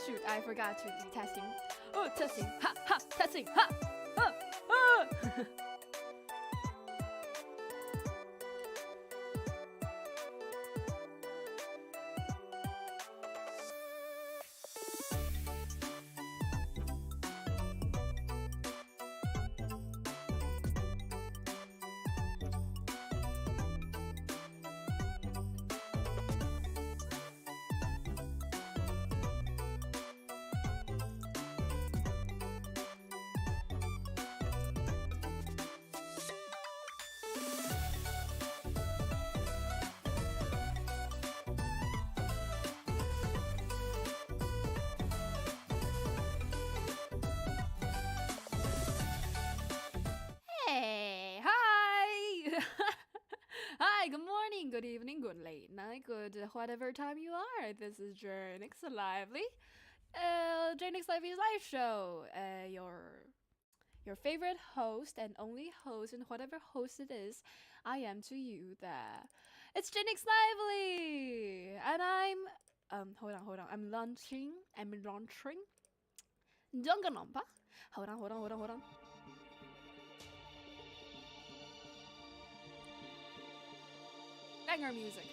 Shoot, I forgot to be testing. Oh, testing. Ha, ha, testing. Ha. Ah. Hey, hi! Hi, good morning, good evening, good late night, good whatever time you are. This is Jaenix Lively, Jaenix Lively's live show. Your favorite host and only host, and whatever host it is, I am to you. It's Jaenix Lively, and hold on. I'm launching Danganronpa. Hold on. Banger music.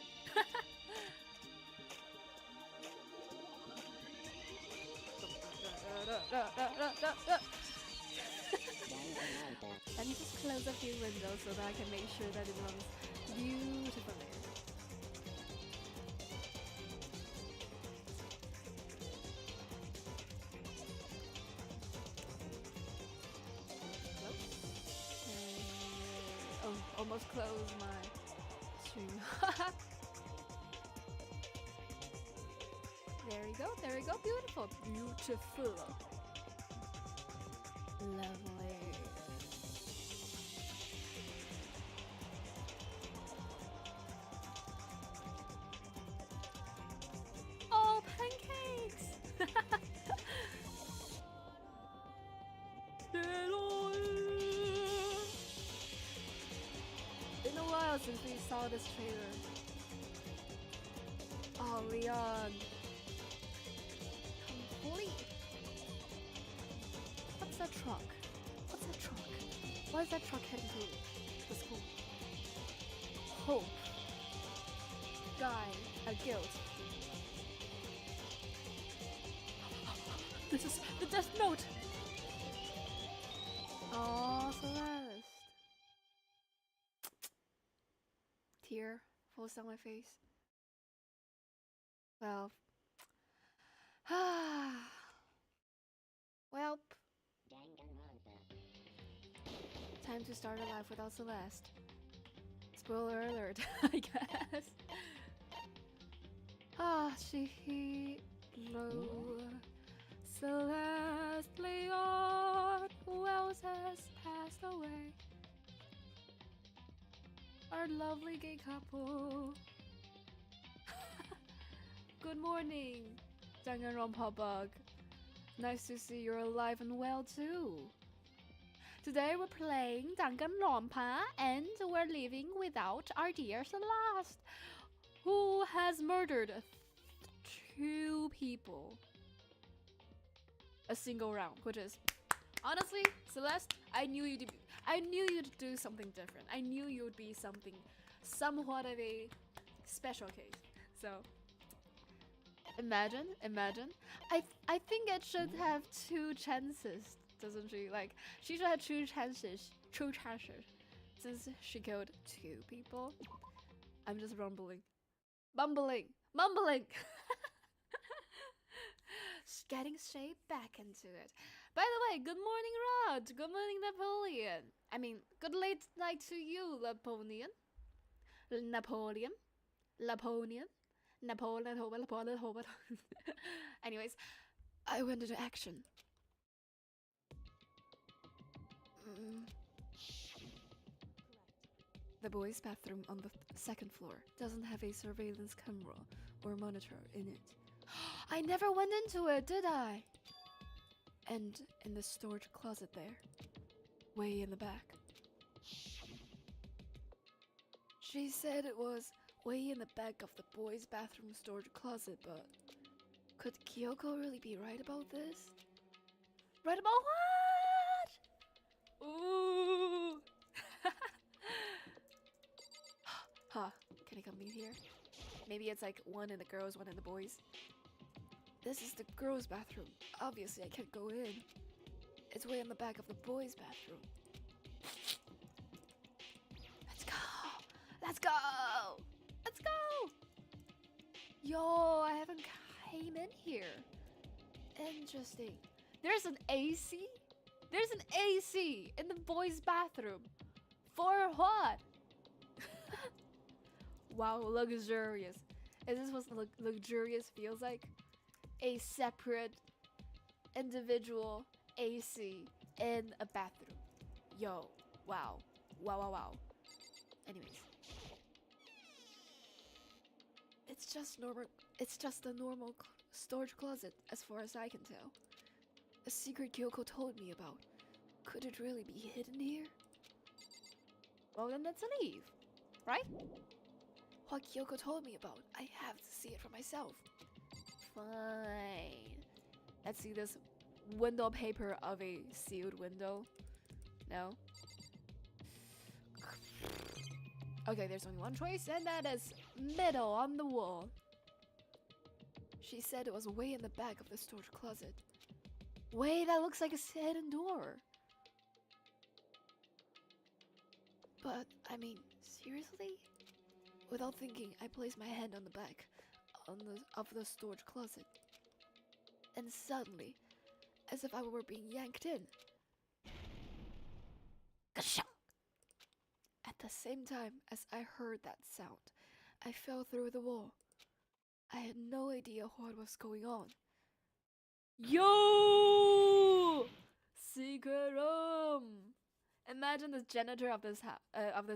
Let me just close a few windows so that I can make sure that it runs beautifully. Almost closed my stream. There we go, beautiful. Level Been a while since we saw this trailer. Oh, Leon. Complete. What's that truck? What's that truck? Why is that truck heading to the school? Hope. Guy. A guilt. This is the Death Note! Oh, Celeste. Tear falls down my face. Well. Welp. Time to start a life without Celeste. Spoiler alert, I guess. She low. Celeste Leon, who else has passed away? Our lovely gay couple. Good morning, Danganronpa bug. Nice to see you're alive and well too. Today we're playing Danganronpa and we're leaving without our dear Celeste, who has murdered 2 people. A single round, which is honestly, Celeste, I knew you'd do something different. I knew you would be somewhat of a special case. So imagine. I think it should have 2 chances, doesn't she? Like she should have 2 chances, since she killed 2 people. I'm just mumbling. Getting straight back into it. By the way, good morning, Rod. Good morning, Napoleon. I mean, good late night to you, Napoleon. Anyways, I went into action. The boys' bathroom on the 2nd floor doesn't have a surveillance camera or monitor in it. I never went into it, did I? And in the storage closet there, way in the back. She said it was way in the back of the boys' bathroom storage closet, but could Kyoko really be right about this? Right about what? Ooh! Huh, can I come in here? Maybe it's like one in the girls, one in the boys. This is the girls' bathroom. Obviously, I can't go in. It's way in the back of the boys' bathroom. Let's go! Let's go! Let's go! Yo, I haven't came in here. Interesting. There's an AC? There's an AC in the boys' bathroom. For what? Wow, luxurious. Is this what luxurious feels like? A separate, individual AC in a bathroom. Yo, wow. Anyways. It's just a normal storage closet as far as I can tell. A secret Kyoko told me about. Could it really be hidden here? Well, then let's leave, right? What Kyoko told me about, I have to see it for myself. Fine. Let's see this window paper of a sealed window. No? Okay, there's only one choice, and that is middle on the wall. She said it was way in the back of the storage closet. Wait, that looks like a hidden door. But, I mean, seriously? Without thinking, I placed my hand on the back of the storage closet. And suddenly, as if I were being yanked in. At the same time as I heard that sound, I fell through the wall. I had no idea what was going on. Yo! Secret room! Imagine the janitor of this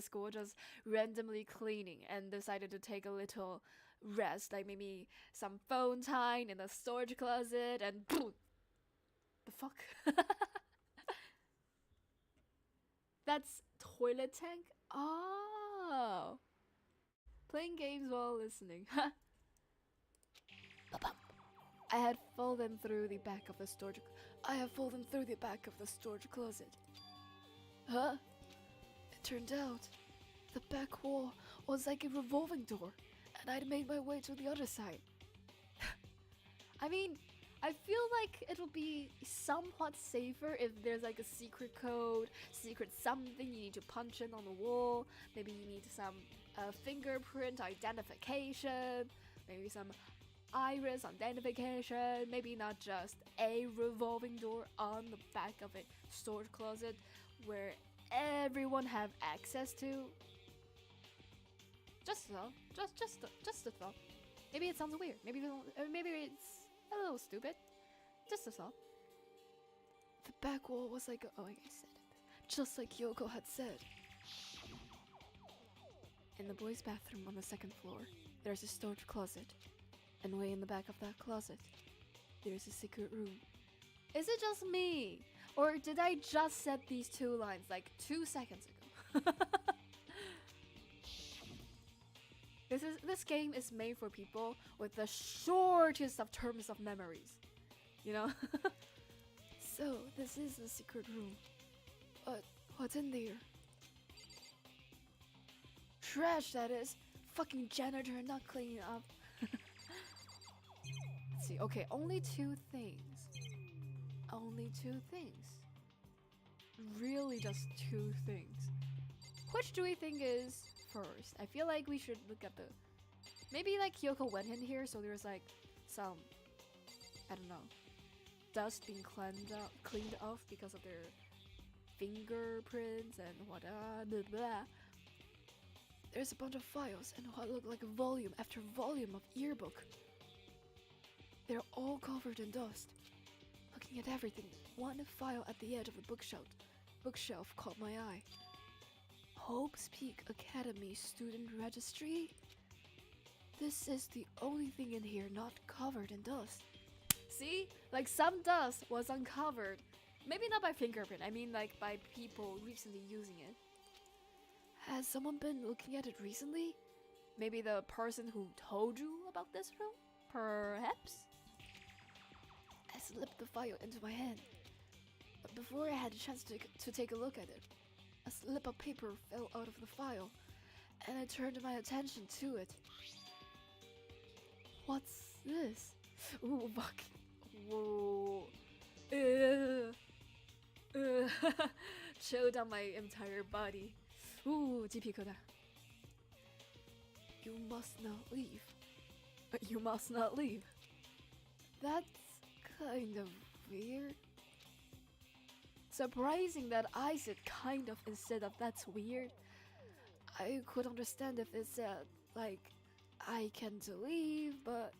school just randomly cleaning and decided to take a little rest, like maybe some phone time in the storage closet, and boom! The fuck? That's toilet tank? Oh. Playing games while listening. I had fallen through the back of the storage. I have fallen through the back of the storage closet. Huh? It turned out the back wall was like a revolving door, and I'd made my way to the other side. I mean, I feel like it'll be somewhat safer if there's like a secret code, secret something you need to punch in on the wall. Maybe you need some fingerprint identification, maybe some iris identification, maybe not just a revolving door on the back of a storage closet where everyone have access to. Just a thought. Just a thought. Maybe it sounds weird. Maybe it's a little stupid. Just a thought. The back wall was like, oh, I said it. Just like Yoko had said. In the boys' bathroom on the second floor, there's a storage closet. And way in the back of that closet, there's a secret room. Is it just me? Or did I just set these two lines like 2 seconds ago? This game is made for people with the shortest of terms of memories. You know? So, this is the secret room. But what's in there? Trash, that is. Fucking janitor not cleaning up. Let's see. Okay, only 2 things. Only 2 things. Really just 2 things. Which do we think is first? I feel like we should look at the... Maybe like Kyoko went in here, so there's like some... I don't know. Dust being cleaned off because of their fingerprints and what blah blah. There's a bunch of files and what look like volume after volume of yearbook. They're all covered in dust. Looking at everything, one file at the edge of the bookshelf caught my eye. Hope's Peak Academy Student Registry? This is the only thing in here not covered in dust. See? Like some dust was uncovered. Maybe not by fingerprint, I mean like by people recently using it. Has someone been looking at it recently? Maybe the person who told you about this room? Perhaps? I slipped the file into my hand. But before I had a chance to take a look at it, a slip of paper fell out of the file, and I turned my attention to it. What's this? Ooh, fuck. Whoa. Chill down my entire body. Ooh, 鸡皮疙瘩. You must not leave. You must not leave. That's kind of weird. Surprising that I said kind of instead of that's weird. I could understand if it said, like, I can't leave, but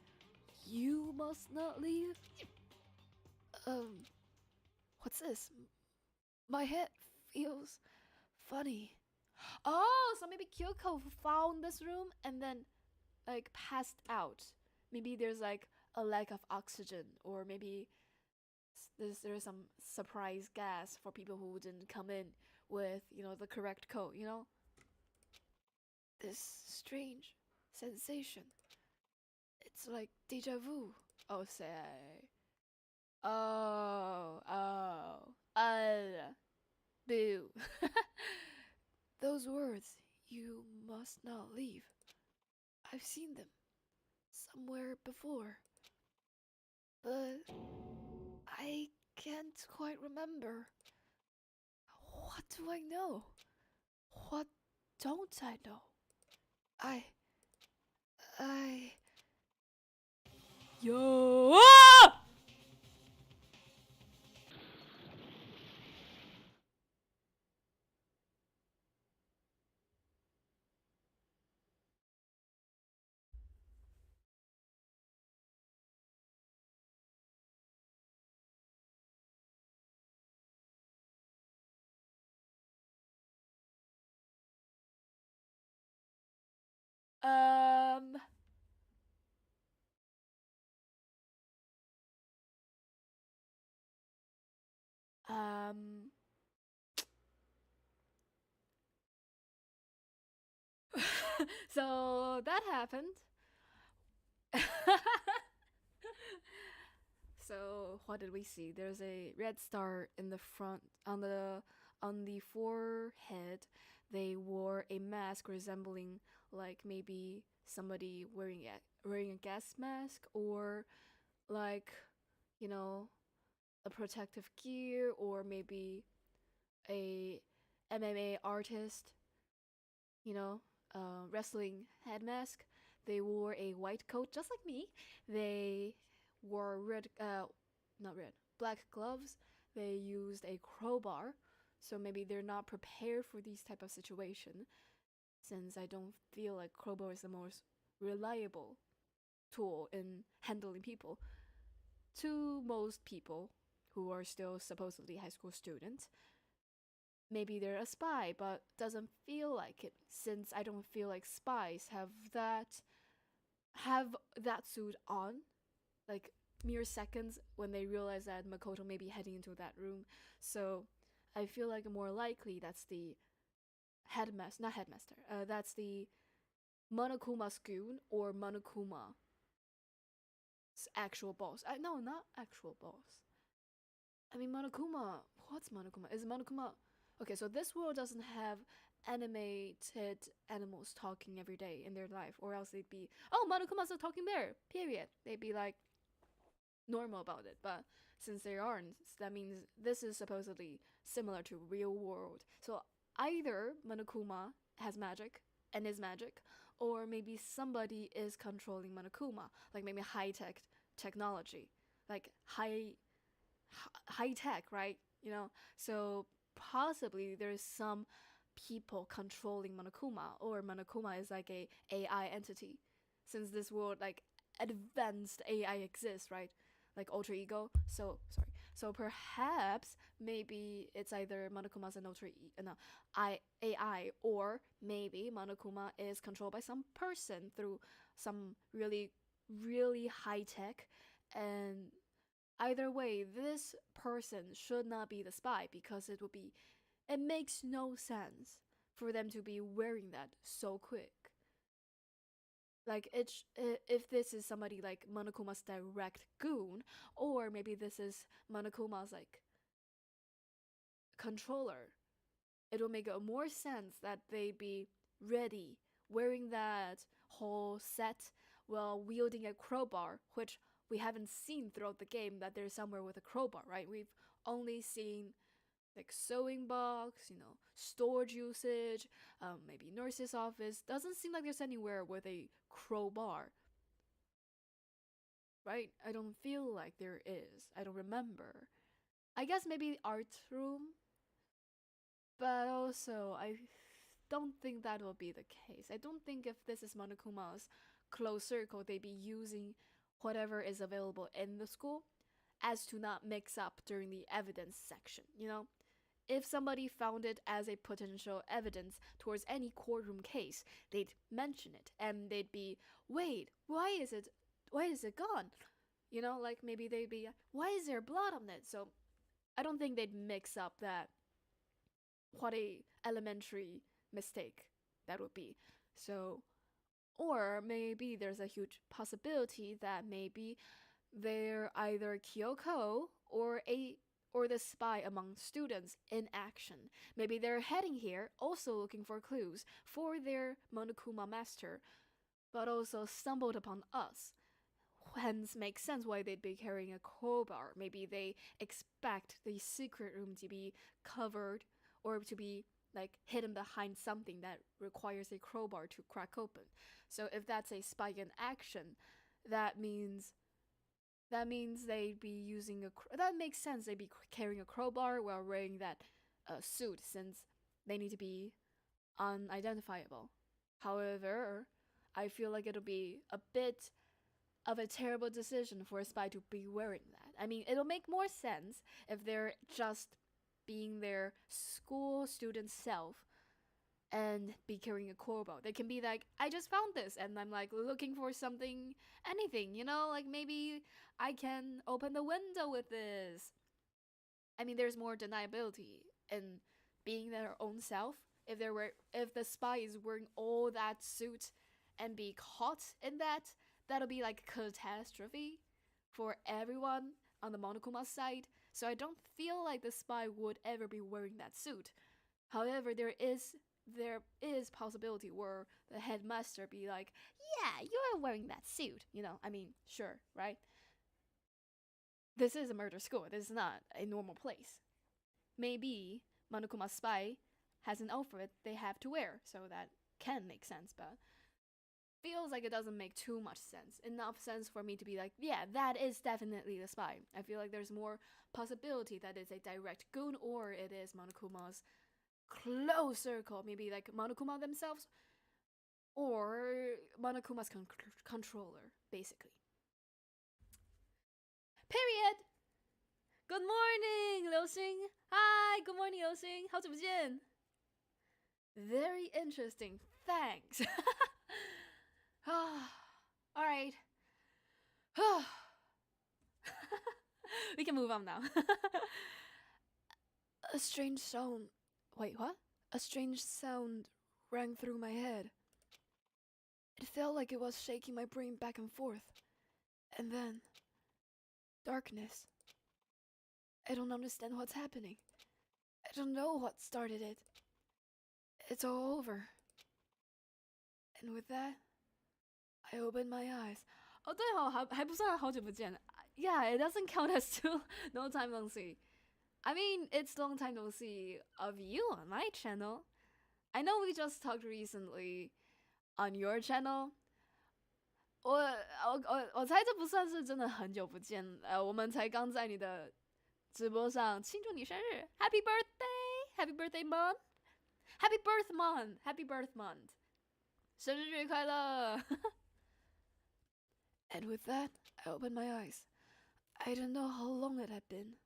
you must not leave. What's this? My head feels funny. Oh, so maybe Kyoko found this room and then, like, passed out. Maybe there's, like, a lack of oxygen, or maybe there's some surprise gas for people who didn't come in with, you know, the correct code, you know? This strange sensation. It's like deja vu, I'll say. Oh, boo. Those words, you must not leave. I've seen them somewhere before, but I can't quite remember. What do I know? What don't I know? Yo! Ah! Um, um, So that happened. So what did we see? There's a red star in the front on the forehead. They wore a mask resembling like maybe somebody wearing a gas mask, or like, you know, a protective gear, or maybe a MMA artist, you know, wrestling head mask. They wore a white coat just like me. They wore not red, black gloves. They used a crowbar, so maybe they're not prepared for these type of situation. Since I don't feel like crowbar is the most reliable tool in handling people to most people who are still supposedly high school students. Maybe they're a spy, but doesn't feel like it, since I don't feel like spies have that suit on, like mere seconds when they realize that Makoto may be heading into that room. So I feel like more likely that's the headmaster, not headmaster. That's the Monokuma's goon or Monokuma's actual boss. No, not actual boss. I mean, Monokuma. What's Monokuma? Is Monokuma? Okay, so this world doesn't have animated animals talking every day in their life, or else they'd be, oh, Monokuma's a talking bear. Period. They'd be like normal about it. But since they aren't, that means this is supposedly similar to real world. So either Monokuma has magic and is magic, or maybe somebody is controlling Monokuma, like maybe high tech technology, like high tech, right? You know, so possibly there's some people controlling Monokuma, or Monokuma is like a AI entity, since this world like advanced AI exists, right? Like ultra ego. So sorry. So perhaps maybe it's either Monokuma's an no, AI, or maybe Monokuma is controlled by some person through some really high tech, and either way, this person should not be the spy, because it makes no sense for them to be wearing that so quick. Like if this is somebody like Monokuma's direct goon, or maybe this is Monokuma's like controller, it will make more sense that they be ready wearing that whole set while wielding a crowbar, which we haven't seen throughout the game that there's somewhere with a crowbar, right? We've only seen like sewing box, storage usage, maybe nurse's office. Doesn't seem like there's anywhere with a crowbar, right? I don't feel like there is. I don't remember. I guess maybe art room, but also I don't think that will be the case. I don't think if this is Monokuma's close circle, they'd be using whatever is available in the school as to not mix up during the evidence section, If somebody found it as a potential evidence towards any courtroom case, they'd mention it and they'd be, wait, why is it gone? Like maybe they'd be, why is there blood on it? So I don't think they'd mix up that, what a elementary mistake that would be. So, or maybe there's a huge possibility that maybe they're either Kyoko or the spy among students in action. Maybe they're heading here also looking for clues for their Monokuma master, but also stumbled upon us. Hence makes sense why they'd be carrying a crowbar. Maybe they expect the secret room to be covered or to be like hidden behind something that requires a crowbar to crack open. So if that's a spy in action, that means they'd be using that makes sense. They'd be carrying a crowbar while wearing that suit, since they need to be unidentifiable. However, I feel like it'll be a bit of a terrible decision for a spy to be wearing that. I mean, it'll make more sense if they're just being their school student self and be carrying a crowbar. They can be like, I just found this and I'm like looking for something, anything, like maybe I can open the window with this. I mean, there's more deniability in being their own self if the spy is wearing all that suit and be caught in that, that'll be like a catastrophe for everyone on the Monokuma side. So I don't feel like the spy would ever be wearing that suit. However, there is possibility where the headmaster be like, yeah, you're wearing that suit. I mean, sure, right? This is a murder school. This is not a normal place. Maybe Monokuma spy has an outfit they have to wear, so that can make sense, but feels like it doesn't make too much sense. Enough sense for me to be like, yeah, that is definitely the spy. I feel like there's more possibility that it's a direct goon or it is Monokuma's close circle. Maybe like Monokuma themselves or Monokuma's controller, basically. Period. Good morning, Liu Xing. Hi, good morning, Liu Xing. 好久不见. Very interesting. Thanks. All right. We can move on now. A strange sound. Wait, what? A strange sound rang through my head. It felt like it was shaking my brain back and forth. And then, darkness. I don't understand what's happening. I don't know what started it. It's all over. And with that, I opened my eyes. 哦，对哦，还不算好久不见。Yeah, it doesn't count as too no time no see. I mean, it's long time no see of you on my channel. I know we just talked recently on your channel. 我猜这不算是真的很久不见。我们才刚在你的直播上庆祝你生日 ，Happy birthday, Happy birthday month, Happy birth month, Happy birth month， 生日快乐！ And with that, I opened my eyes. I don't know how long it had been.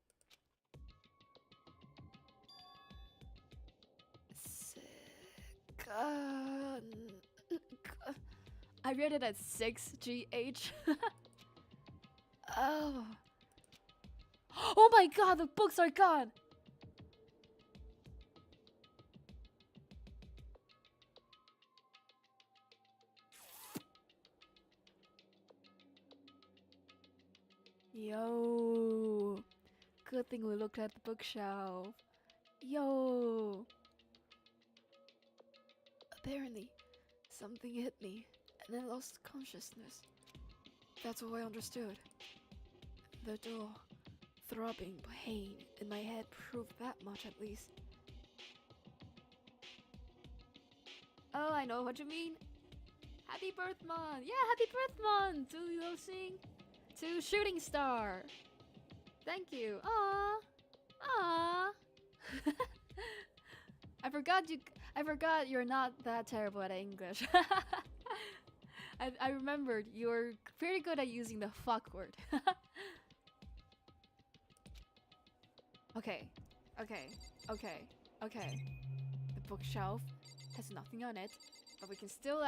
I read it as 6GH. Oh. Oh my god, the books are gone! Yo. Good thing we looked at the bookshelf. Yo. Apparently, something hit me, and I lost consciousness. That's all I understood. The dull, throbbing pain in my head proved that much at least. Oh, I know what you mean. Happy birth month! Yeah, happy birth month to Liu Xing, to Shooting Star. Thank you. Aww. I forgot you're not that terrible at English. I remembered you're pretty good at using the fuck word. Okay. The bookshelf has nothing on it, but we can still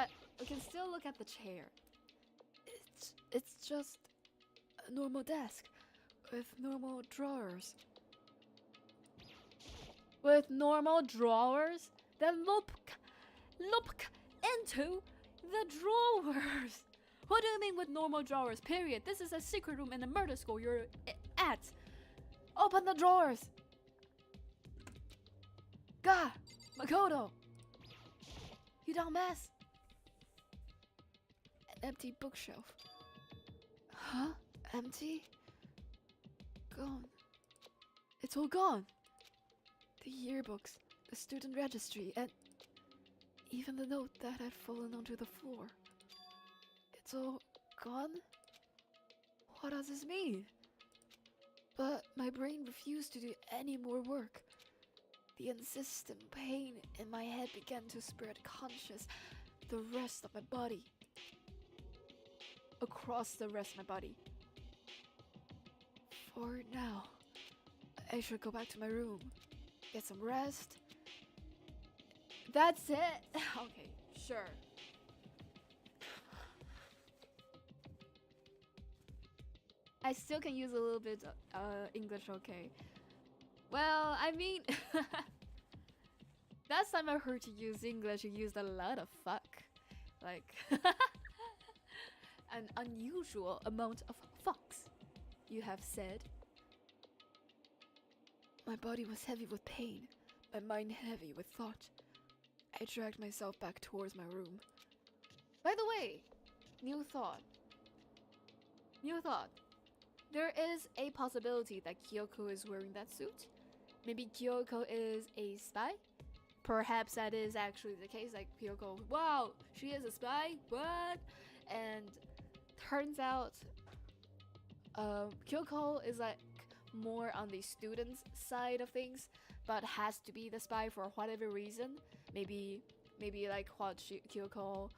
look at the chair. It's just a normal desk with normal drawers. With normal drawers? Then look into the drawers. What do you mean with normal drawers? Period. This is a secret room in a murder school you're at. Open the drawers. God, Makoto. You dumbass. An empty bookshelf. Huh? Empty? Gone. It's all gone. The yearbooks, the student registry, and even the note that had fallen onto the floor. It's all gone? What does this mean? But my brain refused to do any more work. The insistent pain in my head began to spread conscious the rest of my body. Across the rest of my body. For now, I should go back to my room. Get some rest. That's it. Okay, sure. I still can use a little bit English, okay. Well, I mean, Last time I heard you use English, you used a lot of fuck. Like, an unusual amount of fucks, you have said. My body was heavy with pain, my mind heavy with thought. I dragged myself back towards my room. By the way, new thought. New thought. There is a possibility that Kyoko is wearing that suit. Maybe Kyoko is a spy? Perhaps that is actually the case. Like Kyoko, wow, she is a spy? What? And turns out, Kyoko is like more on the student's side of things, but has to be the spy for whatever reason. Maybe like what Kyoko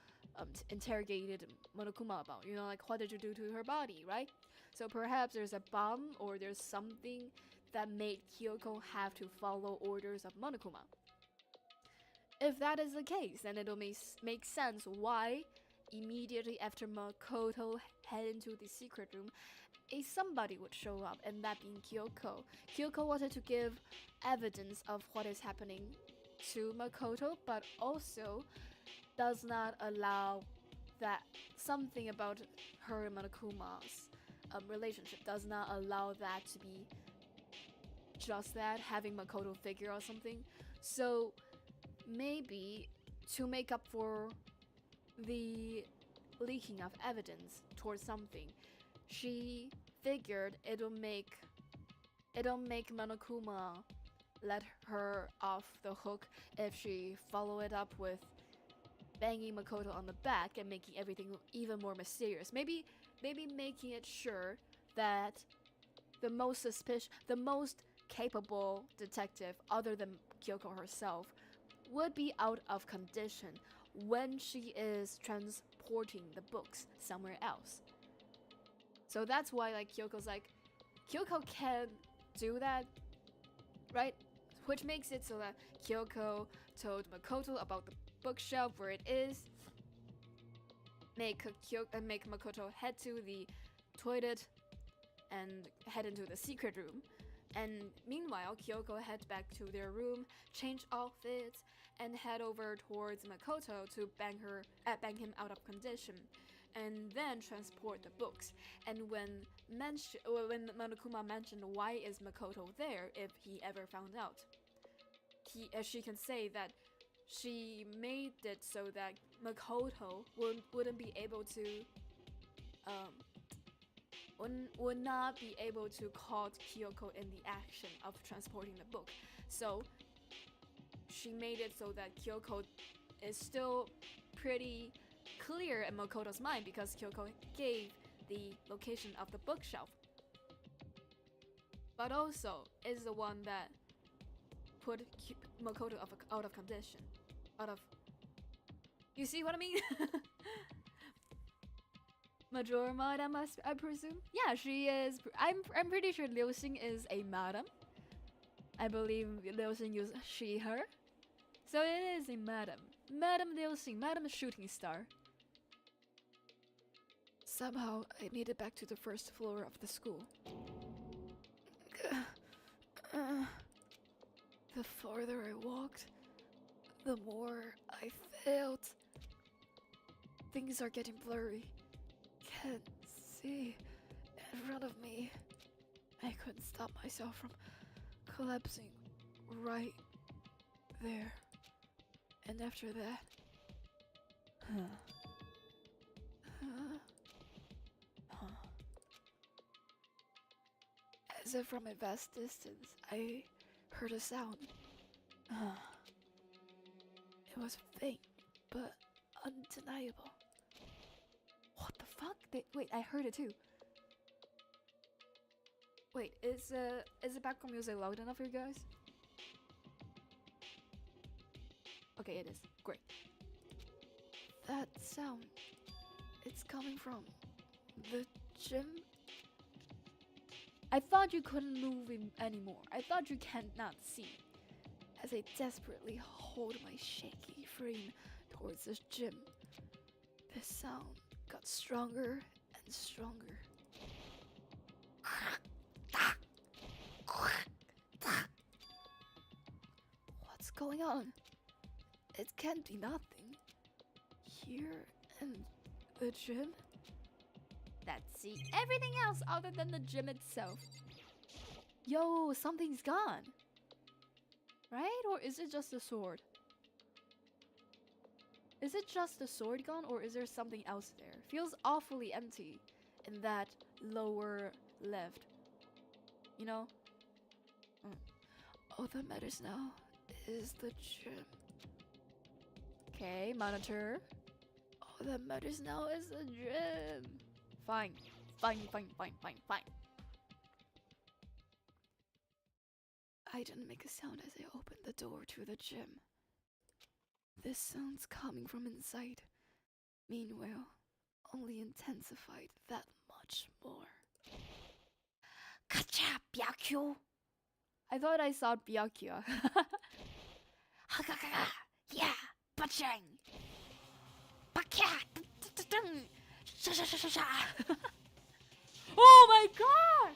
interrogated Monokuma about. You know, like what did you do to her body, right? So perhaps there's a bomb or there's something that made Kyoko have to follow orders of Monokuma. If that is the case, then it'll make sense why immediately after Makoto head into the secret room, somebody would show up, and that being Kyoko. Kyoko wanted to give evidence of what is happening to Makoto, but also does not allow that something about her and Monokuma's relationship does not allow that to be just that, having Makoto figure out something. So maybe to make up for the leaking of evidence towards something, she figured it'll make Monokuma let her off the hook if she follow it up with banging Makoto on the back and making everything even more mysterious. Maybe making it sure that the most capable detective other than Kyoko herself would be out of condition when she is transporting the books somewhere else. So that's why like Kyoko can do that, right? Which makes it so that Kyoko told Makoto about the bookshelf where it is, make Makoto head to the toilet and head into the secret room. And meanwhile, Kyoko heads back to their room, change outfits, and head over towards Makoto to bang him out of condition, and then transport the books. And when Monokuma mentioned why is Makoto there if he ever found out, she can say that she made it so that Makoto wouldn't be able to would not be able to caught Kyoko in the action of transporting the book. So she made it so that Kyoko is still pretty clear in Makoto's mind because Kyoko gave the location of the bookshelf, but also is the one that put Makoto out of condition. You see what I mean? Major madam, I presume. Yeah, she is. I'm pretty sure Liu Xing is a madam. I believe Liu Xing used she, her. So it is a madam. Madam Liu Xing, Madam Shooting Star. Somehow, I made it back to the first floor of the school. The farther I walked, the more I felt. Things are getting blurry. Can't see in front of me. I couldn't stop myself from collapsing right there. And after that, as if from a vast distance, I heard a sound. It was faint, but undeniable. What the fuck? Wait, I heard it too. Wait, is the background music loud enough for you guys? Okay, it is. Great. That sound, it's coming from the gym. I thought you couldn't move anymore. I thought you cannot see. As I desperately hold my shaky frame towards the gym, the sound got stronger and stronger. What's going on? It can't be nothing. Here and the gym? Let's see everything else other than the gym itself. Yo, something's gone. Right? Or is it just the sword? Is it just the sword gone, or is there something else there? Feels awfully empty in that lower left. You know? All that matters now is the gym. Okay, monitor. All that matters now is the gym. Fine. Fine. I didn't make a sound as I opened the door to the gym. This sound's coming from inside. Meanwhile, only intensified that much more. Kacha, Byakyo! I thought I saw Byakyo. Yeah, bachang! Bakya! Oh my god!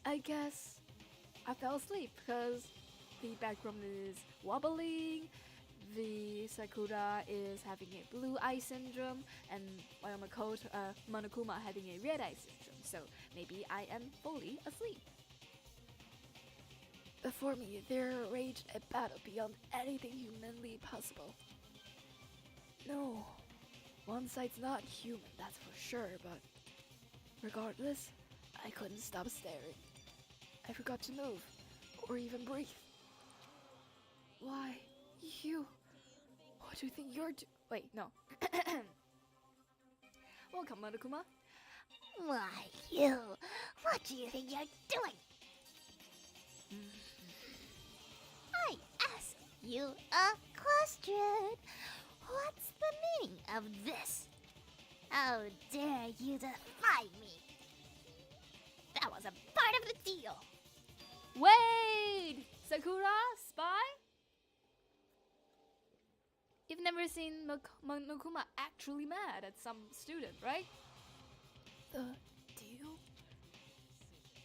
I guess I fell asleep because the background is wobbling, the Sakura is having a blue eye syndrome, and Monokuma having a red eye syndrome, so maybe I am fully asleep. Before me, there raged a battle beyond anything humanly possible. No, one side's not human, that's for sure, but regardless, I couldn't stop staring. I forgot to move, or even breathe. Why, you? What do you think you're Wait, no. Welcome, Monokuma. Why, you? What do you think you're doing? I ask you a question. What's the meaning of this? How dare you defy me? That was a part of the deal. Wait! Sakura? Spy? You've never seen Monokuma actually mad at some student, right? The deal?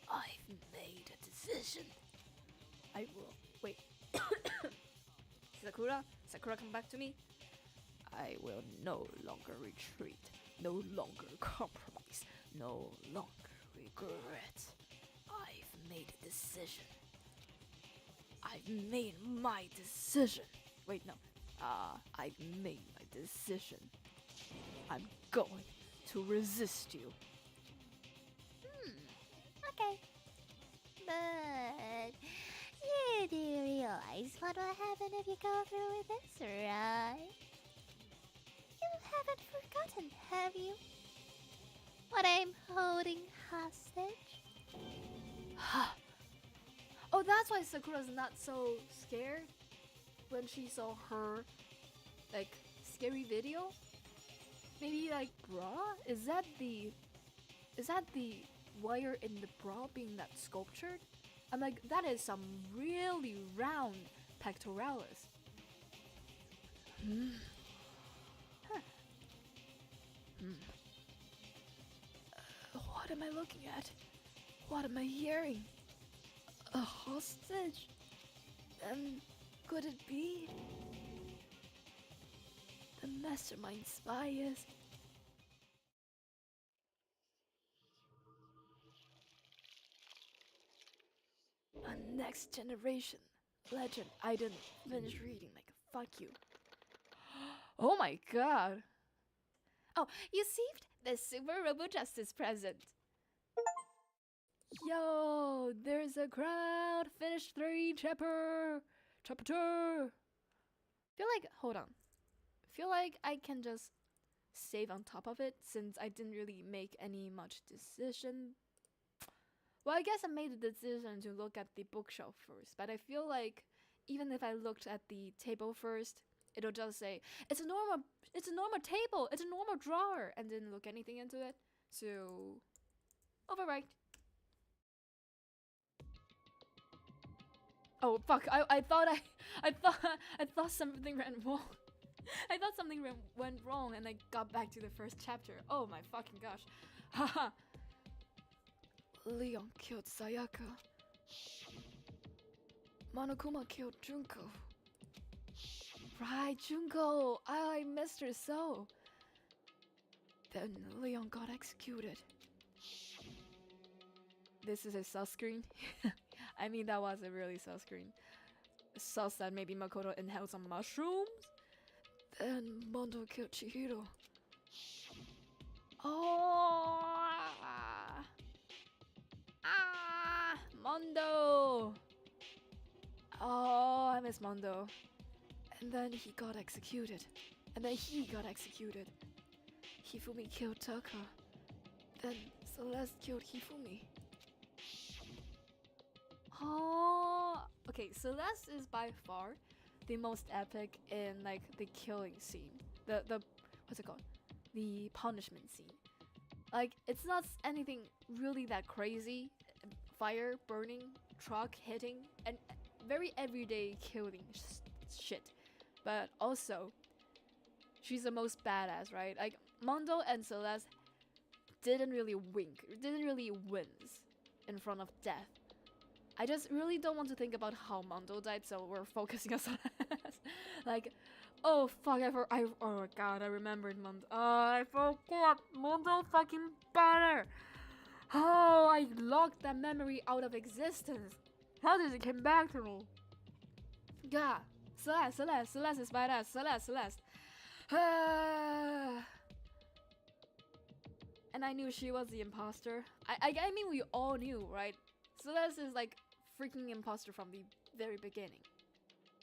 I've made a decision. I will. Wait. Sakura, come back to me. I will no longer retreat, no longer compromise, no longer regret. I've made a decision. I've made my decision. Wait, no. I've made my decision. I'm going to resist you. Okay. But you do realize what will happen if you go through with this, right? You haven't forgotten, have you? What I'm holding hostage? Oh, that's why Sakura's not so scared when she saw her, like, scary video. Maybe like bra? Is that the wire in the bra being that sculptured? I'm like, that is some really round pectoralis. What am I looking at? What am I hearing? A hostage? Then could it be the mastermind spy is? A next generation legend I didn't finish reading, like fuck you. Oh my god. Oh, you received the Super Robo Justice present. Yo, there's a crowd. Finish 3 chapter. Hold on. Feel like I can just save on top of it since I didn't really make any much decision. Well, I guess I made the decision to look at the bookshelf first, but I feel like even if I looked at the table first, it'll just say it's a normal table, it's a normal drawer, and didn't look anything into it. So overwrite. Oh fuck! I thought something went wrong. I thought something went wrong, and I got back to the first chapter. Oh my fucking gosh! Haha. Leon killed Sayaka. Monokuma killed Junko. Right, Junko. I missed her so. Then Leon got executed. This is a sus screen. I mean, that was a really sus screen. Sus that maybe Makoto inhaled some mushrooms. Then Mondo killed Chihiro. Oh, Mondo. Oh, I miss Mondo. And then he got executed. And then he got executed. Hifumi killed Taka. Then Celeste killed Hifumi. Oh, okay. Celeste is by far the most epic in like the killing scene. The what's it called? The punishment scene. Like it's not anything really that crazy. Fire, burning, truck hitting, and very everyday killing shit. But also, she's the most badass, right? Like Mondo and Celeste didn't really wins in front of death. I just really don't want to think about how Mondo died, so we're focusing on Celeste. Like, oh fuck, oh my god, I remembered Mondo. Oh, I forgot Mondo fucking butter. Oh, I locked that memory out of existence. How did it come back to me? Yeah, Celeste is badass. Celeste. And I knew she was the imposter. I mean, we all knew, right? Celeste is like freaking imposter from the very beginning,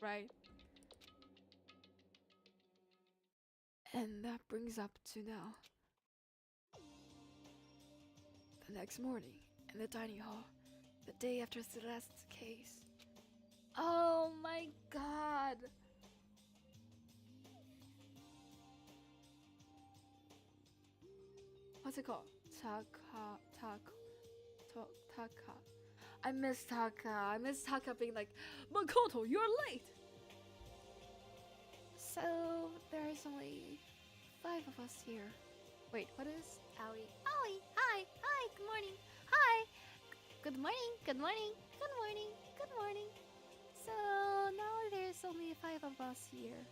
right? And that brings up to now. The next morning, in the dining hall, the day after Celeste's case. Oh my god! What's it called? Taka. I miss Taka. I miss Taka being like, Makoto, you're late! So, there's only 5 of us here. Wait, what is Aoi? Aoi, hi, good morning. Hi. Good morning. So, now there's only 5 of us here.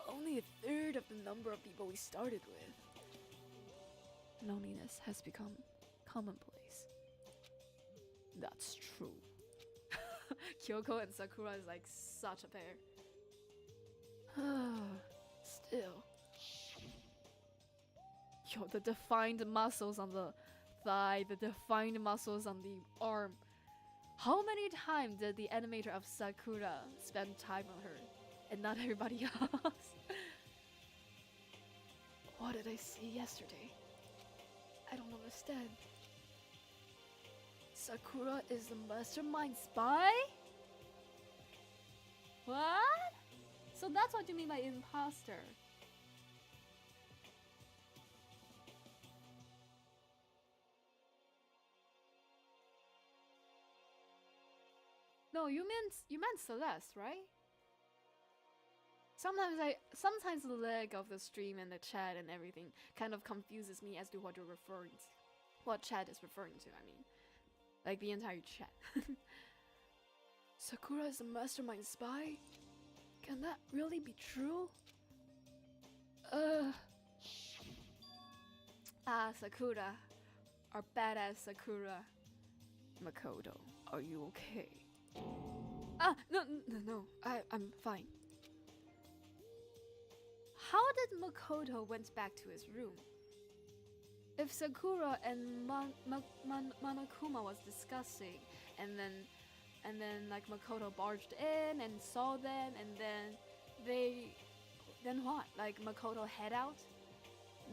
Only a third of the number of people we started with. Loneliness has become commonplace. That's true. Kyoko and Sakura is like such a pair. Still. Yo, the defined muscles on the thigh, the defined muscles on the arm. How many times did the animator of Sakura spend time on her and not everybody else? What did I see yesterday? I don't understand. Sakura is the mastermind spy? What? So that's what you mean by imposter. No, you meant Celeste, right? Sometimes the lag of the stream and the chat and everything kind of confuses me as to what you're referring to. What chat is referring to, I mean. Like the entire chat. Sakura is a mastermind spy? Can that really be true? Sakura. Our badass Sakura. Makoto, are you okay? No, I'm fine. How did Makoto went back to his room? If Sakura and Monokuma was discussing, and then like Makoto barged in and saw them, and then what? Like Makoto head out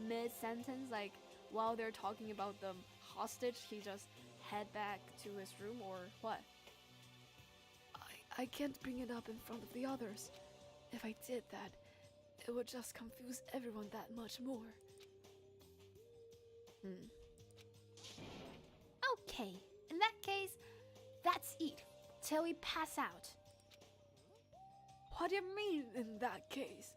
mid-sentence, like while they're talking about the hostage, he just head back to his room, or what? I can't bring it up in front of the others. If I did that, it would just confuse everyone that much more. Okay, in that case, that's it. till we pass out. What do you mean in that case?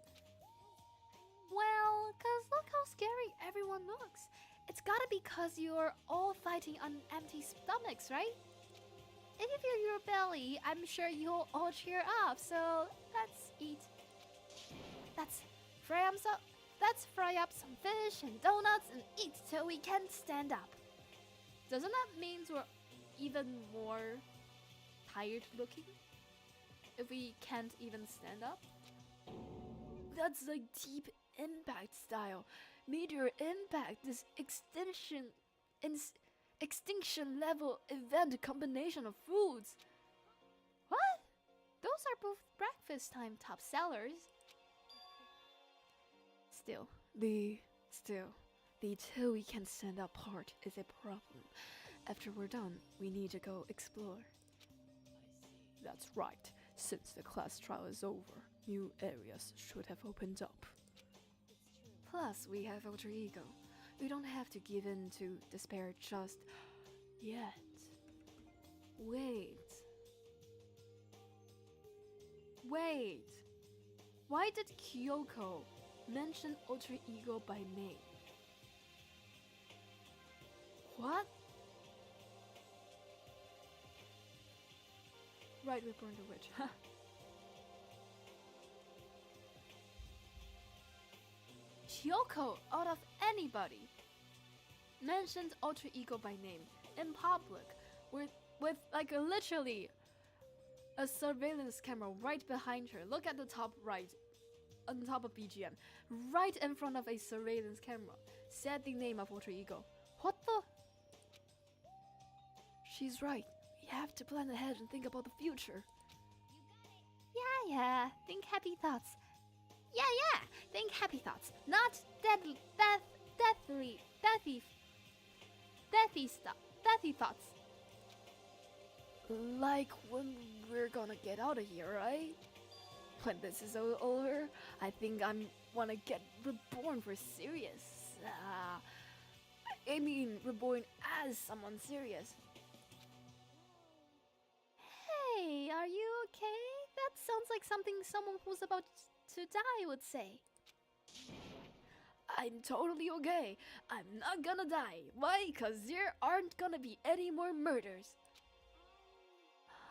Well, cause look how scary everyone looks. It's gotta be cause you're all fighting on empty stomachs, right? If you feel your belly, I'm sure you'll all cheer up, so let's eat. Let's fry up some fish and donuts and eat till we can't stand up. Doesn't that mean we're even more tired looking? If we can't even stand up? That's like deep impact style. Meteor impact, this extinction level event combination of foods. What? Those are both breakfast time top sellers. Still, the till we can stand up part is a problem. After we're done, we need to go explore. That's right. Since the class trial is over, new areas should have opened up. Plus, we have alter ego. We don't have to give in to despair just yet. Wait. Why did Kyoko mention alter ego by name? What? Right, we burned the witch. Kyoko, out of anybody, mentioned alter ego by name in public with like literally a surveillance camera right behind her. Look at the top right, on top of BGM, right in front of a surveillance camera. Said the name of alter ego. What the? She's right. We have to plan ahead and think about the future. Yeah. Think happy thoughts. Yeah. Think happy thoughts, not deathy thoughts. Like when we're gonna get out of here, right? When this is all over, I think I wanna get reborn for serious. I mean, reborn as someone serious. Hey, are you okay? That sounds like something someone who's about to die would say. I'm totally okay. I'm not gonna die. Why? Cause there aren't gonna be any more murders.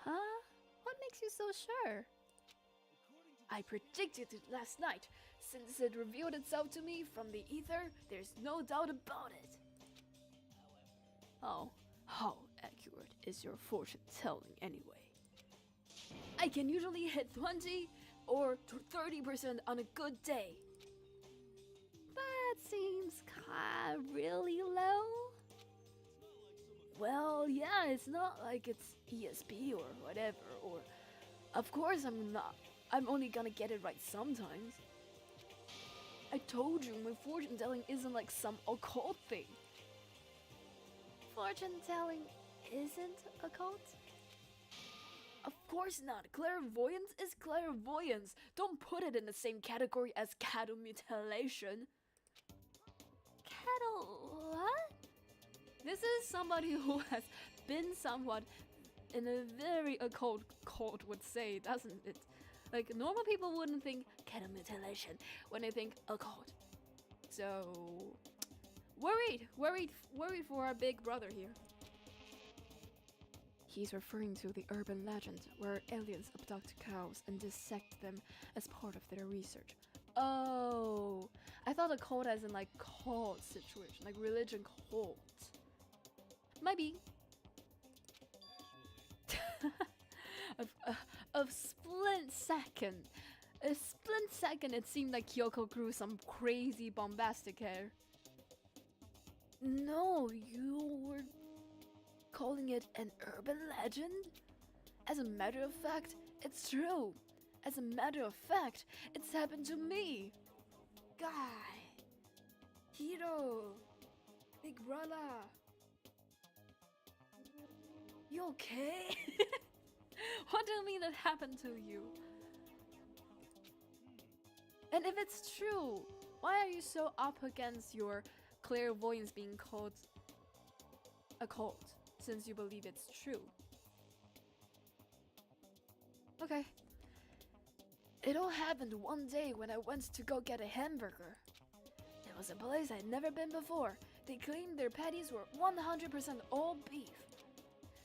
Huh? What makes you so sure? I predicted it last night. Since it revealed itself to me from the ether, there's no doubt about it. Oh, how accurate is your fortune telling anyway? I can usually hit 20 or 30% on a good day. That seems really low. Well, yeah, it's not like it's ESP or whatever, or of course I'm only gonna get it right sometimes. I told you my fortune telling isn't like some occult thing. Fortune telling isn't occult? Of course not. Clairvoyance is clairvoyance. Don't put it in the same category as cattle mutilation. Cattle what? This is somebody who has been somewhat in a very occult cult would say, doesn't it? Like normal people wouldn't think cattle mutilation when they think occult. So worried for our big brother here. He's referring to the urban legend where aliens abduct cows and dissect them as part of their research. Oh, I thought a cult as in like cult situation, like religion cult. Might be. A split second, it seemed like Kyoko grew some crazy bombastic hair. No, you were calling it an urban legend? As a matter of fact, it's true. As a matter of fact, it's happened to me. Guy, Hiro, big brother. You okay? What do you mean it happened to you? And if it's true, why are you so up against your clairvoyance being called a cult, since you believe it's true? Okay. It all happened one day when I went to go get a hamburger. It was a place I'd never been before. They claimed their patties were 100% all beef.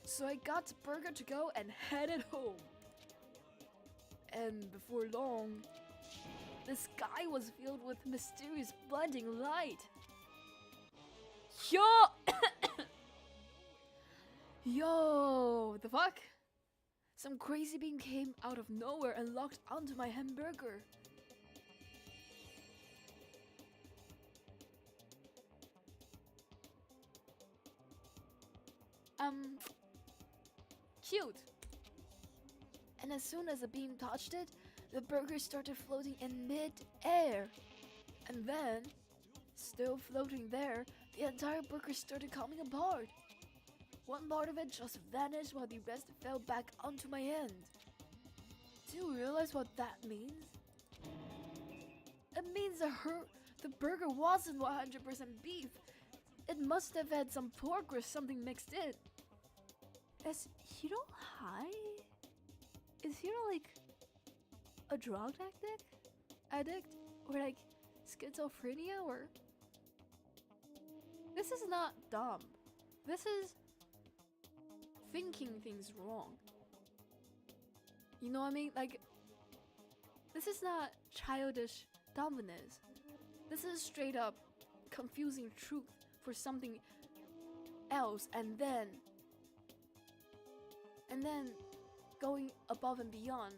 So I got the burger to go and headed home. And before long, the sky was filled with mysterious blinding light. Yo! Yo, the fuck? Some crazy being came out of nowhere and locked onto my hamburger. Cute. And as soon as the beam touched it, the burger started floating in mid-air. And then, still floating there, the entire burger started coming apart. One part of it just vanished while the rest fell back onto my hand. Do you realize what that means? It means the burger wasn't 100% beef. It must have had some pork or something mixed in. Is Hiro high? Is Hiro like a drug addict? Or like schizophrenia? Or this is not dumb. This is thinking things wrong. You know what I mean? Like, this is not childish dumbness. This is straight up confusing truth for something else, and then going above and beyond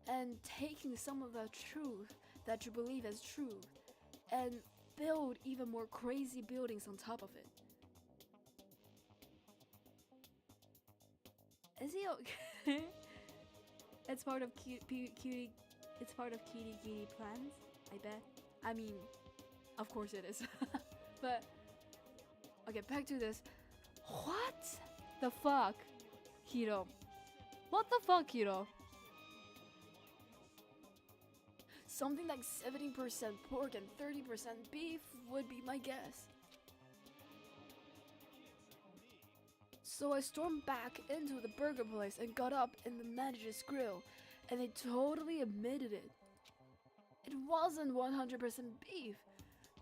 and taking some of the truth that you believe as truth and build even more crazy buildings on top of it. Is he okay? It's part of cutie. It's part of kitty plans, I bet. I mean, of course it is. But okay, back to this. What the fuck, Hiro? What the fuck, Hiro? Something like 70% pork and 30% beef would be my guess. So I stormed back into the burger place and got up in the manager's grill, and they totally admitted it. It wasn't 100% beef.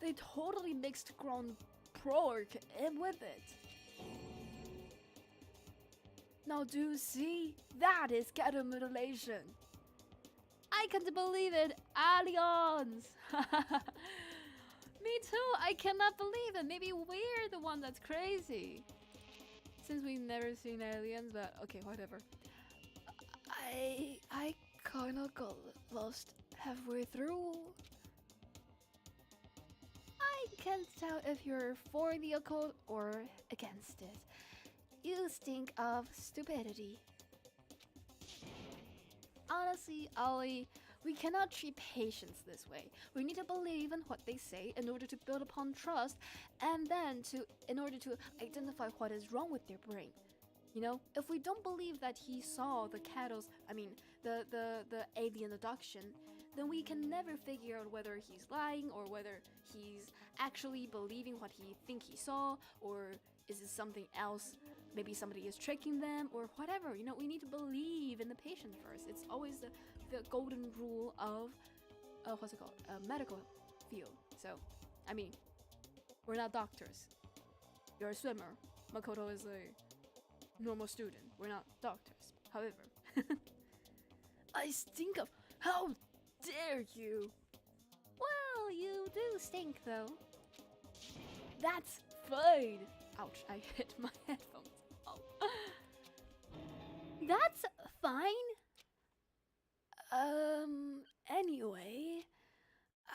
They totally mixed ground pork in with it. Now do you see? That is cattle mutilation. I can't believe it, aliens! Me too, I cannot believe it. Maybe we're the one that's crazy. Since we've never seen aliens, but okay, whatever. I kinda got lost halfway through. I can't tell if you're for the occult or against it. You stink of stupidity. Honestly, Ollie, we cannot treat patients this way. We need to believe in what they say in order to build upon trust, and then in order to identify what is wrong with their brain. You know, if we don't believe that he saw the alien abduction, then we can never figure out whether he's lying or whether he's actually believing what he think he saw, or is it something else? Maybe somebody is tricking them or whatever. You know, we need to believe in the patient first. It's always the golden rule of medical field. So, I mean, we're not doctors. You're a swimmer. Makoto is a normal student. We're not doctors. However, I stink of. How dare you? Well, you do stink, though. That's fine. Ouch! I hit my headphones. Oh. That's fine. Anyway,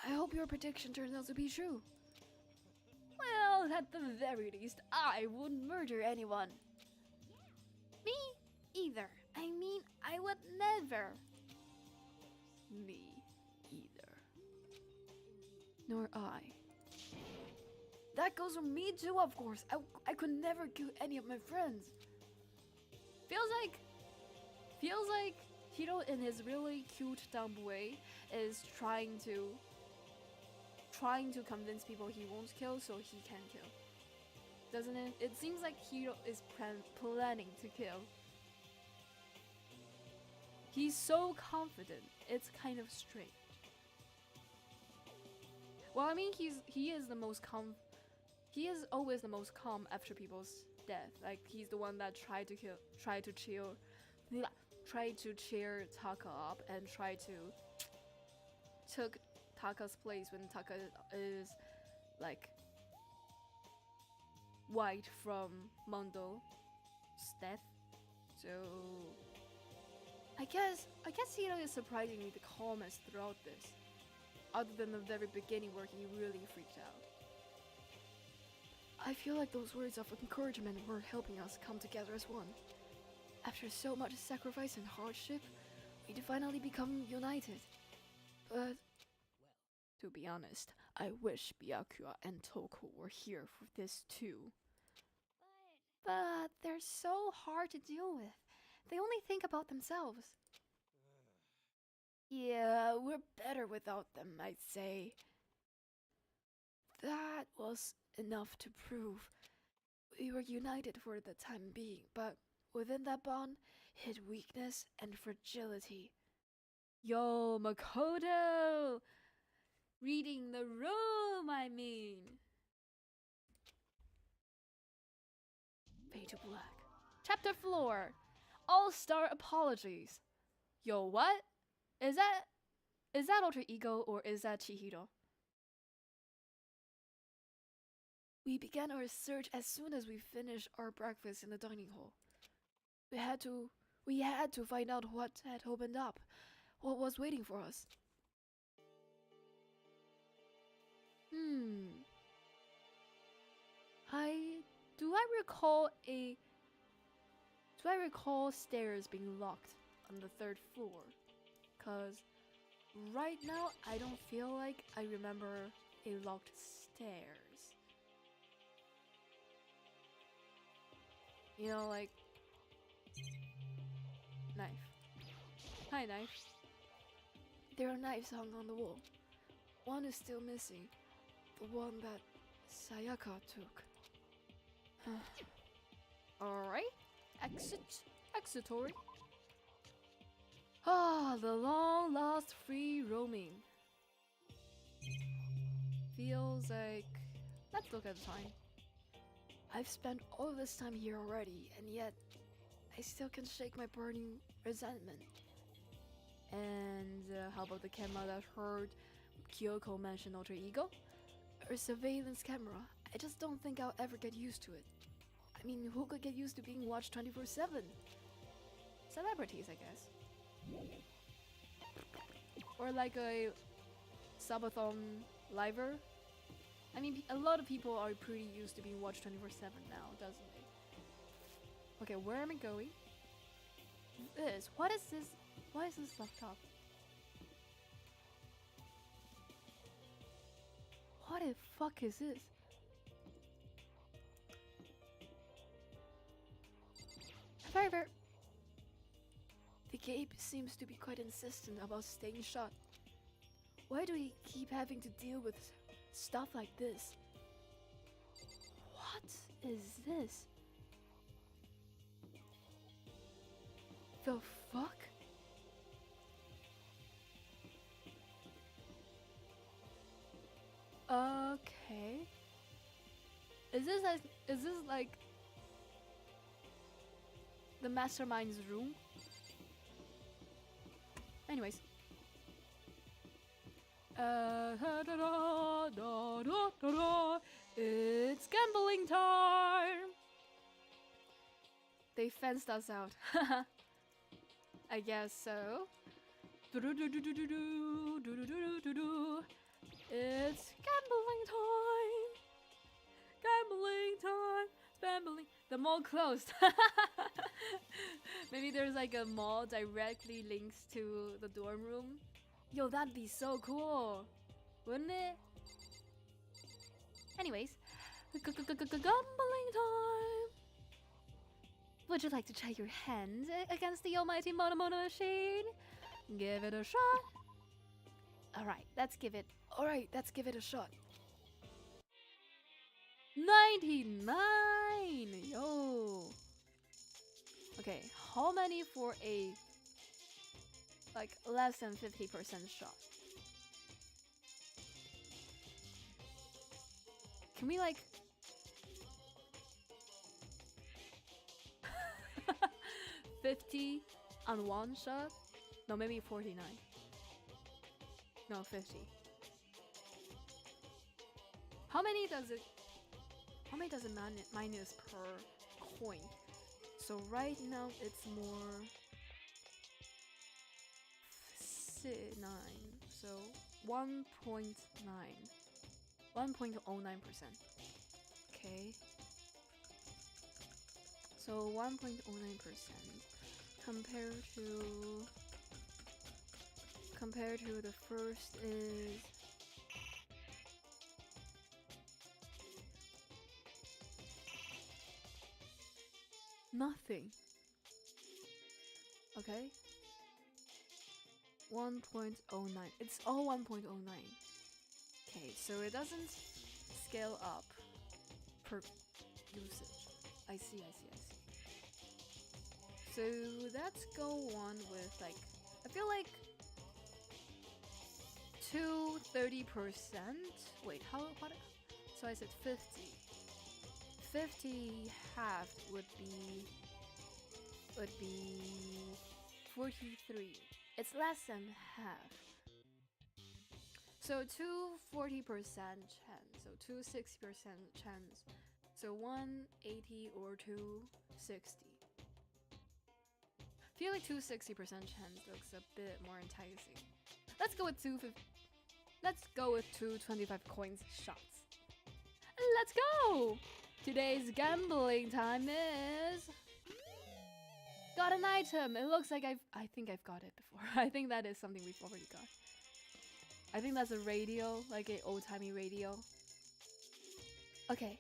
I hope your prediction turns out to be true. Well, at the very least, I wouldn't murder anyone. Me either. I mean, I would never. Me either. Nor I. That goes for me too, of course. I could never kill any of my friends. Feels like Hiro, in his really cute, dumb way, is trying to convince people he won't kill so he can kill. Doesn't it? It seems like Hiro is planning to kill. He's so confident. It's kind of strange. Well, I mean, he is the most calm. He is always the most calm after people's death. Like he's the one that tried to cheer Taka up and try to took Taka's place when Taka is like white from Mondo's death. So I guess Hiro is surprisingly the calmest throughout this, other than the very beginning where he really freaked out. I feel like those words of encouragement were helping us come together as one. After so much sacrifice and hardship, we'd finally become united. But, to be honest, I wish Byakuya and Toku were here for this too. But they're so hard to deal with. They only think about themselves. Yeah, we're better without them, I'd say. That was enough to prove we were united for the time being, but within that bond hid weakness and fragility. Yo, Makoto! Reading the room, I mean. Fade to black. Chapter 4. All-Star Apologies. Yo, what? Is that alter ego or is that Chihiro? We began our search as soon as we finished our breakfast in the dining hall. We had to find out what had opened up, what was waiting for us. Do I recall stairs being locked on the 3rd floor? 'Cause right now I don't feel like I remember a locked stairs. You know, like knife. Hi, knife. There are knives hung on the wall. One is still missing. The one that Sayaka took. Alright. Exitory. The long lost free roaming. Feels like... Let's look at the time. I've spent all this time here already, and yet I still can shake my burning resentment. And how about the camera that heard Kyoko mention alter ego? Or surveillance camera? I just don't think I'll ever get used to it. I mean, who could get used to being watched 24/7? Celebrities, I guess. Or like a subathon liver. I mean, a lot of people are pretty used to being watched 24/7 now, doesn't it? Okay, where am I going? What is this? Why is this laptop? What the fuck is this? Very. The gate seems to be quite insistent about staying shut. Why do we keep having to deal with stuff like this? What is this? The fuck? Okay. Is this like the mastermind's room? Anyways. It's gambling time! They fenced us out. I guess so. It's gambling time! Gambling time! Gambling. The mall closed. Maybe there's like a mall directly links to the dorm room. Yo, that'd be so cool, wouldn't it? Anyways, gambling time. Would you like to try your hand against the almighty Monomono machine? Give it a shot. Alright, let's give it a shot. 99! Yo! Okay, how many for a like less than 50% shot. Can we like 50 on one shot? No, maybe 49. No, 50. How many does it minus per coin? So right now it's more 9. So 1.9. 1.09%. Okay. So 1.09% compared to the first is nothing. Okay. 1.09. It's all 1.09. Okay, so it doesn't scale up per usage. I see. So let's go on with like, I feel like 30%. Wait, what? So I said 50. 50 halved would be 43. It's less than half. So 240% chance. So 260% chance. So 180 or 260. I feel like 260% chance looks a bit more enticing. Let's go with 225 coins shots. Let's go! Today's gambling time is got an item. It looks like I think I've got it before. I think that is something we've already got. I think that's a radio, like an old-timey radio. Okay,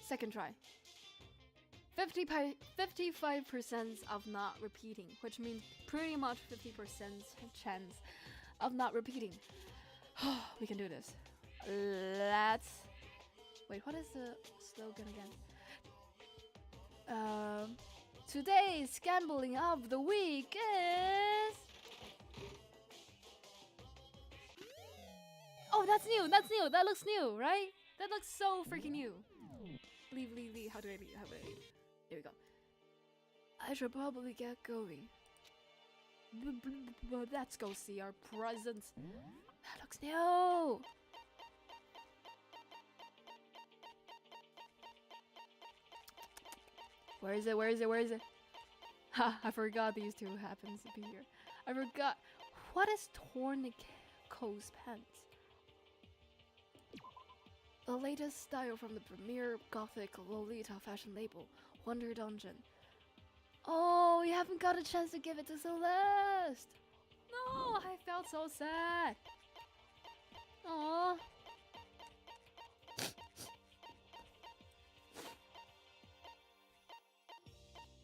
second try. 55% of not repeating, which means pretty much 50% chance of not repeating. We can do this. Let's... Wait, what is the slogan again? Today's gambling of the week is... Oh, that's new, that looks new, right? That looks so freaking new. Leave. How do I leave? Here we go. I should probably get going. Let's go see our presents. That looks new. Where is it? Ha, I forgot these two happens to be here. I forgot. What is Tornico's pants? The latest style from the premier gothic Lolita fashion label, Wonder Dungeon. Oh, you haven't got a chance to give it to Celeste. No, I felt so sad. Aww.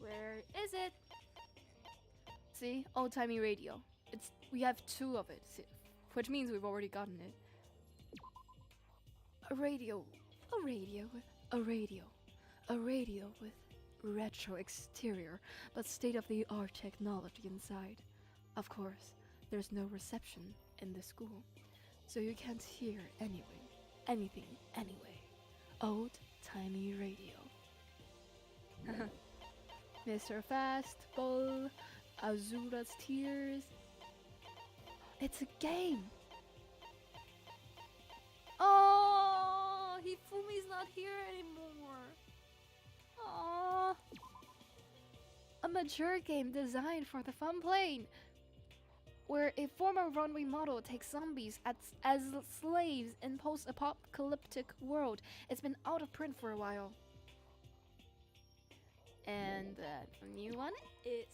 Where is it? See, old-timey radio. We have 2 of it, which means we've already gotten it. A radio with retro exterior, but state-of-the-art technology inside. Of course, there's no reception in the school, so you can't hear anything anyway. Old-timey radio. Mr. Fastball, Azura's Tears. It's a game. Oh, Hifumi's not here anymore. Oh, a mature game designed for the fun plane, where a former runway model takes zombies as slaves in post-apocalyptic world. It's been out of print for a while. And the new one is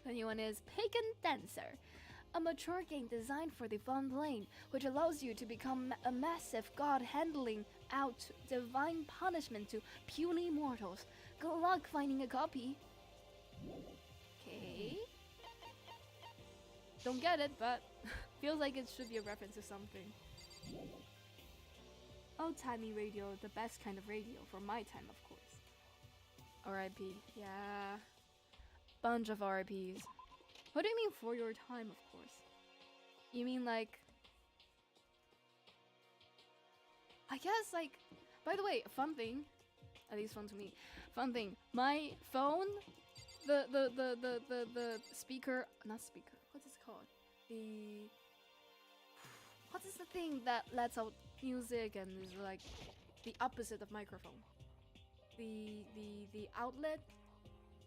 Pagan Dancer, a mature game designed for the fun plane, which allows you to become a massive god handling out divine punishment to puny mortals. Good luck finding a copy. Okay. Don't get it, but feels like it should be a reference to something. Old-timey radio, the best kind of radio for my time, of course. R.I.P. Yeah. Bunch of R.I.Ps. What do you mean for your time, of course? You mean like... I guess like... By the way, fun thing, at least fun to me, fun thing, my phone, the speaker, not speaker, what is it called? What is the thing that lets out music and is like the opposite of microphone? The outlet?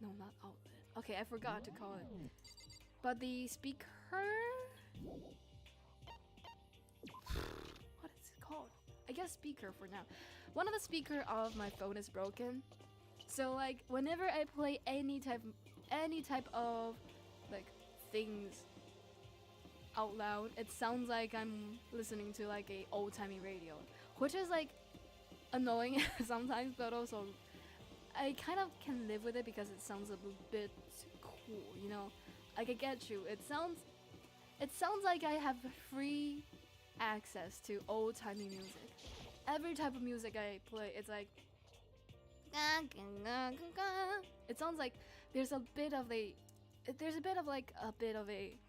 No, not outlet. Okay, I forgot to call it. But the speaker? What is it called? I guess speaker for now. One of the speaker of my phone is broken. So like whenever I play any type of like things out loud, it sounds like I'm listening to like a old-timey radio, which is like annoying sometimes, but also I kind of can live with it because it sounds a bit cool, you know? Like I get you. It sounds like I have free access to old-timey music. Every type of music I play, it's like it sounds like there's a bit of a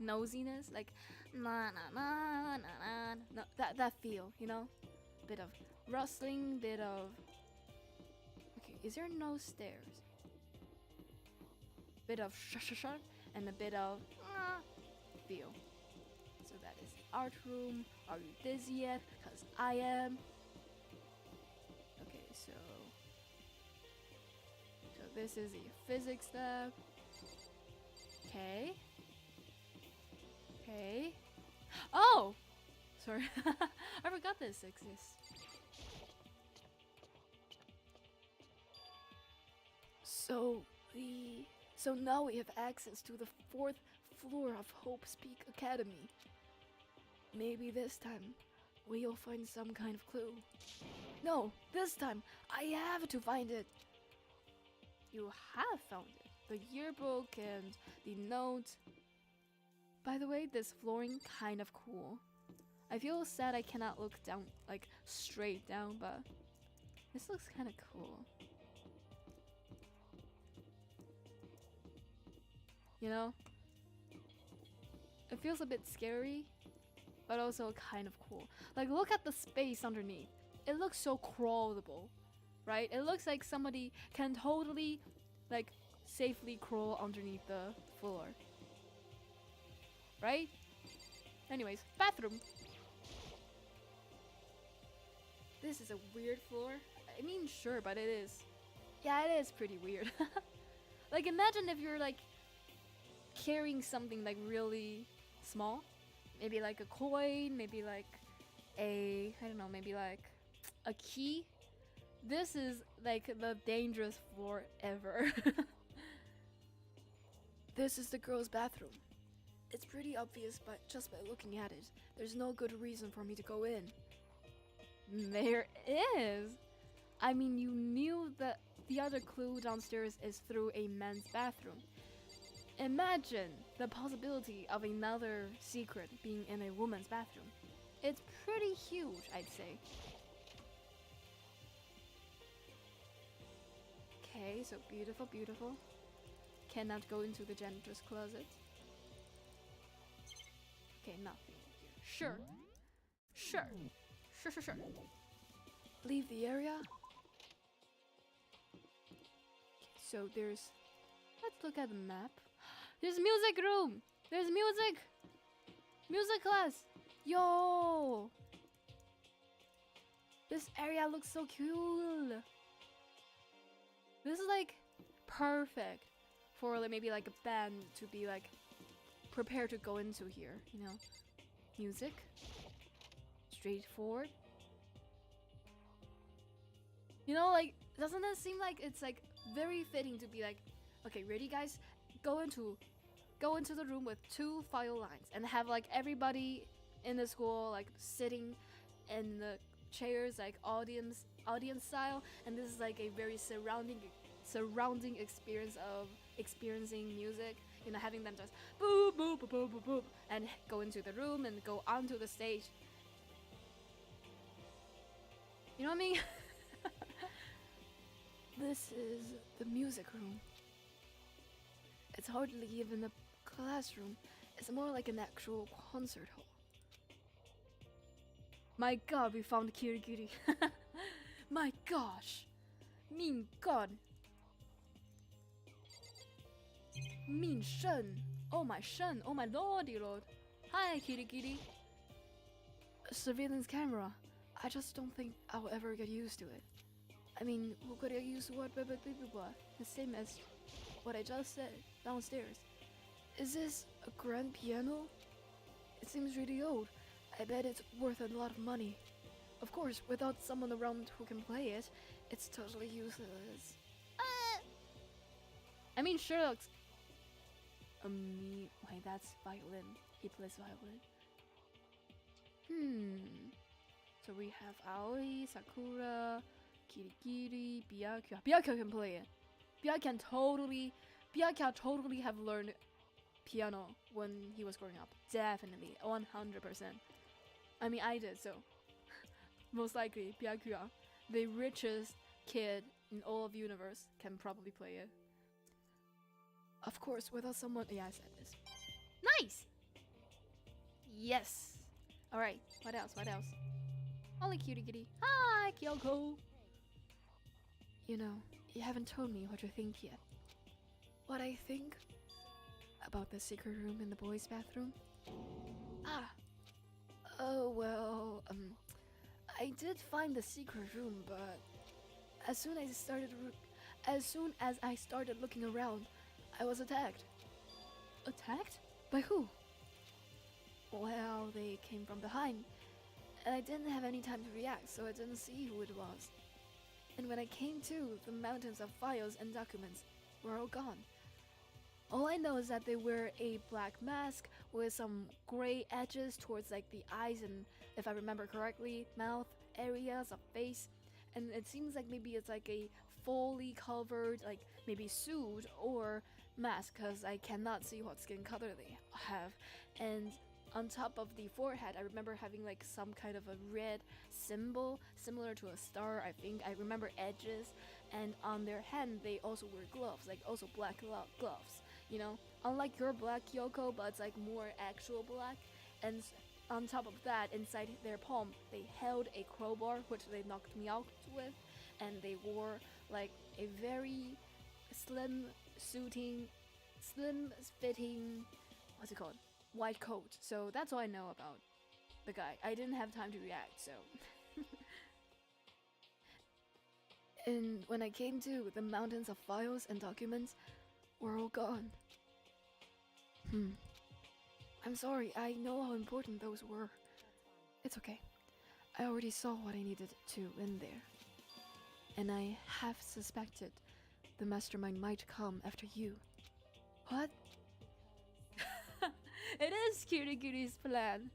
nosiness, like na na na na na, no, that feel, you know, bit of rustling, bit of okay. Is there no stairs? Bit of sh, and a bit of feel. So that is the art room. Are you dizzy yet? Cause I am. Okay, so this is the physics lab. Okay. Okay. Oh! Sorry. I forgot this exists. So now we have access to the 4th floor of Hope's Peak Academy. Maybe this time we'll find some kind of clue. No, this time I have to find it. You have found it. The yearbook and the note. By the way, this flooring kind of cool. I feel sad I cannot look down, like straight down, but this looks kind of cool. You know? It feels a bit scary, but also kind of cool. Like, look at the space underneath. It looks so crawlable, right? It looks like somebody can totally, like, safely crawl underneath the floor. Right? Anyways, bathroom. This is a weird floor. I mean, sure, but it is. Yeah, it is pretty weird. Like, imagine if you're, like, carrying something, like, really small. Maybe, like, a coin. Maybe, like, I don't know, maybe, like, a key. This is, like, the dangerous floor ever. This is the girls' bathroom. It's pretty obvious, but just by looking at it, there's no good reason for me to go in. There is. I mean, you knew that the other clue downstairs is through a men's bathroom. Imagine the possibility of another secret being in a woman's bathroom. It's pretty huge, I'd say. Okay, so beautiful, beautiful. Cannot go into the janitor's closet. Okay, nothing here. Sure. Sure. Sure. Leave the area. Okay, so there's... Let's look at the map. There's music room! There's music! Music class! Yo! This area looks so cool! This is like perfect for like, maybe like a band to be like prepared to go into here, you know? Music. Straightforward. You know, like, doesn't it seem like it's like very fitting to be like, okay, ready guys? Go into the room with 2 file lines and have like everybody in the school like sitting in the chairs like audience style, and this is like a very surrounding experience of experiencing music, you know, having them just boop boop boop boop boop boop and go into the room and go onto the stage. You know what I mean? This is the music room. It's hardly even classroom. It's more like an actual concert hall. My god, we found Kirigiri. My gosh. Mean god. Mean Shen. Oh my Shen. Oh my lordy lord. Hi, Kirigiri. Surveillance camera. I just don't think I'll ever get used to it. I mean, who could get used to what the same as what I just said downstairs. Is this a grand piano? It seems really old. I bet it's worth a lot of money. Of course, without someone around who can play it, it's totally useless. I mean, Sherlock's... wait, that's violin. He plays violin. So we have Aoi, Sakura, Kirigiri, Byakuya. Byakuya can play it. Byakuya totally have learned piano when he was growing up. Definitely, 100%. I mean, I did, so most likely Byakuya, the richest kid in all of the universe, can probably play it. Of course, without someone. Yeah, I said this. Nice. Yes. All right. What else? What else? Only cutie kitty. Hi, Kyoko. You know, you haven't told me what you think yet. What I think about the secret room in the boys' bathroom? Oh well, I did find the secret room, but as soon as I started looking around, I was attacked. Attacked? By who? Well, they came from behind, and I didn't have any time to react, so I didn't see who it was. And when I came to, the mountains of files and documents were all gone. All I know is that they wear a black mask with some gray edges towards like the eyes and, if I remember correctly, mouth areas of face. And it seems like maybe it's like a fully covered, like maybe suit or mask, because I cannot see what skin color they have. And on top of the forehead, I remember having like some kind of a red symbol similar to a star, I think. I remember edges. And on their hand, they also wear gloves, like also black gloves. You know, unlike your black Kyoko, but it's like more actual black. And on top of that, inside their palm, they held a crowbar, which they knocked me out with. And they wore like a very slim fitting, what's it called? White coat. So that's all I know about the guy. I didn't have time to react, so. And when I came to, the mountains of files and documents were all gone. I'm sorry, I know how important those were. It's okay. I already saw what I needed to in there. And I half suspected the mastermind might come after you. What? It is Kirigiri's plan.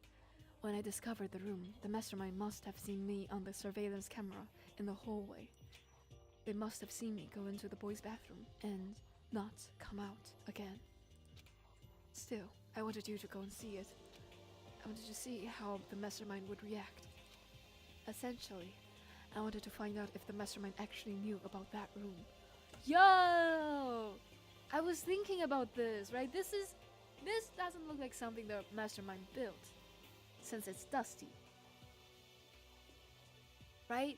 When I discovered the room, the mastermind must have seen me on the surveillance camera in the hallway. They must have seen me go into the boys' bathroom and not come out again. Still, I wanted you to go and see it. I wanted to see how the mastermind would react. Essentially, I wanted to find out if the mastermind actually knew about that room. Yo! I was thinking about this, right? This doesn't look like something the mastermind built, since it's dusty. Right?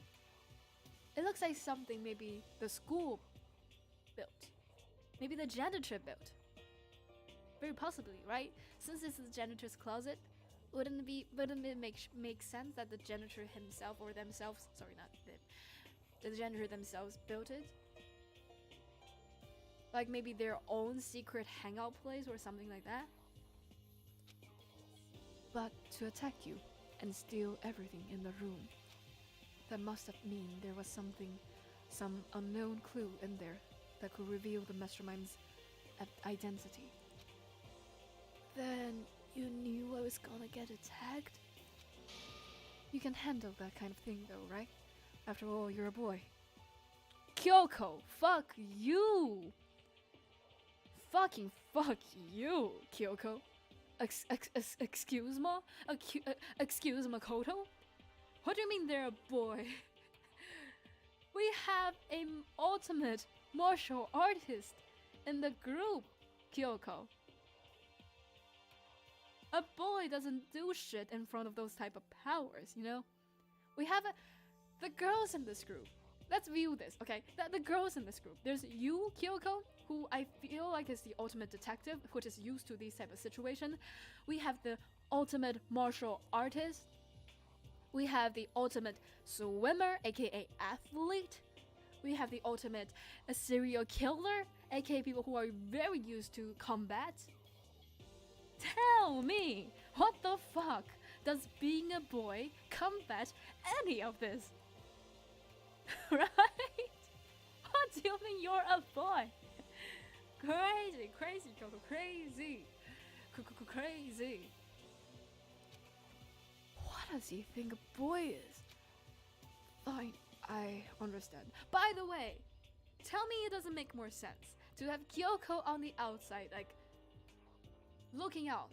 It looks like something maybe the school built. Maybe the janitor built. Very possibly, right? Since it's the janitor's closet, wouldn't it make sense that the janitor himself or themselves, sorry, not them, the janitor themselves built it? Like maybe their own secret hangout place or something like that? But to attack you and steal everything in the room, that must have mean there was some unknown clue in there that could reveal the mastermind's identity. Then you knew I was gonna get attacked? You can handle that kind of thing though, right? After all, you're a boy. Kyoko, fuck you! Fucking fuck you, Kyoko. Excuse me? Excuse Makoto? What do you mean they're a boy? We have an ultimate martial artist in the group, Kyoko. A boy doesn't do shit in front of those type of powers, you know? We have the girls in this group. Let's view this, okay? The girls in this group. There's you, Kyoko, who I feel like is the ultimate detective, which is used to these type of situations. We have the ultimate martial artist. We have the ultimate swimmer, aka athlete. We have the ultimate serial killer, aka people who are very used to combat. Tell me, what the fuck does being a boy combat any of this? Right? What do you mean you're a boy? Crazy, crazy, Kyoko, crazy. Crazy. What does he think a boy is? Fine, I understand. By the way, tell me it doesn't make more sense to have Kyoko on the outside, like, looking out.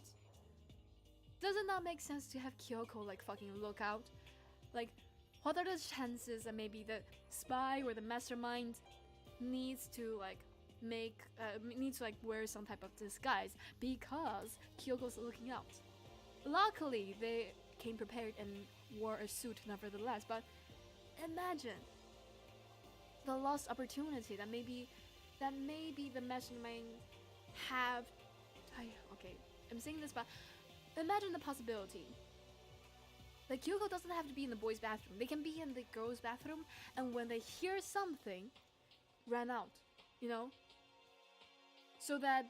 Does it not make sense to have Kyoko, like, fucking look out? Like, what are the chances that maybe the spy or the mastermind needs to, like, wear some type of disguise because Kyoko's looking out? Luckily, they came prepared and wore a suit nevertheless, but imagine the lost opportunity that maybe the mastermind have. Okay, I'm saying this, but imagine the possibility. Like, Kyoko doesn't have to be in the boys' bathroom. They can be in the girls' bathroom, and when they hear something, run out, you know? So that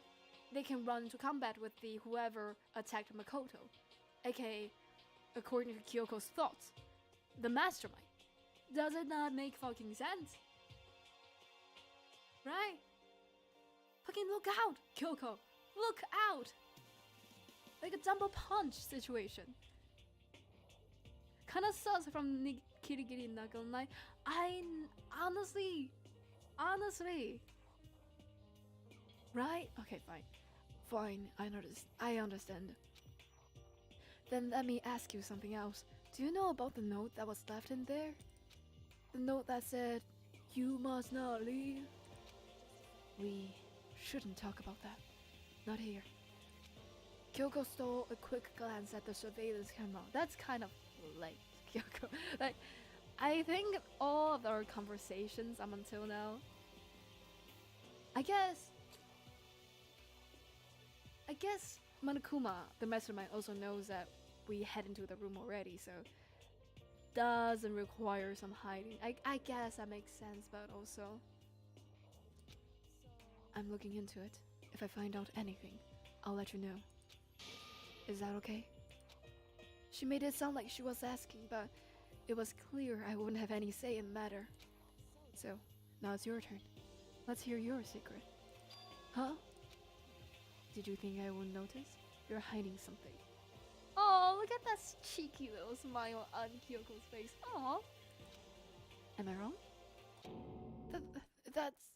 they can run into combat with the whoever attacked Makoto, aka, according to Kyoko's thoughts, the mastermind. Does it not make fucking sense? Right? Fucking look out, Kyoko! Look out! Like a double punch situation. Kinda sucks from Kirigiri Nagonai. I honestly. Right? Okay, fine. I understand. Then let me ask you something else. Do you know about the note that was left in there? The note that said, "You must not leave." We shouldn't talk about that. Not here. Kyoko stole a quick glance at the surveillance camera. That's kind of late, Kyoko. Like, I think all of our conversations up until now, I guess Monokuma, the mastermind, also knows that we head into the room already, so doesn't require some hiding. I guess that makes sense, but also I'm looking into it. If I find out anything, I'll let you know. Is that okay? She made it sound like she was asking, but it was clear I wouldn't have any say in the matter. So, now it's your turn. Let's hear your secret. Huh? Did you think I wouldn't notice? You're hiding something. Oh, look at that cheeky little smile on Kyoko's face. Aw. Am I wrong? That's...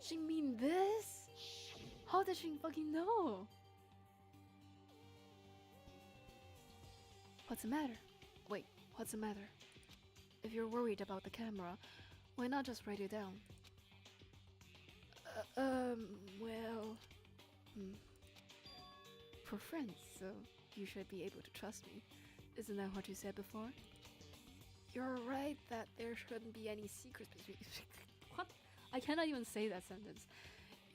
She mean this? How does she fucking know? What's the matter? Wait, what's the matter? If you're worried about the camera, why not just write it down? Well... We're friends, so you should be able to trust me. Isn't that what you said before? You're right that there shouldn't be any secrets between... What? I cannot even say that sentence.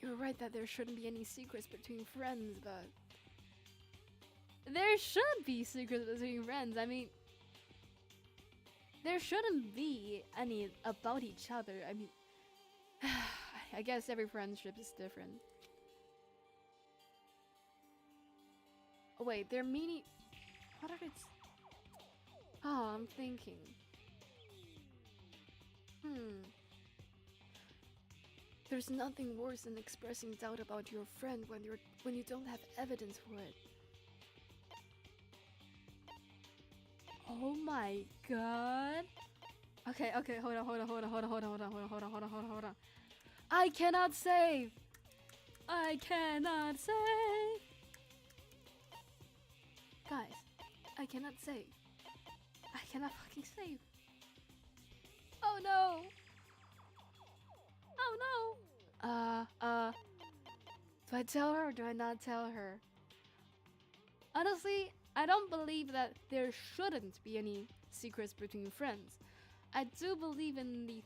You're right that there shouldn't be any secrets between friends, but... There should be secrets between friends. I mean... There shouldn't be any about each other. I mean... I guess every friendship is different. Oh wait, they're meaning... What are it? Oh, I'm thinking. There's nothing worse than expressing doubt about your friend when you don't have evidence for it. Oh my god. Okay, hold on. I cannot save. Guys, I cannot save. I cannot fucking save. Oh no. Do I I tell her or do I not tell her? Honestly, I don't believe that there shouldn't be any secrets between friends. I do believe in the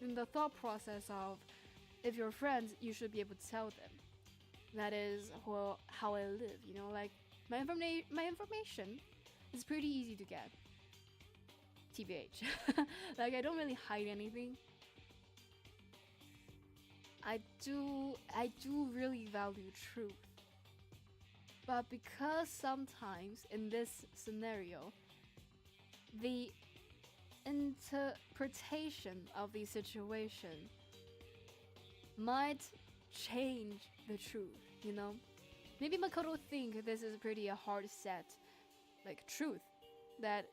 in the thought process of if you're friends, you should be able to tell them. That is how I live, you know, like my information is pretty easy to get. TBH. Like I don't really hide anything. I do really value truth. But because sometimes in this scenario, the interpretation of the situation might change the truth, you know? Maybe Makoto think this is pretty a hard set, like truth, that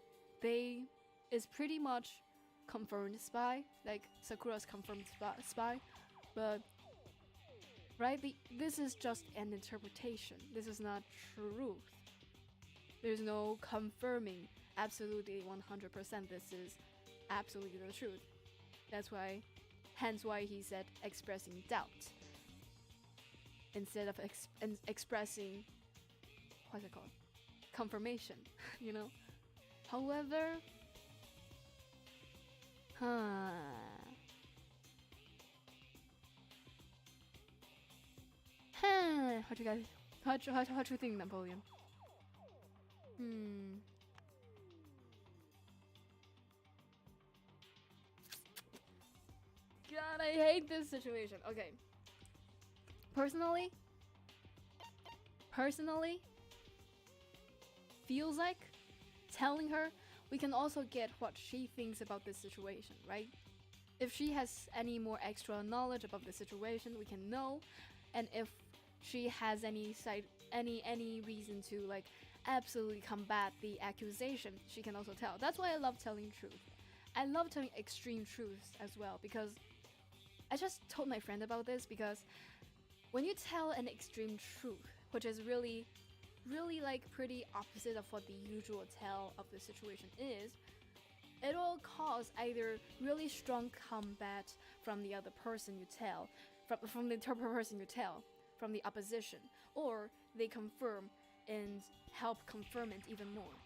they is pretty much confirmed spy, like Sakura's confirmed spy, but right, this is just an interpretation. This is not truth. There's no confirming absolutely 100% this is absolutely the truth. That's why, hence why he said expressing doubt instead of expressing, what's it called? Confirmation, you know? However, What you guys? What you think, Napoleon? God, I hate this situation. Okay. Personally, feels like telling her we can also get what she thinks about this situation, right? If she has any more extra knowledge about the situation, we can know, and if she has any reason to like absolutely combat the accusation, she can also tell. That's why I love telling truth. I love telling extreme truths as well, because I just told my friend about this, because when you tell an extreme truth, which is really like pretty opposite of what the usual tell of the situation is, it'll cause either really strong combat from the other person you tell, from the person you tell, from the opposition, or they confirm and help confirm it even more.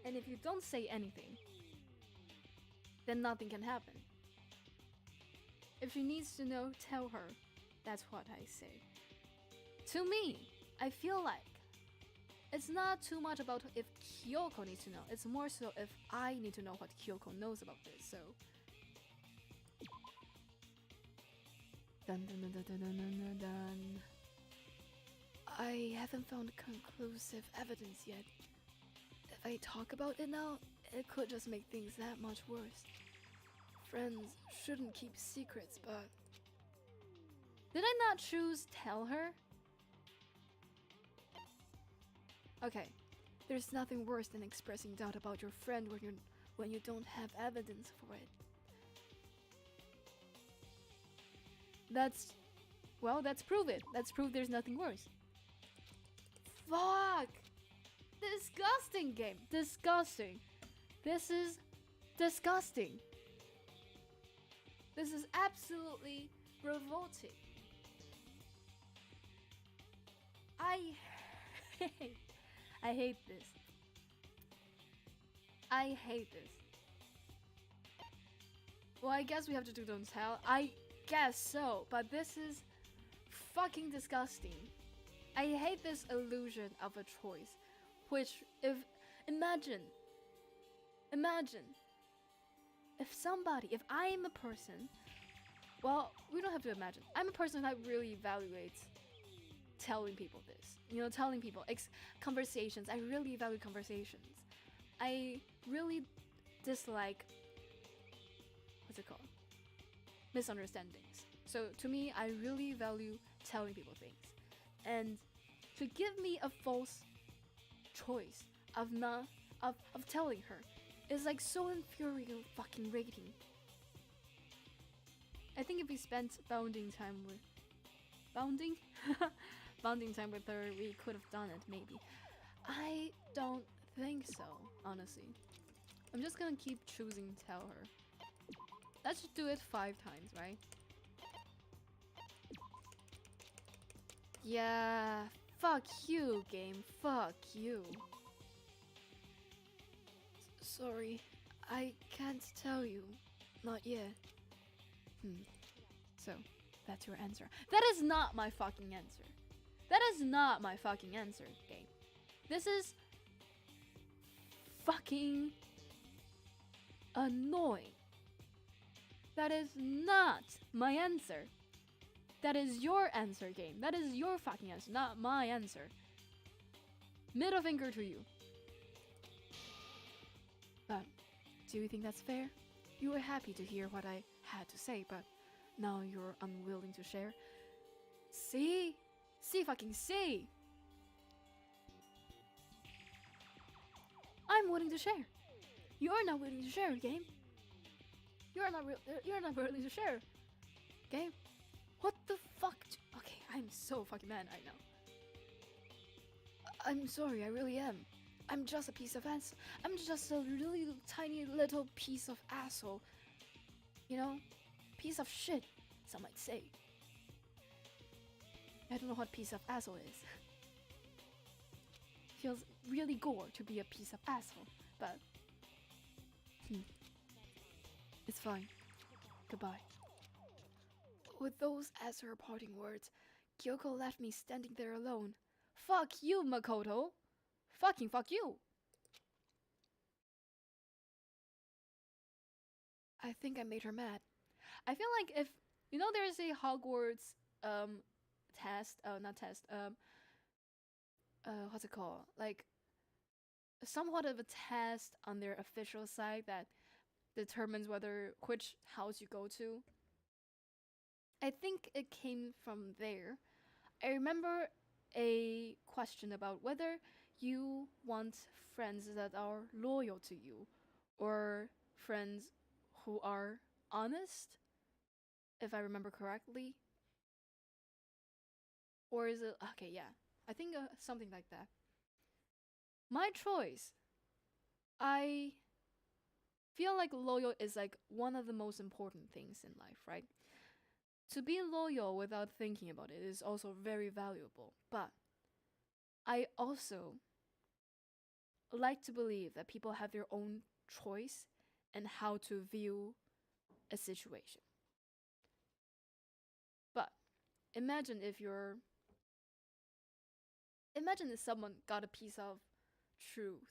And if you don't say anything, then nothing can happen. If she needs to know, tell her. That's what I say. To me, I feel like it's not too much about if Kyoko needs to know. It's more so if I need to know what Kyoko knows about this. So, dun dun dun dun dun dun dun dun. I haven't found conclusive evidence yet. If I talk about it now, it could just make things that much worse. Friends shouldn't keep secrets, but did I not choose tell her? Okay, there's nothing worse than expressing doubt about your friend when you don't have evidence for it. Let's prove it. Let's prove there's nothing worse. Fuck! Disgusting game. Disgusting. This is disgusting. This is absolutely revolting. I hate this. I hate this. Well, I guess we have to do don't tell. I guess so, but this is fucking disgusting. I hate this illusion of a choice, which imagine if I'm a person, well, we don't have to imagine. I'm a person that really evaluates telling people this. You know, telling people conversations. I really value conversations. I really dislike, what's it called? Misunderstandings. So to me, I really value telling people things. And to give me a false choice of telling her is like so infuriating fucking rating. I think if we spent bonding time with her, we could have done it maybe. I don't think so, honestly. I'm just gonna keep choosing tell her. Let's do it 5 times, right? Yeah, fuck you, game. Fuck you. Sorry, I can't tell you. Not yet. So, that's your answer. That is not my fucking answer. That is not my fucking answer, game. This is fucking annoying. That is not my answer. That is your answer, game. That is your fucking answer, not my answer. Middle finger to you. But do you think that's fair? You were happy to hear what I had to say, but now you're unwilling to share. See? See, fucking see! I'm willing to share. You're not willing to share, game. You're not willing to share, game. What the fuck? Okay, I'm so fucking mad right now. I'm sorry, I really am. I'm just a piece of ass. I'm just a really tiny little piece of asshole. You know? Piece of shit, some might say. I don't know what piece of asshole is. Feels really gore to be a piece of asshole, but it's fine. Goodbye. With those as her parting words, Kyoko left me standing there alone. Fuck you, Makoto. Fucking fuck you. I think I made her mad. I feel like if, you know, there's a Hogwarts test, not test, what's it called? Like, somewhat of a test on their official site that determines which house you go to. I think it came from there. I remember a question about whether you want friends that are loyal to you or friends who are honest, if I remember correctly. Or is it okay? Yeah, I think something like that. My choice. I feel like loyal is like one of the most important things in life, right? To be loyal without thinking about it is also very valuable. But I also like to believe that people have their own choice and how to view a situation. But imagine if someone got a piece of truth,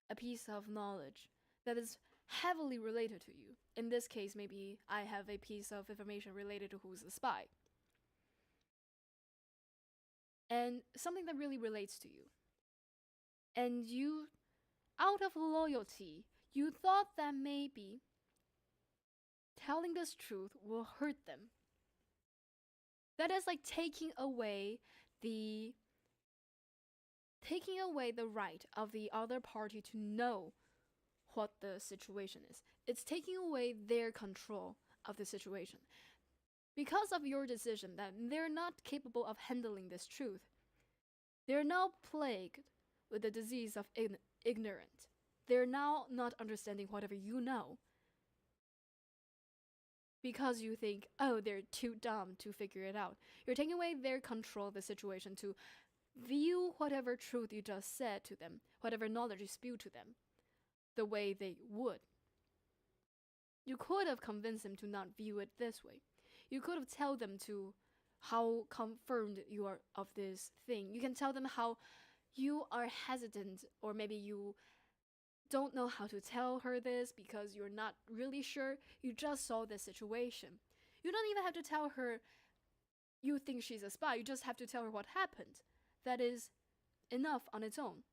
a piece of knowledge that is heavily related to you. In this case, maybe I have a piece of information related to who's the spy. And something that really relates to you. And you, out of loyalty, you thought that maybe telling this truth will hurt them. That is like taking away the right of the other party to know what the situation is. It's taking away their control of the situation. Because of your decision that they're not capable of handling this truth, they're now plagued with the disease of ignorance. They're now not understanding whatever you know. Because you think, oh, they're too dumb to figure it out. You're taking away their control of the situation to view whatever truth you just said to them, whatever knowledge you spewed to them, the way they would. You could have convinced them to not view it this way. You could have told them to how confirmed you are of this thing. You can tell them how you are hesitant, or maybe you don't know how to tell her this because you're not really sure. You just saw the situation. You don't even have to tell her you think she's a spy. You just have to tell her what happened. That is enough on its own.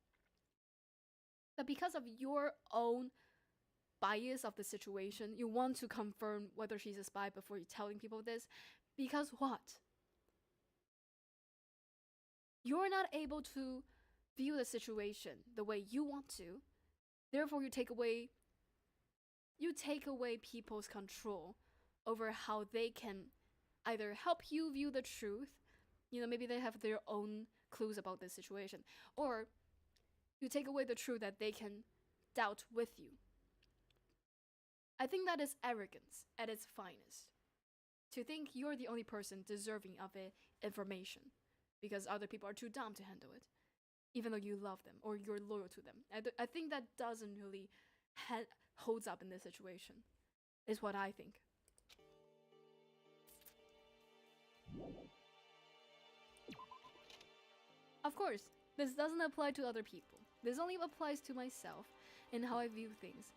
But because of your own bias of the situation, you want to confirm whether she's a spy before you're telling people this. Because what? You're not able to view the situation the way you want to. Therefore, you take away people's control over how they can either help you view the truth. You know, maybe they have their own clues about this situation, or you take away the truth that they can doubt with you. I think that is arrogance at its finest. To think you're the only person deserving of information. because other people are too dumb to handle it, even though you love them or you're loyal to them. I think that doesn't really holds up in this situation, is what I think. Of course, this doesn't apply to other people. This only applies to myself and how I view things.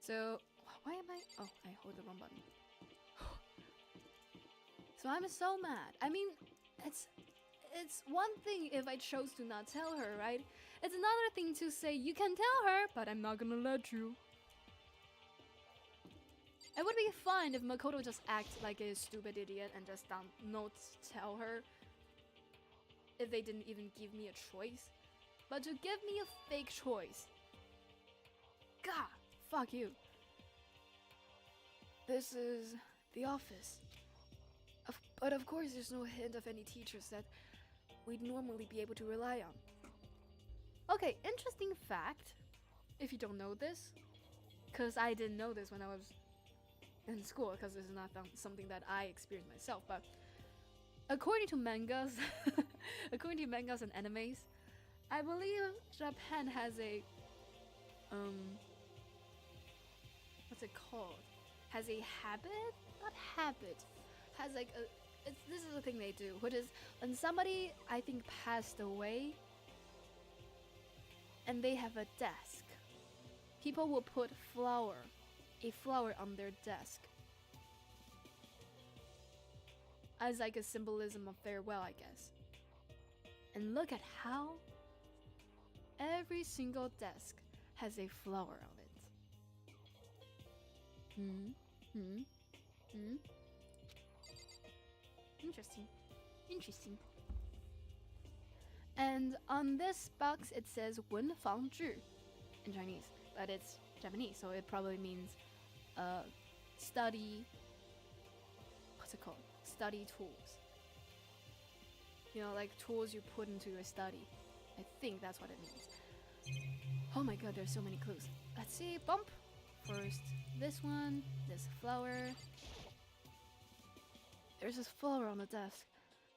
So, why am I? Oh, I hold the wrong button. So I'm so mad. I mean, it's one thing if I chose to not tell her, right? It's another thing to say you can tell her, but I'm not gonna let you. It would be fine if Makoto just acts like a stupid idiot and just not tell her if they didn't even give me a choice. But to give me a fake choice. God, fuck you. This is the office. But of course there's no hint of any teachers that we'd normally be able to rely on. Okay, interesting fact, if you don't know this, because I didn't know this when I was in school, because this is not something that I experienced myself, but according to mangas, according to mangas and animes, I believe Japan has a, what's it called? Has a habit? Not habit. Has like a, this is the thing they do, which is when somebody, I think, passed away and they have a desk, people will put a flower on their desk as like a symbolism of farewell, I guess. And look at how every single desk has a flower on it. Interesting. And on this box it says 文房具 in Chinese, but it's Japanese, so it probably means study, what's it called? Study tools. You know, like tools you put into your study. I think that's what it means. Oh my god, there's so many clues. Let's see, bump. First, this one, this flower. There's this flower on the desk.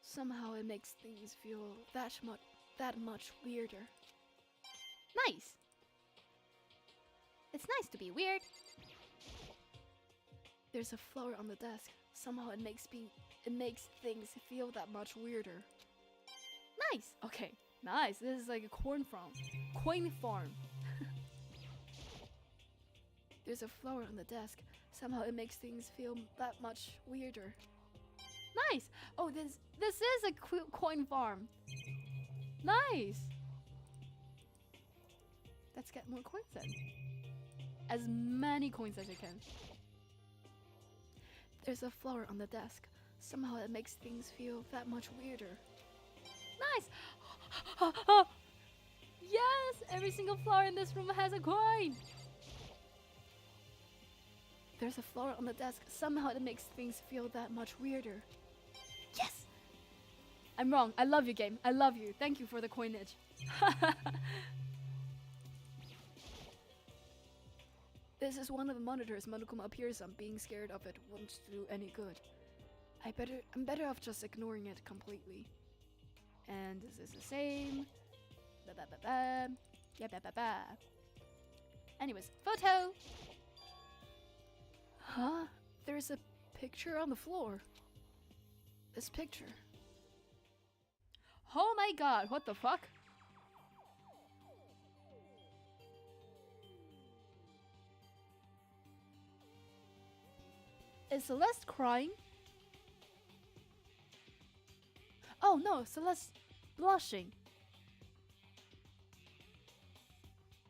Somehow it makes things feel that much weirder. Nice! It's nice to be weird. There's a flower on the desk. Somehow it makes things feel that much weirder. Nice! Okay, nice. This is like a coin farm. There's a flower on the desk. Somehow it makes things feel that much weirder. Nice! Oh, this is a coin farm. Nice! Let's get more coins then. As many coins as I can. There's a flower on the desk. Somehow it makes things feel that much weirder. Nice! Yes! Every single flower in this room has a coin! There's a flower on the desk. Somehow it makes things feel that much weirder. Yes! I'm wrong. I love you, game. I love you. Thank you for the coinage. This is one of the monitors Monokuma appears on. Being scared of it won't do any good. I'm better off just ignoring it completely. And this is the same. Anyways, photo! Huh? There's a picture on the floor. This picture. Oh my god, what the fuck? Is Celeste crying? Oh no, Celeste blushing.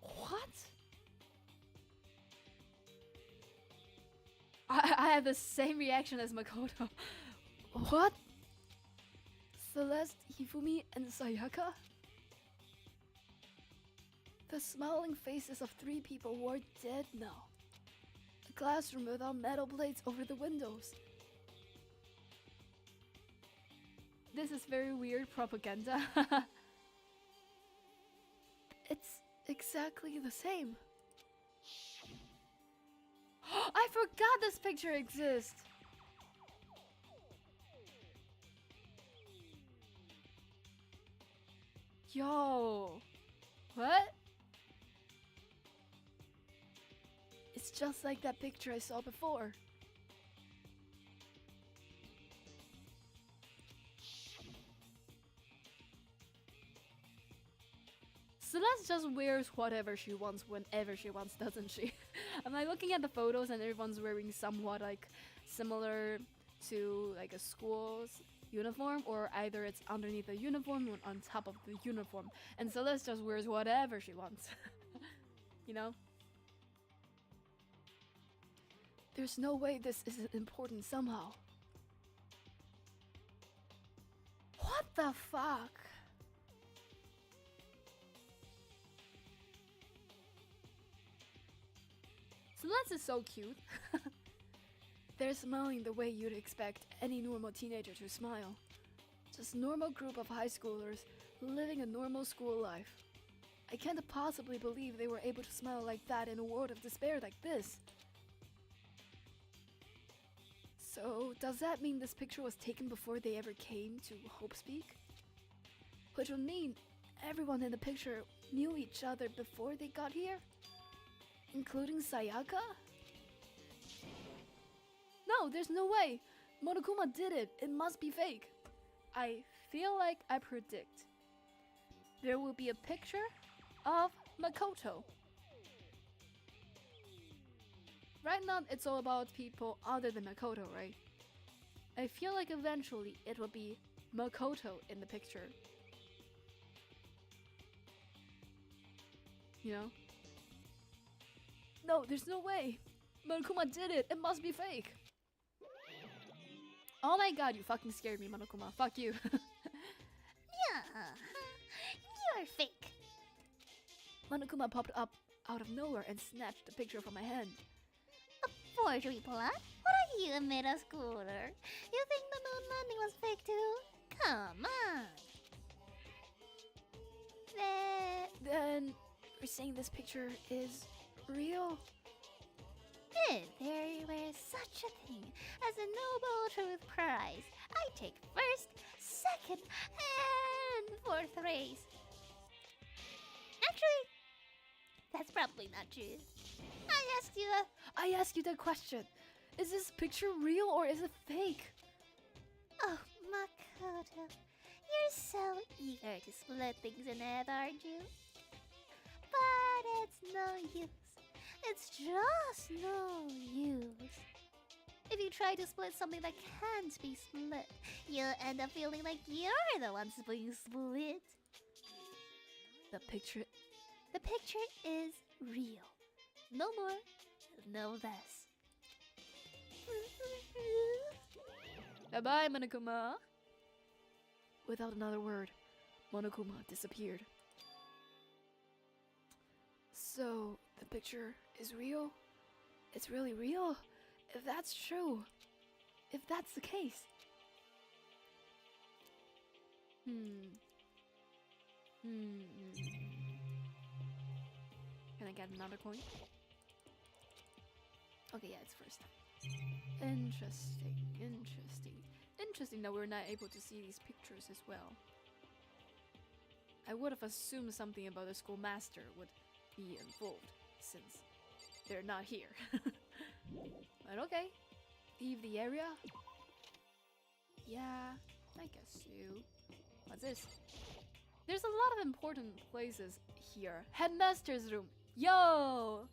What? I have the same reaction as Makoto. What? Celeste, Hifumi, and Sayaka? The smiling faces of 3 people who are dead now. A classroom without metal plates over the windows. This is very weird propaganda. It's exactly the same. I forgot this picture exists. Yo. What? It's just like that picture I saw before. Celeste just wears whatever she wants whenever she wants, doesn't she? I'm like looking at the photos and everyone's wearing somewhat like similar to like a school's uniform, or either it's underneath the uniform or on top of the uniform. And Celeste just wears whatever she wants. You know? There's no way this isn't important somehow. What the fuck? Celeste is so cute. They're smiling the way you'd expect any normal teenager to smile. Just normal group of high schoolers living a normal school life. I can't possibly believe they were able to smile like that in a world of despair like this. So, does that mean this picture was taken before they ever came to Hopespeak? Which would mean everyone in the picture knew each other before they got here? Including Sayaka? No, there's no way! Monokuma did it! It must be fake! I feel like I predict there will be a picture of Makoto. Right now, it's all about people other than Makoto, right? I feel like eventually it will be Makoto in the picture. You know? No, there's no way! Monokuma did it! It must be fake! Oh my god, you fucking scared me, Monokuma. Fuck you. Yeah, you're fake. Monokuma popped up out of nowhere and snatched the picture from my hand. A forgery plot? What are you, a middle schooler? You think the moon landing was fake too? Come on. Then you're saying this picture is real? If there were such a thing as a Noble Truth Prize, I take first, second, and fourth race. Actually, that's probably not true. I ask you that question. Is this picture real or is it fake? Oh, Makoto, you're so eager to split things in half, aren't you? But it's no use. It's just no use. If you try to split something that can't be split, you'll end up feeling like you're the ones being split. The picture is real. No more, no less. Bye-bye, Monokuma. Without another word, Monokuma disappeared. So, the picture is real? It's really real? If that's true, if that's the case. Can I get another coin? Okay, yeah, it's first time. Interesting that we're not able to see these pictures as well. I would have assumed something about the schoolmaster would be involved, since they're not here. But okay. Leave the area? Yeah, I guess so. What's this? There's a lot of important places here. Headmaster's room. Yo!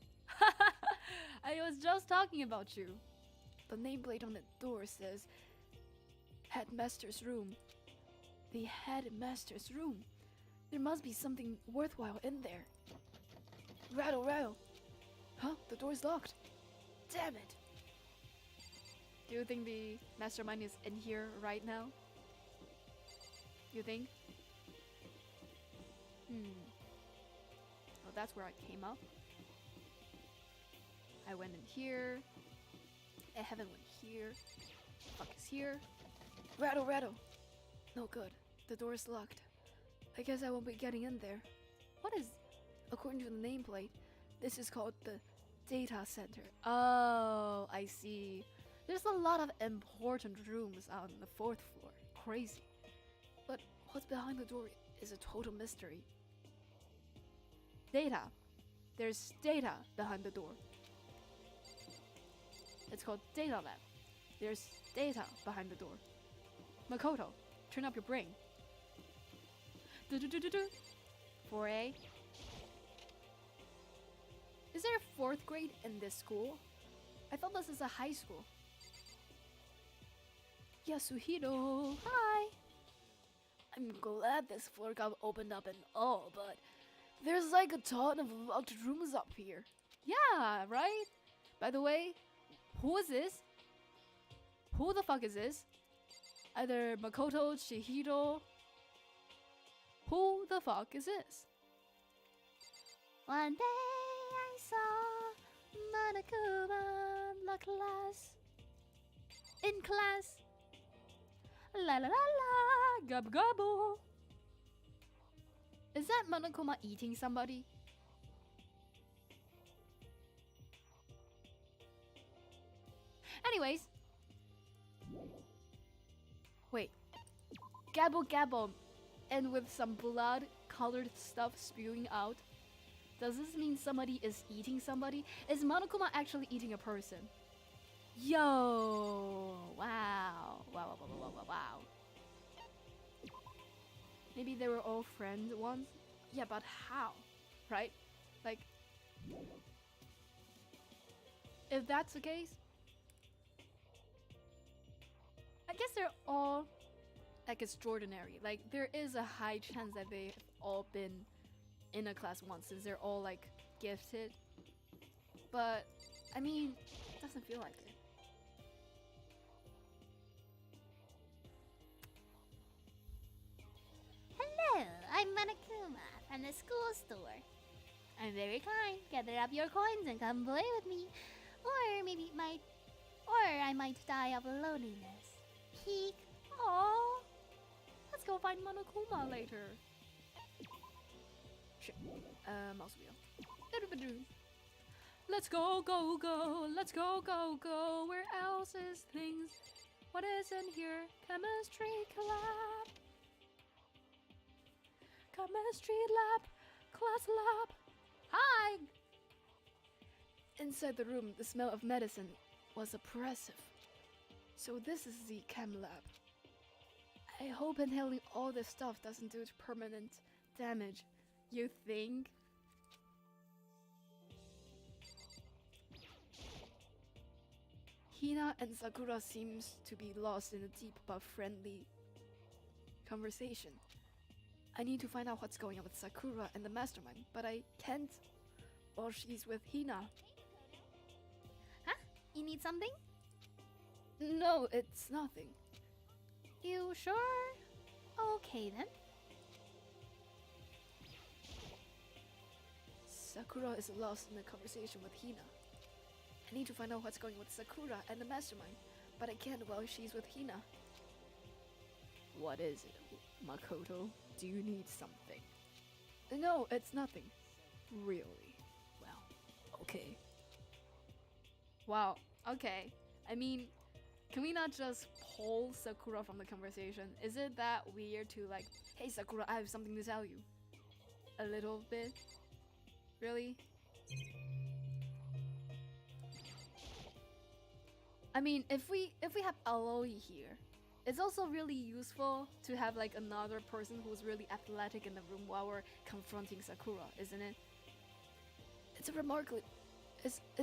I was just talking about you. The nameplate on the door says Headmaster's room. The Headmaster's room. There must be something worthwhile in there. Rattle, rattle. Huh? The door's locked. Damn it. Do you think the mastermind is in here right now? You think? Well, that's where I came up. I went in here. I haven't went here. Fuck is here. Rattle, rattle. No good. The door's locked. I guess I won't be getting in there. What is... According to the nameplate, this is called the data center. Oh, I see. There's a lot of important rooms on the 4th floor. Crazy. But what's behind the door is a total mystery. Data. There's data behind the door. It's called Data Lab. There's data behind the door. Makoto, turn up your brain. 4A. Is there a 4th grade in this school? I thought this is a high school. Yasuhiro, hi! I'm glad this floor got opened up and all, but there's like a ton of locked rooms up here. Yeah, right? By the way, who is this? Who the fuck is this? Either Makoto, Chihiro. Who the fuck is this? One day I saw Monokuma in class. In class. La la la la, gobble gobble. Is that Monokuma eating somebody? Anyways. Wait. Gabble gabble. And with some blood colored stuff spewing out. Does this mean somebody is eating somebody? Is Monokuma actually eating a person? Yo! Wow. Wow, wow, wow, wow, wow, wow. Maybe they were all friends once? Yeah, but how? Right? Like, if that's the case, I guess they're all like extraordinary. Like, there is a high chance that they've all been in a class once since they're all like gifted. But, I mean, it doesn't feel like it. Hello, I'm Monokuma from the school store. I'm very kind. Gather up your coins and come play with me. Or maybe I might die of loneliness. Peek. Aww. Let's go find Monokuma later. Shit. Mouse wheel. Let's go, go, go. Let's go, go, go. Where else is things? What is in here? Chemistry lab. Chemistry lab. Class lab. Hi! Inside the room, the smell of medicine was oppressive. So this is the chem lab. I hope inhaling all this stuff doesn't do permanent damage. You think? Hina and Sakura seems to be lost in a deep but friendly conversation. I need to find out what's going on with Sakura and the mastermind, but I can't while she's with Hina. Huh? You need something? No, it's nothing. You sure? Okay then. Sakura is lost in a conversation with Hina. I need to find out what's going on with Sakura and the mastermind, but I can't while she's with Hina. What is it, Makoto? Do you need something? No, it's nothing. Really? Well, okay. Wow, okay. I mean, can we not just pull Sakura from the conversation? Is it that weird to like, hey Sakura, I have something to tell you? A little bit? Really? I mean, if we have Aloy here, it's also really useful to have like another person who's really athletic in the room while we're confronting Sakura, isn't it? It's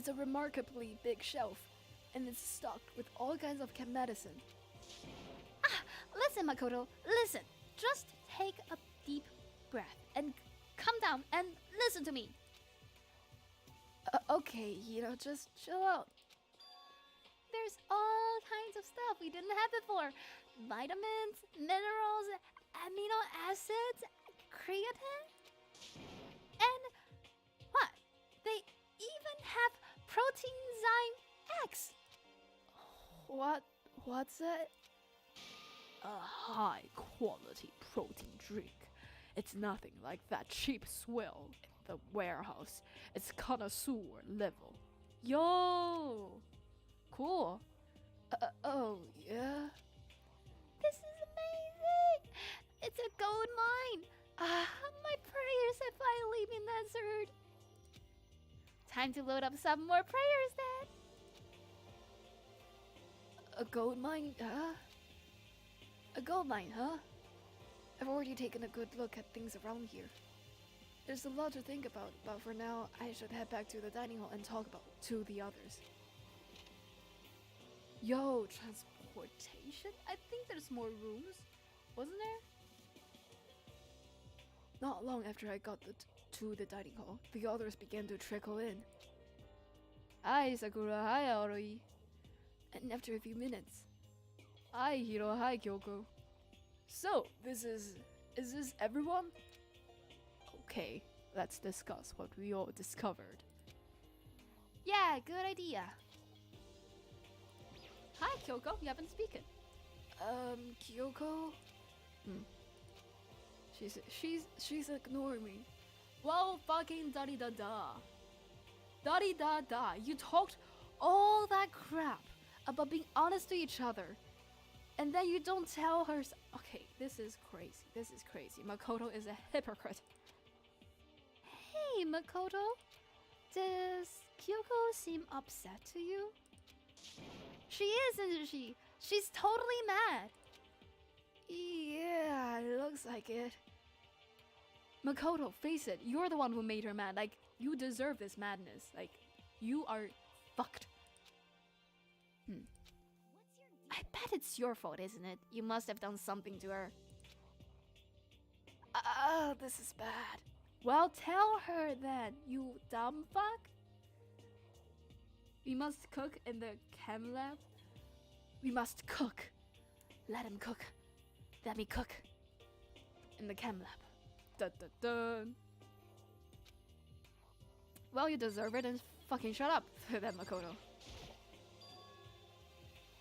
a remarkably big shelf, and it's stocked with all kinds of chem medicine. Ah, listen, Makoto, listen. Just take a deep breath and come down and listen to me. Okay, just chill out. There's all kinds of stuff we didn't have before. Vitamins, minerals, amino acids, creatine. And what? They even have proteinzyme X. What's it? A high-quality protein drink. It's nothing like that cheap swill in the warehouse. It's connoisseur level. Yo! Cool. Oh, yeah? This is amazing! It's a gold mine! My prayers have finally been answered. Time to load up some more prayers then. A gold mine, huh? A gold mine, huh? I've already taken a good look at things around here. There's a lot to think about, but for now, I should head back to the dining hall and talk to the others. Yo, transportation? I think there's more rooms, wasn't there? Not long after I got to the dining hall, the others began to trickle in. Hi, Sakura. Hi, Aoi. And after a few minutes, hi, Hiro. Hi, Kyoko. So, is this everyone? Okay, let's discuss what we all discovered. Yeah, good idea. Hi, Kyoko. You haven't spoken. Kyoko? She's ignoring me. Well, fucking da-di-da-da. Da-di-da-da. You talked all that crap about being honest to each other. And then you don't tell her. Okay, this is crazy. This is crazy. Makoto is a hypocrite. Hey, Makoto. Does Kyoko seem upset to you? She is, isn't she? She's totally mad. Yeah, it looks like it. Makoto, face it. You're the one who made her mad. Like, you deserve this madness. Like, you are fucked. I bet it's your fault, isn't it? You must have done something to her. This is bad. Well, tell her then, you dumb fuck. We must cook in the chem lab. We must cook. Let him cook. Let me cook. In the chem lab. Dun dun dun. Well, you deserve it and fucking shut up, then Makoto.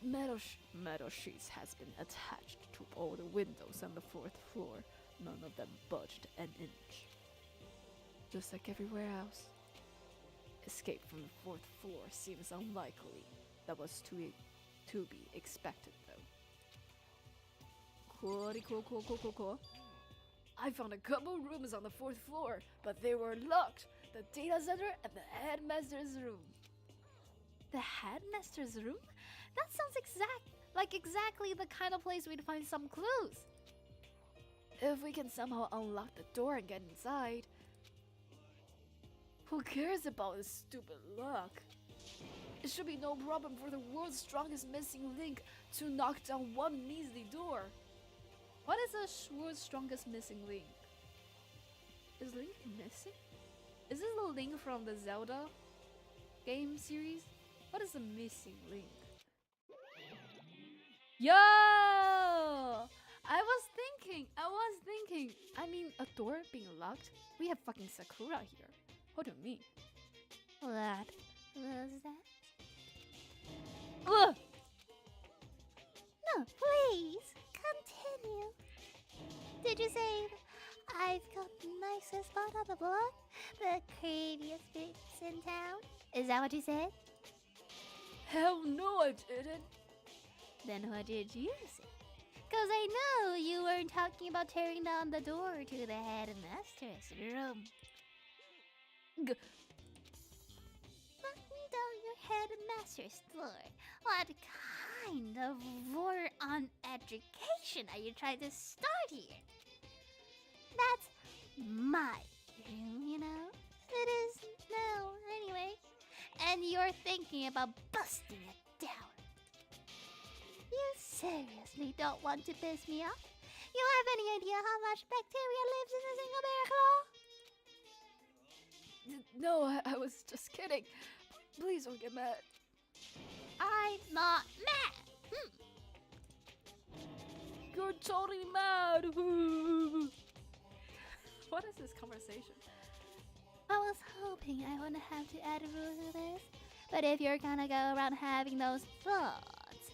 Metal sheets has been attached to all the windows on the 4th floor. None of them budged an inch. Just like everywhere else. Escape from the 4th floor seems unlikely. That was to be expected, though. Cool. I found a couple rooms on the 4th floor, but they were locked. The data center and the headmaster's room. The headmaster's room? That sounds exactly the kind of place we'd find some clues. If we can somehow unlock the door and get inside. Who cares about this stupid lock? It should be no problem for the world's strongest missing link to knock down one measly door. What is the world's strongest missing link? Is Link missing? Is this the Link from the Zelda game series? What is the missing link? Yo! I was thinking. I mean, a door being locked? We have fucking Sakura here. What do you mean? What was that? Ugh! No, please, continue. Did you say I've got the nicest spot on the block? The creepiest bitch in town? Is that what you said? Hell no, I didn't. Then what did you say? Cause I know you weren't talking about tearing down the door to the headmaster's room. Knocking down your headmaster's door? What kind of war on education are you trying to start here? That's my room, you know? It is now, anyway. And you're thinking about busting it down. You seriously don't want to piss me off? You have any idea how much bacteria lives in a single bear claw? No, I was just kidding. Please don't get mad. I'm not mad. You're totally mad. What is this conversation? I was hoping I wouldn't have to add a rule to this, but if you're gonna go around having those thoughts,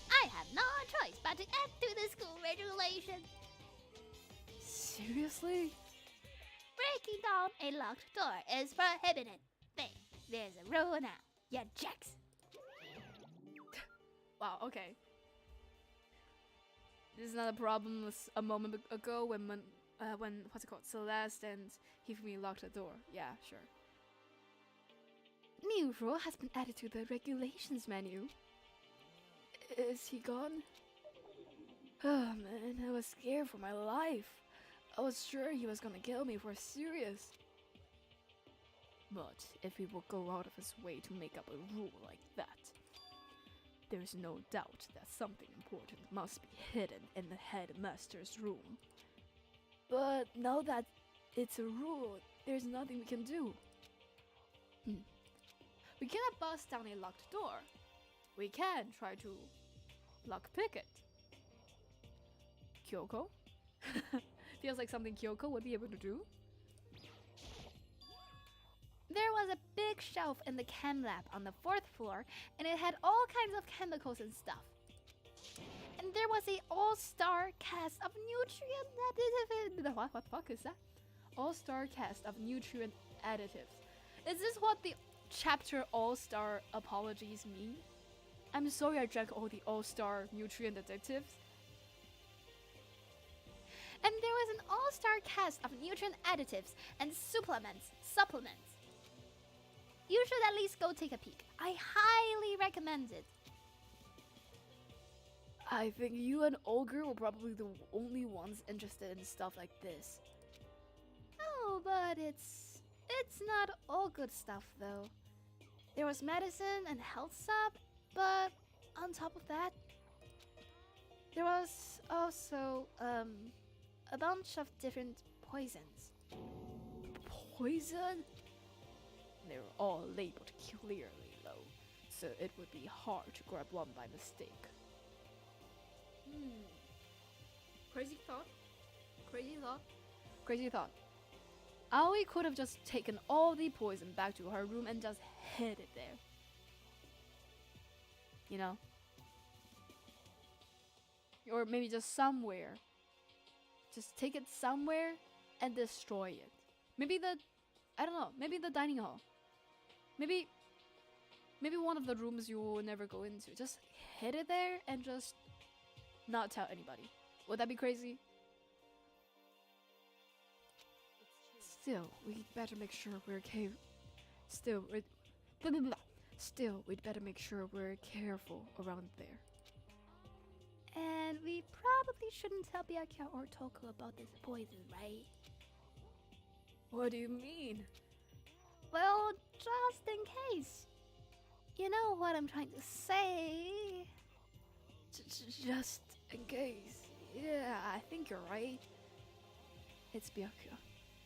I have no choice but to add to the school regulations. Seriously? Breaking down a locked door is prohibited. There's a rule now. You jacks. Wow, okay. This is not a problem a moment ago when what's it called, Celeste and Hifumi locked the door. Yeah, sure. New rule has been added to the regulations menu. Is he gone? Oh man, I was scared for my life. I was sure he was gonna kill me for serious. But if he will go out of his way to make up a rule like that, there's no doubt that something important must be hidden in the headmaster's room. But now that it's a rule, there's nothing we can do. We cannot bust down a locked door. We can try to lockpick it. Kyoko? Feels like something Kyoko would be able to do. There was a big shelf in the chem lab on the 4th floor, and it had all kinds of chemicals and stuff. And there was a all-star cast of nutrient additives. What the fuck is that? All-star cast of nutrient additives. Is this what the chapter all-star apologies mean? I'm sorry I drank all the all-star nutrient additives. And there was an all-star cast of nutrient additives and supplements. You should at least go take a peek. I highly recommend it. I think you and Olger were probably the only ones interested in stuff like this. Oh, but it's not all good stuff though. There was medicine and health stuff, but on top of that, there was also a bunch of different poisons. Poison? They were all labeled clearly though, so it would be hard to grab one by mistake. Crazy thought. Aoi could have just taken all the poison back to her room and just hid it there. You know? Or maybe just somewhere. Just take it somewhere and destroy it. Maybe maybe the dining hall. Maybe one of the rooms you will never go into. Just hid it there and just not tell anybody. Would that be crazy? Still, we'd better make sure we're we'd better make sure we're careful around there. And we probably shouldn't tell Byakuya or Toko about this poison, right? What do you mean? Well, just in case. You know what I'm trying to say. Just in case. Yeah, I think you're right. It's Byakuya.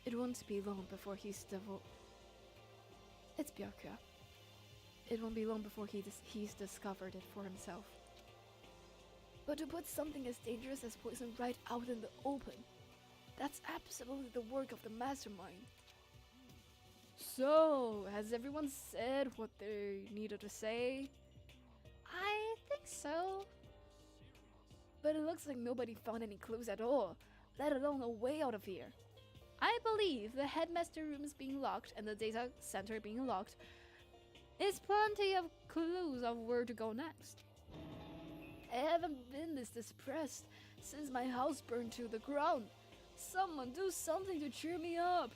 It won't be long before he's It's Byakuya. It won't be long before he's discovered it for himself. But to put something as dangerous as poison right out in the open, that's absolutely the work of the mastermind. So, has everyone said what they needed to say? I think so. But it looks like nobody found any clues at all, let alone a way out of here. I believe the headmaster rooms being locked and the data center being locked is plenty of clues of where to go next. I haven't been this depressed since my house burned to the ground. Someone do something to cheer me up.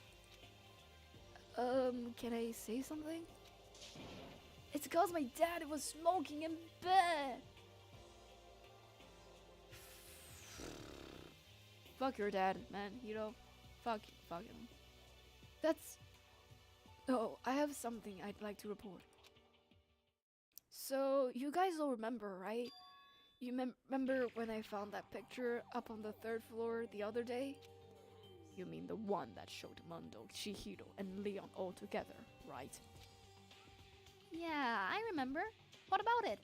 Can I say something? It's because my dad was smoking in bed. Fuck your dad, man. You know, fuck him. Oh, I have something I'd like to report. So, you guys all remember, right? You remember when I found that picture up on the 3rd floor the other day? You mean the one that showed Mundo, Chihiro, and Leon all together, right? Yeah, I remember. What about it?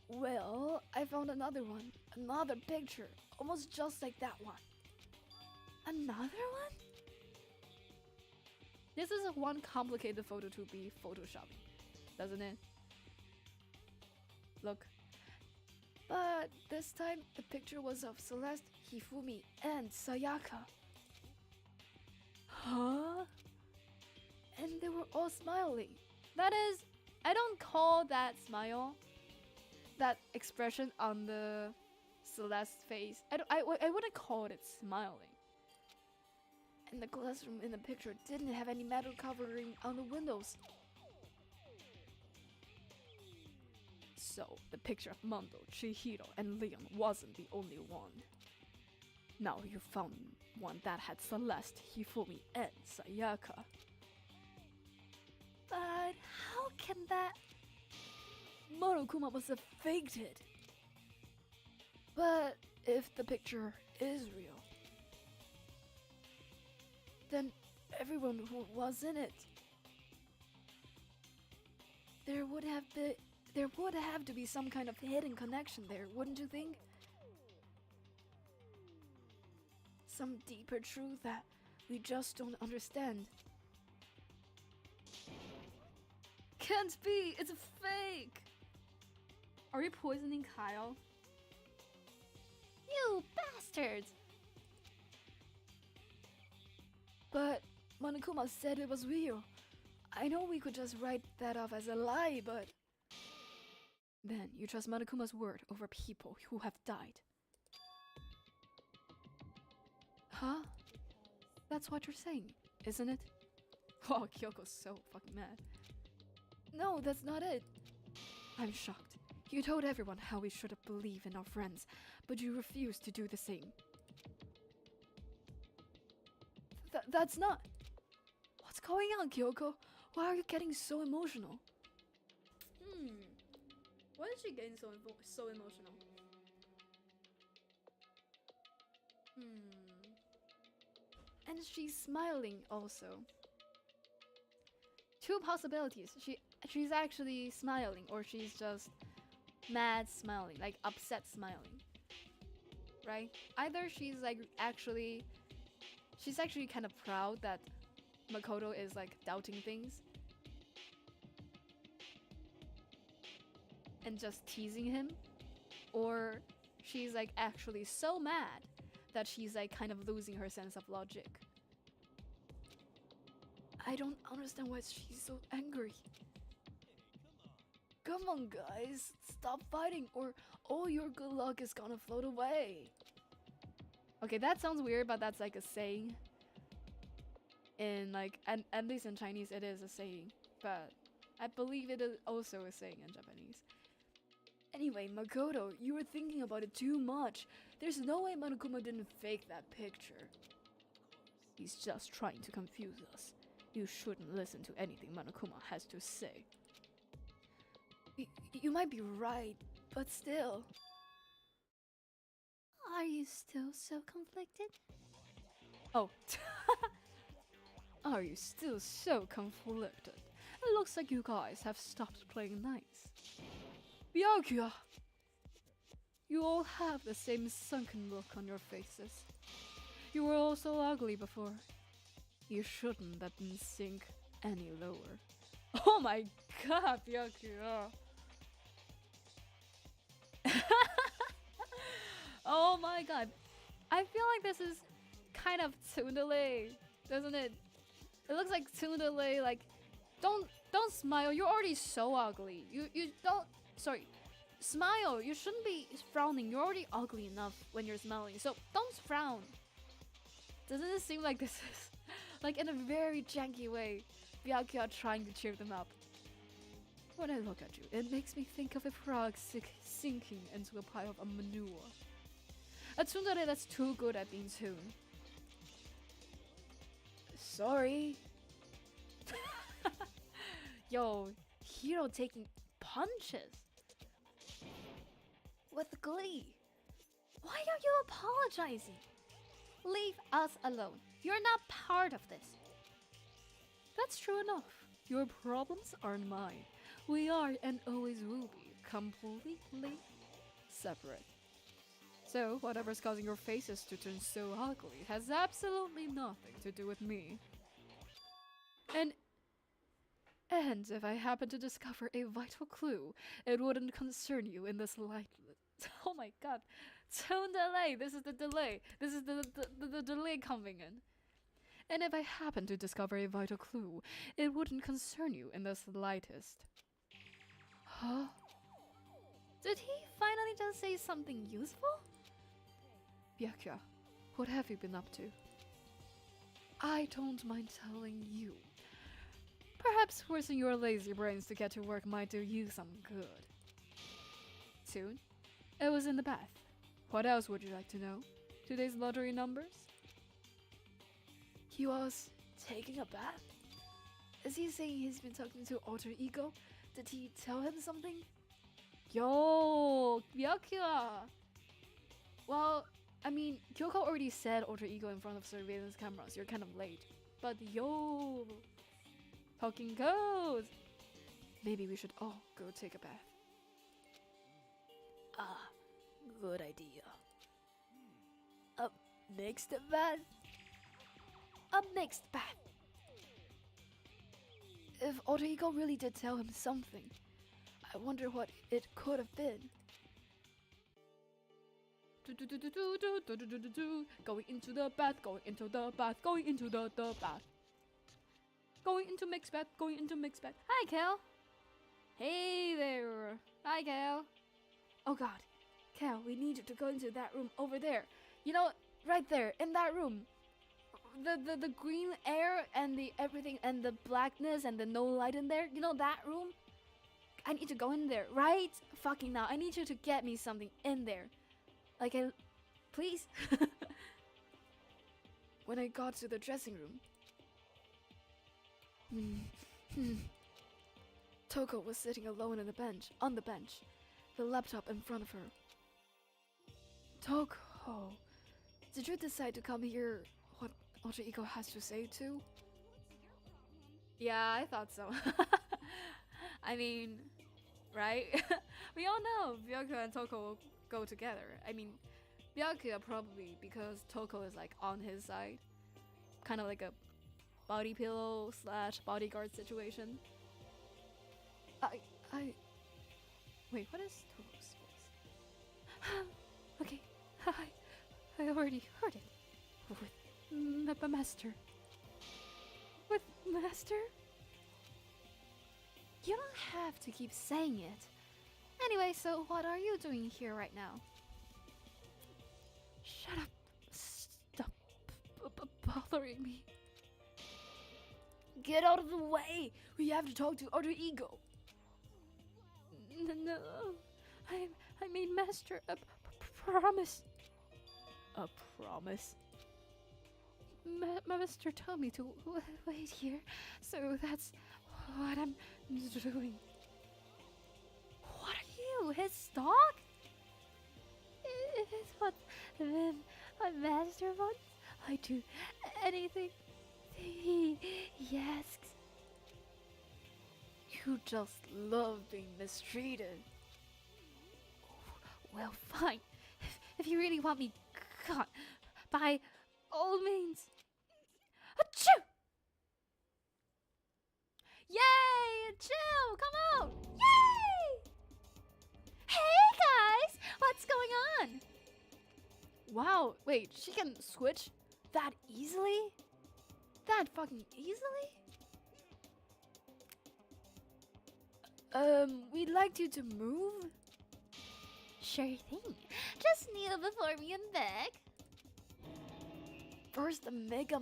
Well, I found another one. Another picture. Almost just like that one. Another one? This is one complicated photo to be photoshopping, doesn't it? Look. But this time, the picture was of Celeste, Hifumi, and Sayaka. Huh? And they were all smiling. That is, I don't call that smile, that expression on the Celeste's face. I wouldn't call it smiling. And the classroom in the picture didn't have any metal covering on the windows. So, the picture of Mondo, Chihiro, and Leon wasn't the only one. Now you found one that had Celeste, Hifumi, and Sayaka. But how can that... Monokuma must have faked it. But if the picture is real, then everyone who was in it, there would have to be some kind of hidden connection there, wouldn't you think? Some deeper truth that we just don't understand. Can't be! It's a fake! Are you poisoning Kyle? You bastards! But Monokuma said it was real. I know we could just write that off as a lie, but... Then you trust Monokuma's word over people who have died. Huh? That's what you're saying, isn't it? Oh, Kyoko's so fucking mad. No, that's not it. I'm shocked. You told everyone how we should have believed in our friends, but you refused to do the same. That's not... What's going on, Kyoko? Why are you getting so emotional? Why is she getting so emotional? And she's smiling also. Two possibilities. She's actually smiling, or she's just mad smiling, like upset smiling. Right? Either she's actually kind of proud that Makoto is like doubting things and just teasing him, or she's like actually so mad that she's like kind of losing her sense of logic. I don't understand why she's so angry. Come on, guys, stop fighting or all your good luck is gonna float away. Okay, that sounds weird, but that's like a saying. In like, at least in Chinese it is a saying, but I believe it is also a saying in Japanese. Anyway, Makoto, you were thinking about it too much. There's no way Monokuma didn't fake that picture. He's just trying to confuse us. You shouldn't listen to anything Monokuma has to say. You might be right, but still. Are you still so conflicted? Oh. Are you still so conflicted? It looks like you guys have stopped playing nice. Byakuya! You all have the same sunken look on your faces. You were all so ugly before. You shouldn't let them sink any lower. Oh my god, Byakuya! Oh my god. I feel like this is kind of tsundere, doesn't it? It looks like tsundere, like, don't smile, you're already so ugly. You don't, sorry, smile, you shouldn't be frowning, you're already ugly enough when you're smiling, so don't frown. Doesn't it seem like this is, like in a very janky way, Byakuya trying to cheer them up? When I look at you, it makes me think of a frog sinking into a pile of manure. A tsundere that's too good at being tuned. Sorry. Yo, Hiro taking punches. With glee. Why are you apologizing? Leave us alone. You're not part of this. That's true enough. Your problems aren't mine. We are and always will be completely separate. So, whatever's causing your faces to turn so ugly has absolutely nothing to do with me. And if I happen to discover a vital clue, it wouldn't concern you in the slightest. Oh my god. Tone delay. This is the delay. This is the delay coming in. And if I happen to discover a vital clue, it wouldn't concern you in the slightest. Huh? Did he finally just say something useful? Byakuya, what have you been up to? I don't mind telling you. Perhaps forcing your lazy brains to get to work might do you some good. Soon, it was in the bath. What else would you like to know? Today's lottery numbers? He was taking a bath? Is he saying he's been talking to alter ego? Did he tell him something? Yo, Byakuya! Well, I mean, Kyoko already said alter ego in front of surveillance cameras. You're kind of late. But yo, talking goes. Maybe we should all go take a bath. Ah, good idea. A mixed bath? A mixed bath. If alter ego really did tell him something, I wonder what it could have been. Going into the bath, going into the bath, going into the bath. Going into mixed bath, going into mixed bath. Hi, Kel. Hey there. Hi, Kel. Oh god. Kel, we need you to go into that room over there. You know, right there, in that room. The green air and the everything and the blackness and the no light in there. You know that room? I need to go in there right fucking now. I need you to get me something in there. Like, please? When I got to the dressing room, Toko was sitting alone on the bench, the laptop in front of her. Toko, did you decide to come hear what alter ego has to say too? Yeah, I thought so. I mean, right? We all know Byakuya and Toko will go together. I mean, Byakuya probably because Toko is like on his side. Kind of like a body pillow / bodyguard situation. Wait, what is Toko's voice? Okay, I already heard it. With Master. With Master? You don't have to keep saying it. Anyway, so what are you doing here right now? Shut up. Stop bothering me. Get out of the way. We have to talk to alter ego. No. I made Master a promise. A promise? Master told me to wait here, so that's what I'm doing. What are you, his dog? If it's what Master wants, I do anything he asks. You just love being mistreated. Well, fine. If you really want me gone, by all means. Achoo! Yay! Chill! Come out! Yay! Hey guys! What's going on? Wow, wait, she can switch that easily? That fucking easily? We'd like you to move? Sure thing. Just kneel before me and beg. First a mega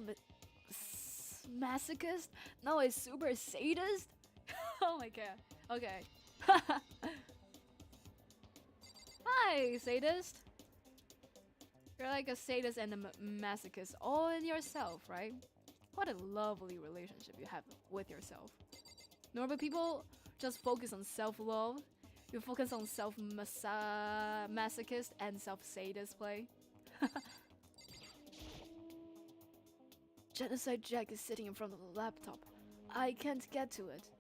masochist, now a super sadist? Oh my god. Okay. Hi, sadist. You're like a sadist and a masochist all in yourself, right? What a lovely relationship you have with yourself. Normal people just focus on self-love. You focus on self-masochist and self-sadist play. Genocide Jack is sitting in front of the laptop. I can't get to it.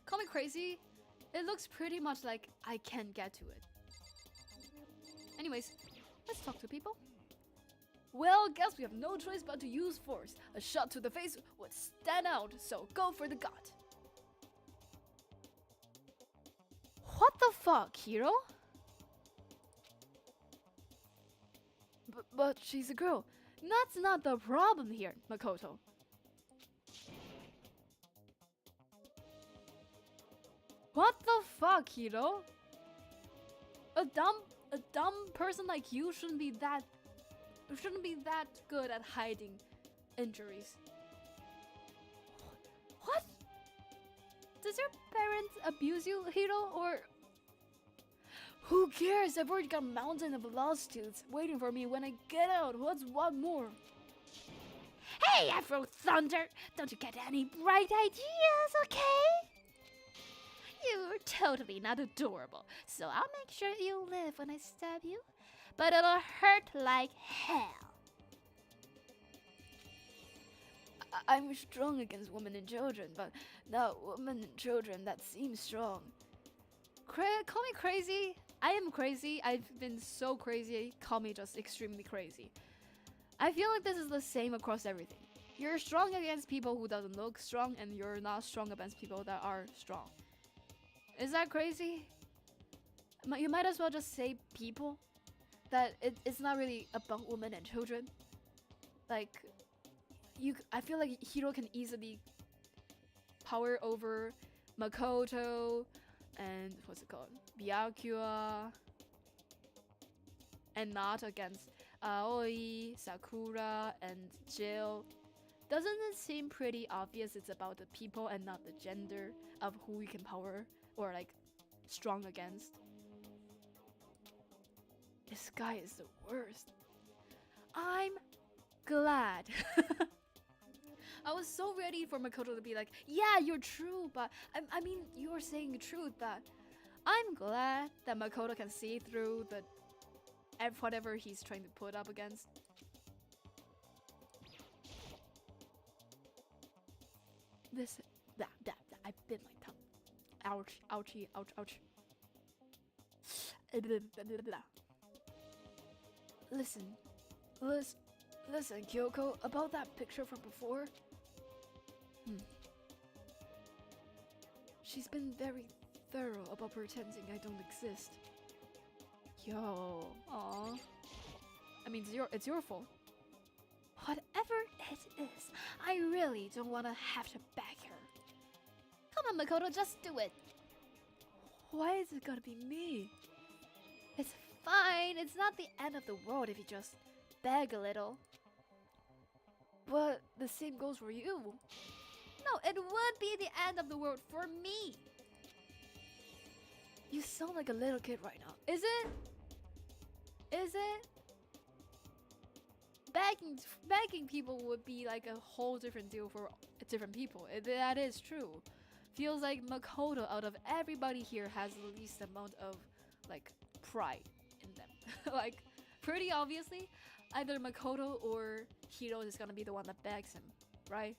Call me crazy. It looks pretty much like I can't get to it. Anyways, let's talk to people. Well, guess we have no choice but to use force. A shot to the face would stand out, so go for the gut. What the fuck, hero? But she's a girl. That's not the problem here, Makoto. What the fuck, hero? A dumb a dumb person like you shouldn't be that good at hiding injuries. What? Does your parents abuse you, Hiro, or who cares? I've already got a mountain of lawsuits waiting for me when I get out. What's one more? Hey, Afro Thunder! Don't you get any bright ideas, okay? You're totally not adorable, so I'll make sure you live when I stab you. But it'll hurt like hell. I'm strong against women and children, but not women and children that seem strong. Call me crazy. I am crazy. I've been so crazy. Call me just extremely crazy. I feel like this is the same across everything. You're strong against people who doesn't look strong, and you're not strong against people that are strong. Is that crazy? You might as well just say people. That it's not really about women and children. Like, I feel like Hiro can easily power over Makoto and what's it called? Byakuya. And not against Aoi, Sakura, and Jill. Doesn't it seem pretty obvious it's about the people and not the gender of who we can power or like strong against? This guy is the worst. I'm glad. I was so ready for Makoto to be like, yeah, you're true, but I mean, you're saying the truth, but I'm glad that Makoto can see through the whatever he's trying to put up against. I bit my tongue. Ouch, ouchie, ouch, ouch. Listen, Kyoko, about that picture from before. She's been very thorough about pretending I don't exist. Yo, aw. I mean, it's your fault. Whatever it is, I really don't want to have to beg her. Come on, Makoto, just do it. Why is it gotta be me? It's fine. It's not the end of the world if you just beg a little. But the same goes for you. No, it would be the end of the world for me. You sound like a little kid right now. Is it? Is it? Begging people would be like a whole different deal for different people. That is true. Feels like Makoto out of everybody here has the least amount of like pride in them. Like pretty obviously, either Makoto or Hiro is gonna be the one that begs him, right?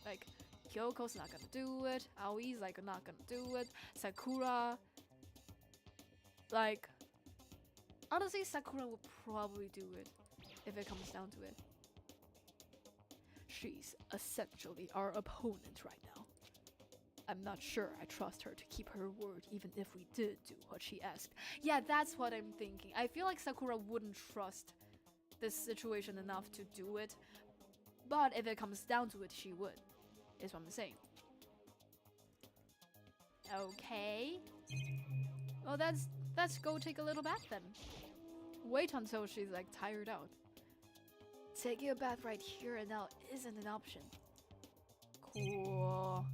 Like Kyoko's not gonna do it, Aoi's like not gonna do it, Sakura, like honestly Sakura will probably do it if it comes down to it. She's essentially our opponent right now. I'm not sure I trust her to keep her word even if we did do what she asked. Yeah, that's what I'm thinking. I feel like Sakura wouldn't trust this situation enough to do it, but if it comes down to it, she would, is what I'm saying. Okay. Well, let's go take a little bath then. Wait until she's like tired out. Taking a bath right here and now isn't an option. Cool.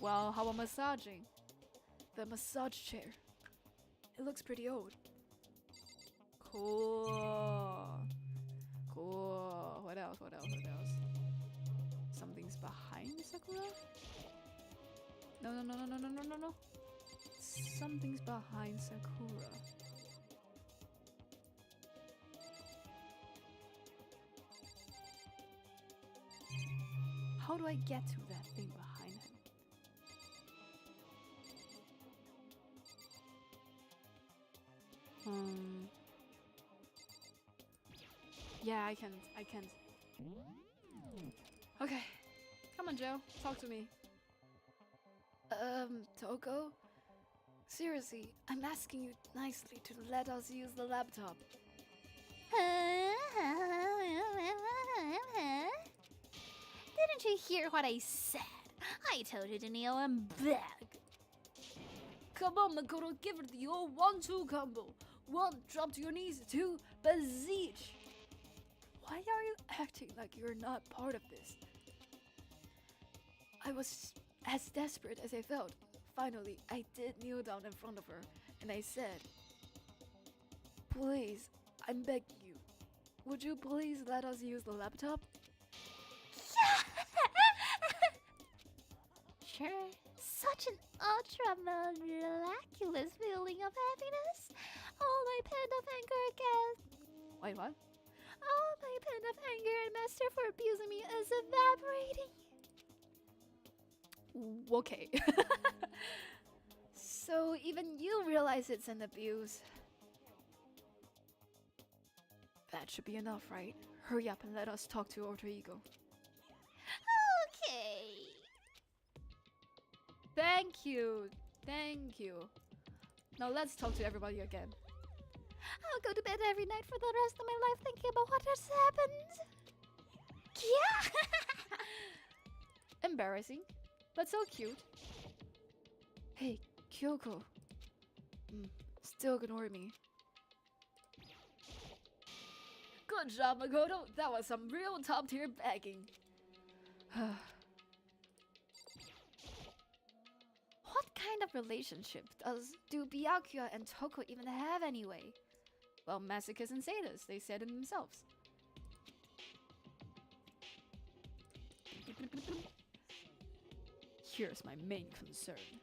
Well, how about massaging? The massage chair. It looks pretty old. Cool. Cool. What else? What else? What else? Something's behind Sakura? No, no, no, no, no, no, no, no, no. Something's behind Sakura. How do I get to that thing behind him? Yeah, I can't. Okay. Come on, Joe. Talk to me. Toko? Seriously, I'm asking you nicely to let us use the laptop. Didn't you hear what I said? I told you to kneel and beg. Come on, Makoto, give it the old 1-2 combo. 1, drop to your knees. 2, beseech. Why are you acting like you're not part of this? I was as desperate as I felt. Finally, I did kneel down in front of her, and I said, "Please, I'm begging you. Would you please let us use the laptop?" Sure. Such an ultra-miraculous feeling of happiness. All my pen of anger can... Wait, what? All my pen of anger and master for abusing me is evaporating. Okay. So even you realize it's an abuse. That should be enough, right? Hurry up and let us talk to Alter Ego. Okay. Thank you. Thank you. Now let's talk to everybody again. I'll go to bed every night for the rest of my life thinking about what has happened. Yeah. Embarrassing, but so cute. Hey, Kyoko. Still ignore me. Good job, Makoto. That was some real top tier begging. What kind of relationship do Byakuya and Toko even have anyway? Well, masochists and sadists, they said it themselves. Here's my main concern.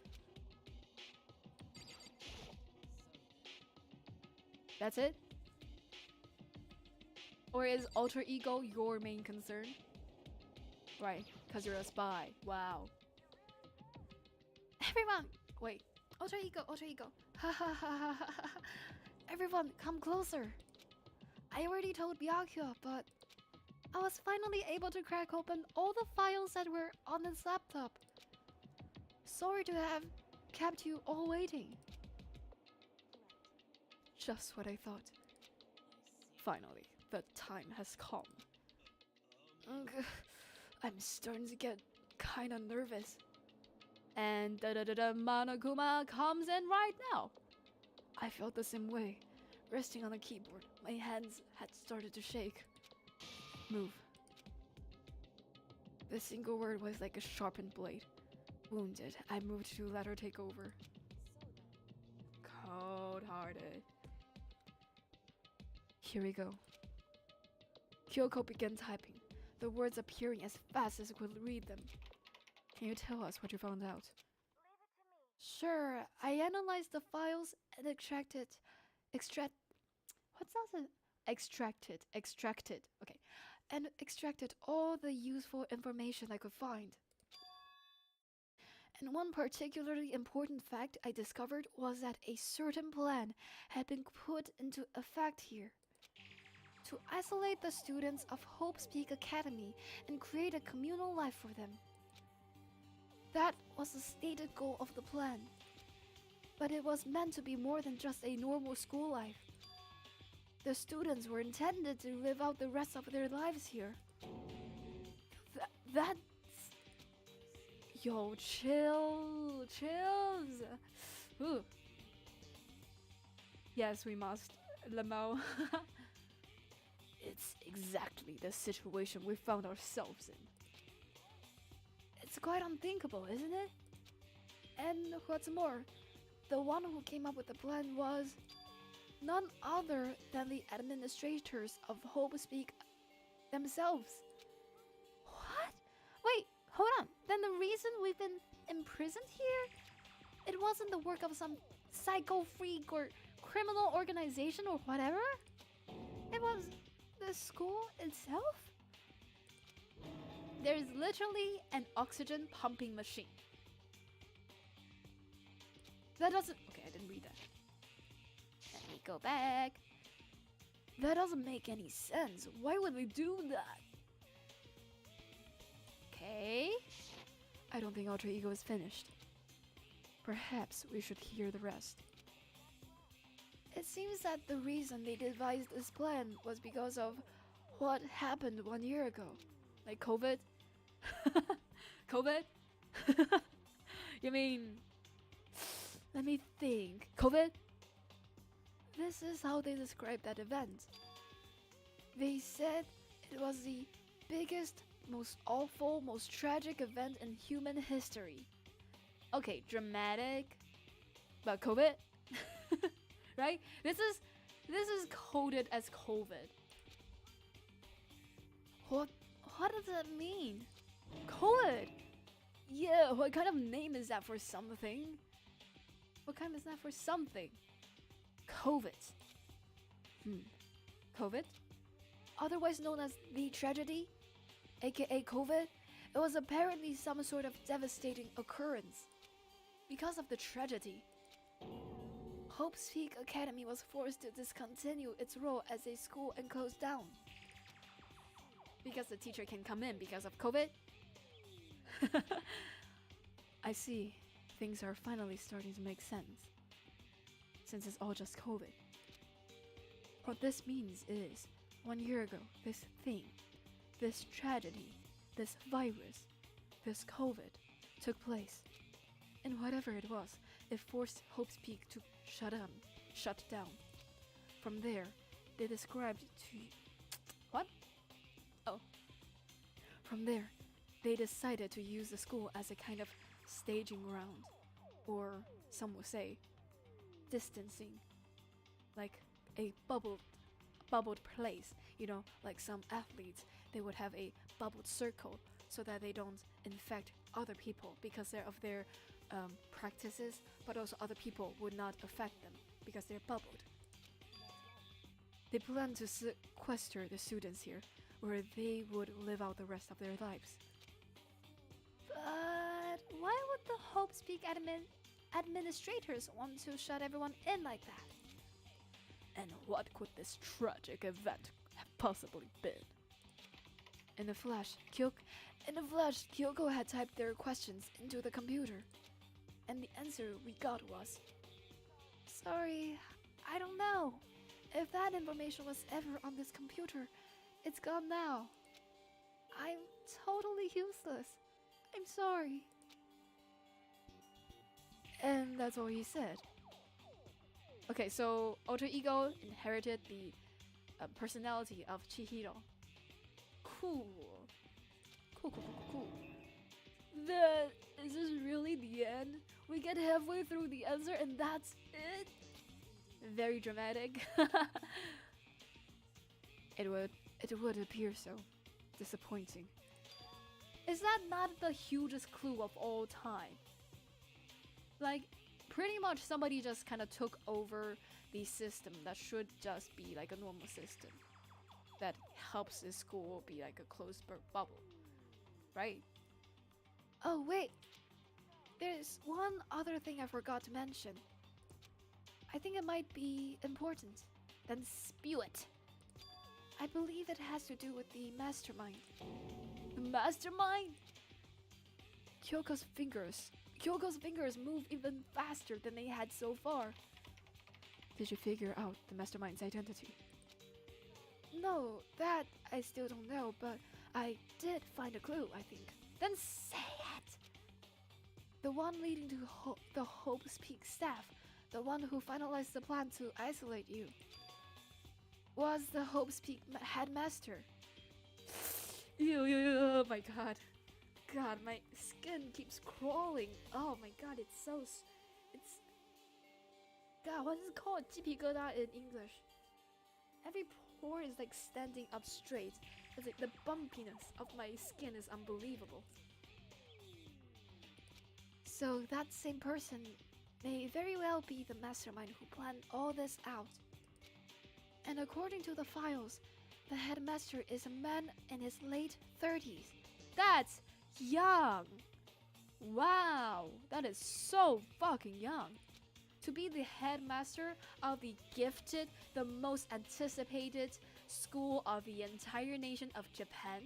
That's it? Or is Alter Ego your main concern? Right, because you're a spy. Wow. Everyone! Wait. Alter Ego, Alter Ego. Ha ha ha ha ha. Everyone, come closer. I already told Byakuya, but I was finally able to crack open all the files that were on this laptop. Sorry to have kept you all waiting. Just what I thought. Finally, the time has come. I'm starting to get kinda nervous. And Monokuma comes in right now. I felt the same way. Resting on the keyboard, my hands had started to shake. Move. The single word was like a sharpened blade. Wounded, I moved to let her take over. Cold-hearted. Here we go. Kyoko began typing, the words appearing as fast as I could read them. Can you tell us what you found out? Sure, I analyzed the files and extracted, okay, and extracted all the useful information I could find. And one particularly important fact I discovered was that a certain plan had been put into effect here. To isolate the students of Highspeed Academy and create a communal life for them. That was the stated goal of the plan. But it was meant to be more than just a normal school life. The students were intended to live out the rest of their lives here. That's... Yo, chills. Ooh. Yes, we must, Lemao. It's exactly the situation we found ourselves in. It's quite unthinkable, isn't it? And what's more, the one who came up with the plan was none other than the administrators of Highspeed themselves. What? Wait, hold on. Then the reason we've been imprisoned here? It wasn't the work of some psycho freak or criminal organization or whatever? It was the school itself? There's literally an oxygen pumping machine. That doesn't... Okay, I didn't read that. Let me go back. That doesn't make any sense. Why would they do that? Okay. I don't think Alter Ego is finished. Perhaps we should hear the rest. It seems that the reason they devised this plan was because of what happened 1 year ago. Like COVID? COVID? You mean... Let me think. COVID? This is how they described that event. They said it was the biggest, most awful, most tragic event in human history. Okay, dramatic, but COVID, right? This is coded as COVID. What does that mean? COVID. Yeah, what kind of name is that for something? What kind is that for something? COVID. COVID? Otherwise known as the tragedy, aka COVID, it was apparently some sort of devastating occurrence. Because of the tragedy, Hope's Peak Academy was forced to discontinue its role as a school and close down. Because the teacher can come in because of COVID? I see. Things are finally starting to make sense. Since it's all just COVID. What this means is, 1 year ago, this thing, this tragedy, this virus, this COVID took place. And whatever it was, it forced Hope's Peak to shut down. From there, they described to... What? Oh. From there, they decided to use the school as a kind of staging ground, or some would say, distancing, like a bubbled place, you know, like some athletes, they would have a bubbled circle so that they don't infect other people because they're of their practices, but also other people would not affect them because they're bubbled. They plan to sequester the students here, where they would live out the rest of their lives. But why would the Hope's Peak administrators want to shut everyone in like that? And what could this tragic event have possibly been? In a flash, Kyoko had typed their questions into the computer. And the answer we got was, sorry, I don't know. If that information was ever on this computer, it's gone now. I'm totally useless. I'm sorry. And that's all he said. Okay, so Alter Ego inherited the personality of Chihiro. Cool. Is this really the end? We get halfway through the answer and that's it? Very dramatic. It would appear so. Disappointing. Is that not the hugest clue of all time? Like, pretty much somebody just kind of took over the system that should just be like a normal system that helps the school be like a closed bubble, right? Oh wait, there's one other thing I forgot to mention. I think it might be important. Then spew it. I believe it has to do with the mastermind. The mastermind? Kyoko's fingers move even faster than they had so far. Did you figure out the mastermind's identity? No, that I still don't know, but I did find a clue, I think. Then say it! The one leading to the Hope's Peak staff, the one who finalized the plan to isolate you, was the Hope's Peak headmaster. Oh my god. God, my skin keeps crawling. Oh my god, it's God, what is it called? 鸡皮疙瘩 in English. Every pore is like standing up straight. It's like the bumpiness of my skin is unbelievable. So that same person may very well be the mastermind who planned all this out. And according to the files, the headmaster is a man in his late 30s. That's young! Wow, that is so fucking young. To be the headmaster of the gifted, the most anticipated school of the entire nation of Japan,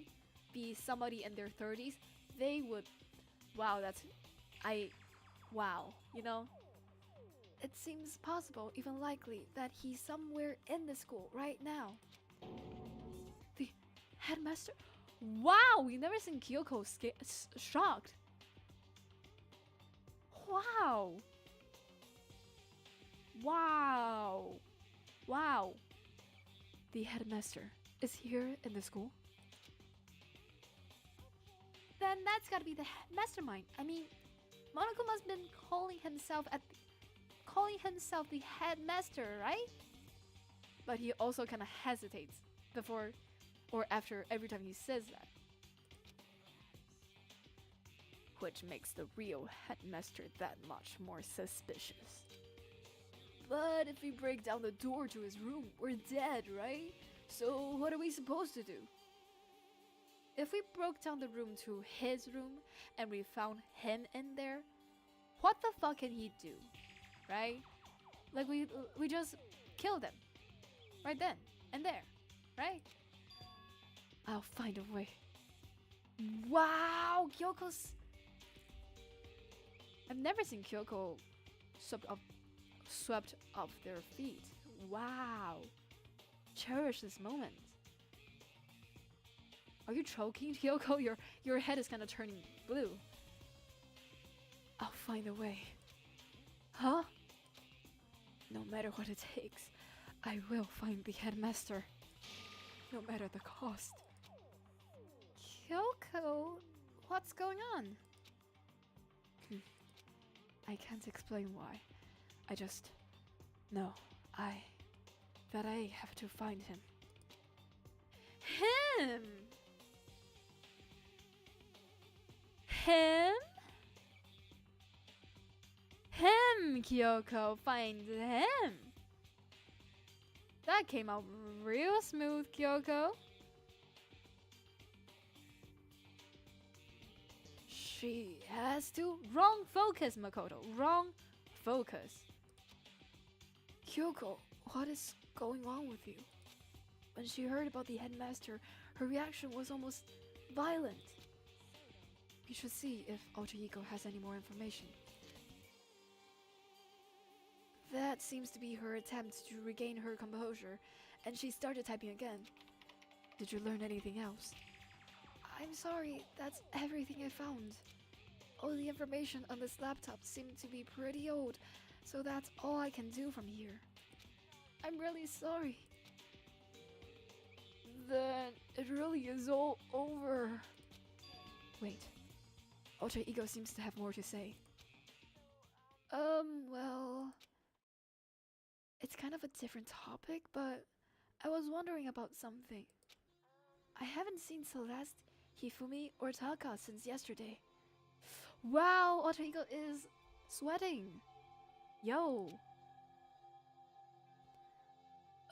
be somebody in their 30s, they would... Wow, wow, you know? It seems possible, even likely, that he's somewhere in the school right now. The headmaster? Wow, we've never seen Kyoko shocked. Wow. Wow. Wow. The headmaster is here in the school? Then that's gotta be the mastermind. I mean, Monokuma's been calling himself the headmaster, right? But he also kind of hesitates before or after every time he says that. Which makes the real headmaster that much more suspicious. But if we break down the door to his room, we're dead, right? So what are we supposed to do? If we broke down the room to his room and we found him in there, what the fuck can he do? Right? Like we just killed him. Right then and there. Right? I'll find a way. Wow, Kyoko's... I've never seen Kyoko swept off their feet. Wow. Cherish this moment. Are you choking, Kyoko? Your head is kind of turning blue. I'll find a way. Huh? No matter what it takes, I will find the headmaster. No matter the cost. Kyoko, what's going on? I can't explain why. I just know that I have to find him. Him? Him? Him, Kyoko, find him. That came out real smooth, Kyoko. She has to. Wrong focus, Makoto. Wrong focus. Kyoko, what is going on with you? When she heard about the headmaster, her reaction was almost violent. We should see if Alter Ego has any more information. That seems to be her attempt to regain her composure, and she started typing again. Did you learn anything else? I'm sorry, that's everything I found. All the information on this laptop seemed to be pretty old, so that's all I can do from here. I'm really sorry. Then it really is all over. Wait. Alter Ego seems to have more to say. Well... It's kind of a different topic, but I was wondering about something. I haven't seen Celeste, Hifumi, or Taka since yesterday. Wow, Alter Ego is sweating. Yo.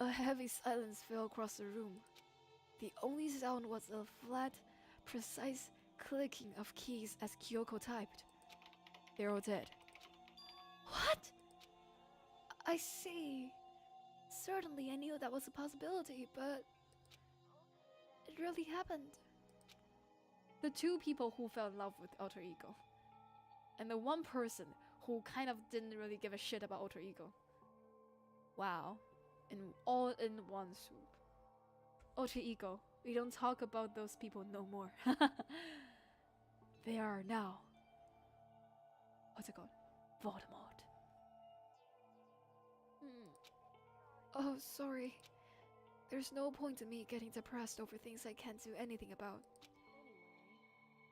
A heavy silence fell across the room. The only sound was a flat, precise clicking of keys as Kyoko typed. They're all dead. What? I see. Certainly I knew that was a possibility, but it really happened. The two people who fell in love with Alter Ego. And the one person who kind of didn't really give a shit about Alter Ego. Wow. All in one swoop. Alter Ego, we don't talk about those people no more. They are now... What's it called? Voldemort. Oh, sorry. There's no point in me getting depressed over things I can't do anything about.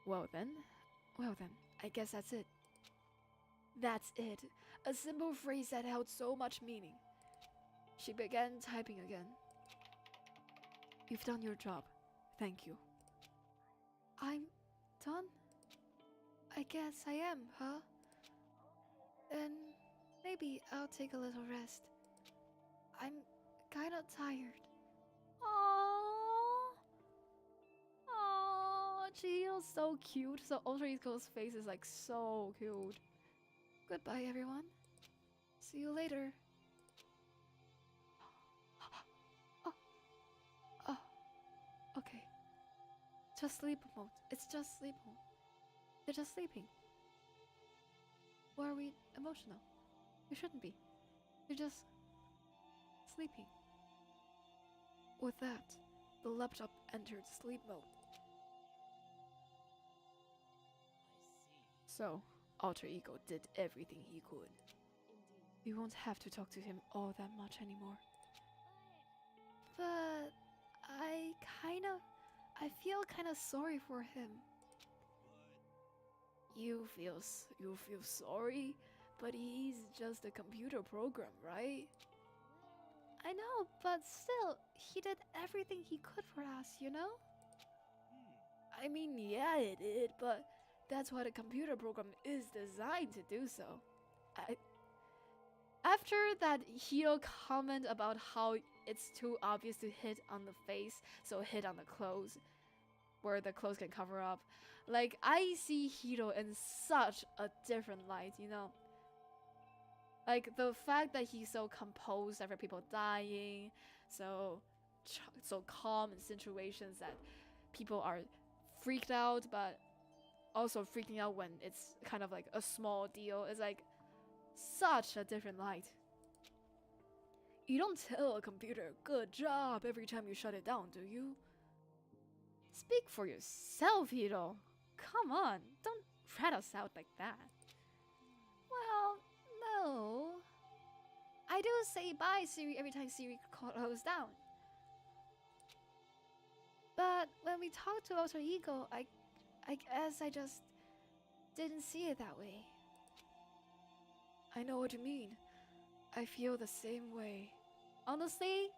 Well then, I guess that's it. That's it. A simple phrase that held so much meaning. She began typing again. You've done your job. Thank you. I'm done? I guess I am, huh? Then maybe I'll take a little rest. I'm kinda tired. Aww. Aww. Chiyo's so cute. So Alter Ego's face is like so cute. Goodbye, everyone. See you later. Oh. Okay. Just sleep mode. It's just sleep mode. They're just sleeping. Why are we emotional? We shouldn't be. They're just sleeping. With that, the laptop entered sleep mode. So, Alter Ego did everything he could. You won't have to talk to him all that much anymore. But I feel kind of sorry for him. You feel sorry, but he's just a computer program, right? I know, but still, he did everything he could for us, you know? I mean, yeah, it did, but that's what a computer program is designed to do so. After that Hiro comment about how it's too obvious to hit on the face, so hit on the clothes, where the clothes can cover up. Like, I see Hiro in such a different light, you know? Like, the fact that he's so composed after people dying, so calm in situations that people are freaked out, but also freaking out when it's kind of like a small deal. It's like such a different light. You don't tell a computer, good job, every time you shut it down, do you? Speak for yourself, Hiro. Come on, don't rat us out like that. Well, no. I do say bye, Siri, every time Siri closes down. But when we talk to alter ego, I guess I just didn't see it that way. I know what you mean. I feel the same way. Honestly,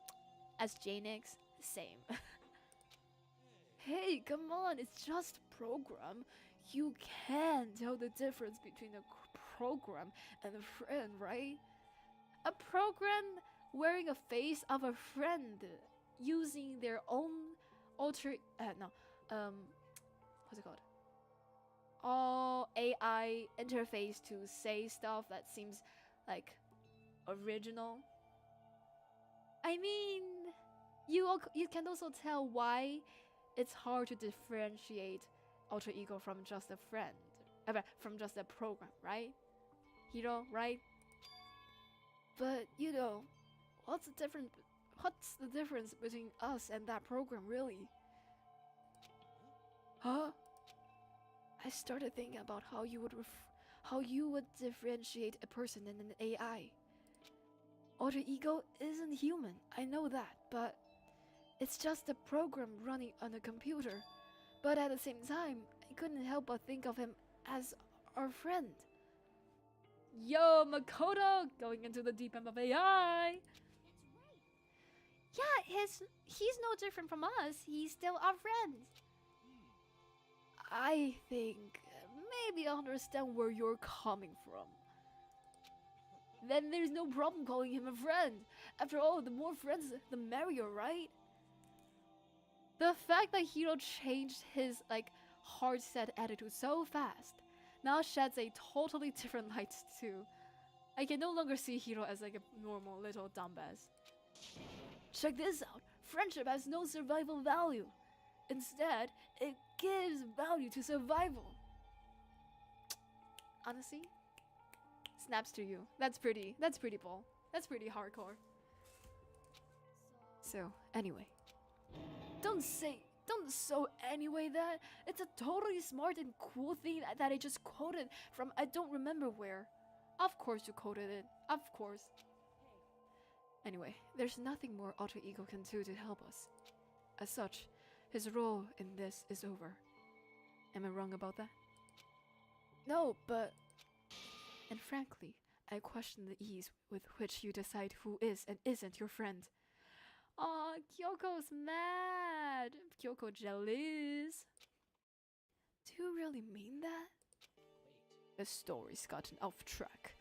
as Jaenix, same. Hey, come on, it's just a program. You can tell the difference between a program and a friend, right? A program wearing a face of a friend, using their own what's it called? All AI interface to say stuff that seems like original. I mean, you can also tell why it's hard to differentiate alter ego from just a friend, from just a program, right? Hiro, right? But you know, what's the difference between us and that program, really? Huh? I started thinking about how you would differentiate a person and an AI. Alter ego isn't human, I know that, but it's just a program running on a computer. But at the same time, I couldn't help but think of him as our friend. Yo, Makoto, going into the deep end of AI. Yeah, he's no different from us. He's still our friend. I think maybe I understand where you're coming from. Then there's no problem calling him a friend. After all, the more friends, the merrier, right? The fact that Hiro changed his hard-set attitude so fast now sheds a totally different light too. I can no longer see Hiro as like a normal little dumbass. Check this out. Friendship has no survival value. Instead, it gives value to survival. Honestly, snaps to you. That's pretty Paul. That's pretty hardcore. So, anyway. Don't so anyway that. It's a totally smart and cool thing that I just quoted from I don't remember where. Of course you quoted it. Of course. Anyway, there's nothing more alter ego can do to help us. As such, his role in this is over. Am I wrong about that? No, but... And frankly, I question the ease with which you decide who is and isn't your friend. Aw, Kyoko's mad. Kyoko jealous. Do you really mean that? The story's gotten off track.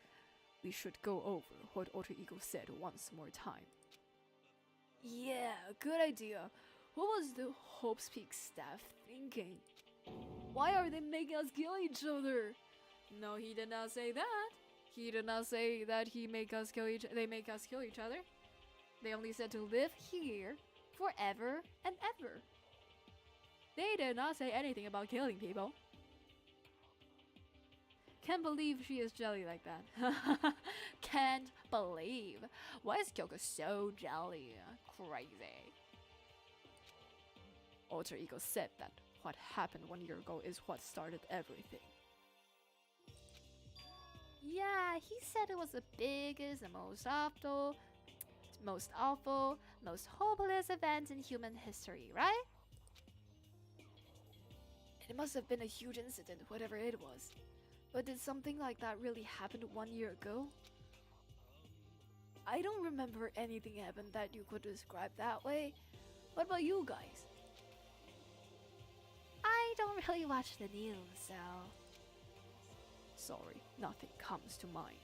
We should go over what Alter Ego said once more time. Yeah, good idea. What was the Hope's Peak staff thinking? Why are they making us kill each other? No, he did not say that. He did not say that they make us kill each other. They only said to live here forever and ever. They did not say anything about killing people. Can't believe she is jelly like that. Can't believe. Why is Kyoko so jelly? Crazy. Alter Ego said that what happened 1 year ago is what started everything. Yeah, he said it was the biggest and most hopeless event in human history, right? It must have been a huge incident, whatever it was. But did something like that really happen 1 year ago? I don't remember anything happened that you could describe that way. What about you guys? I don't really watch the news, so... Sorry, nothing comes to mind.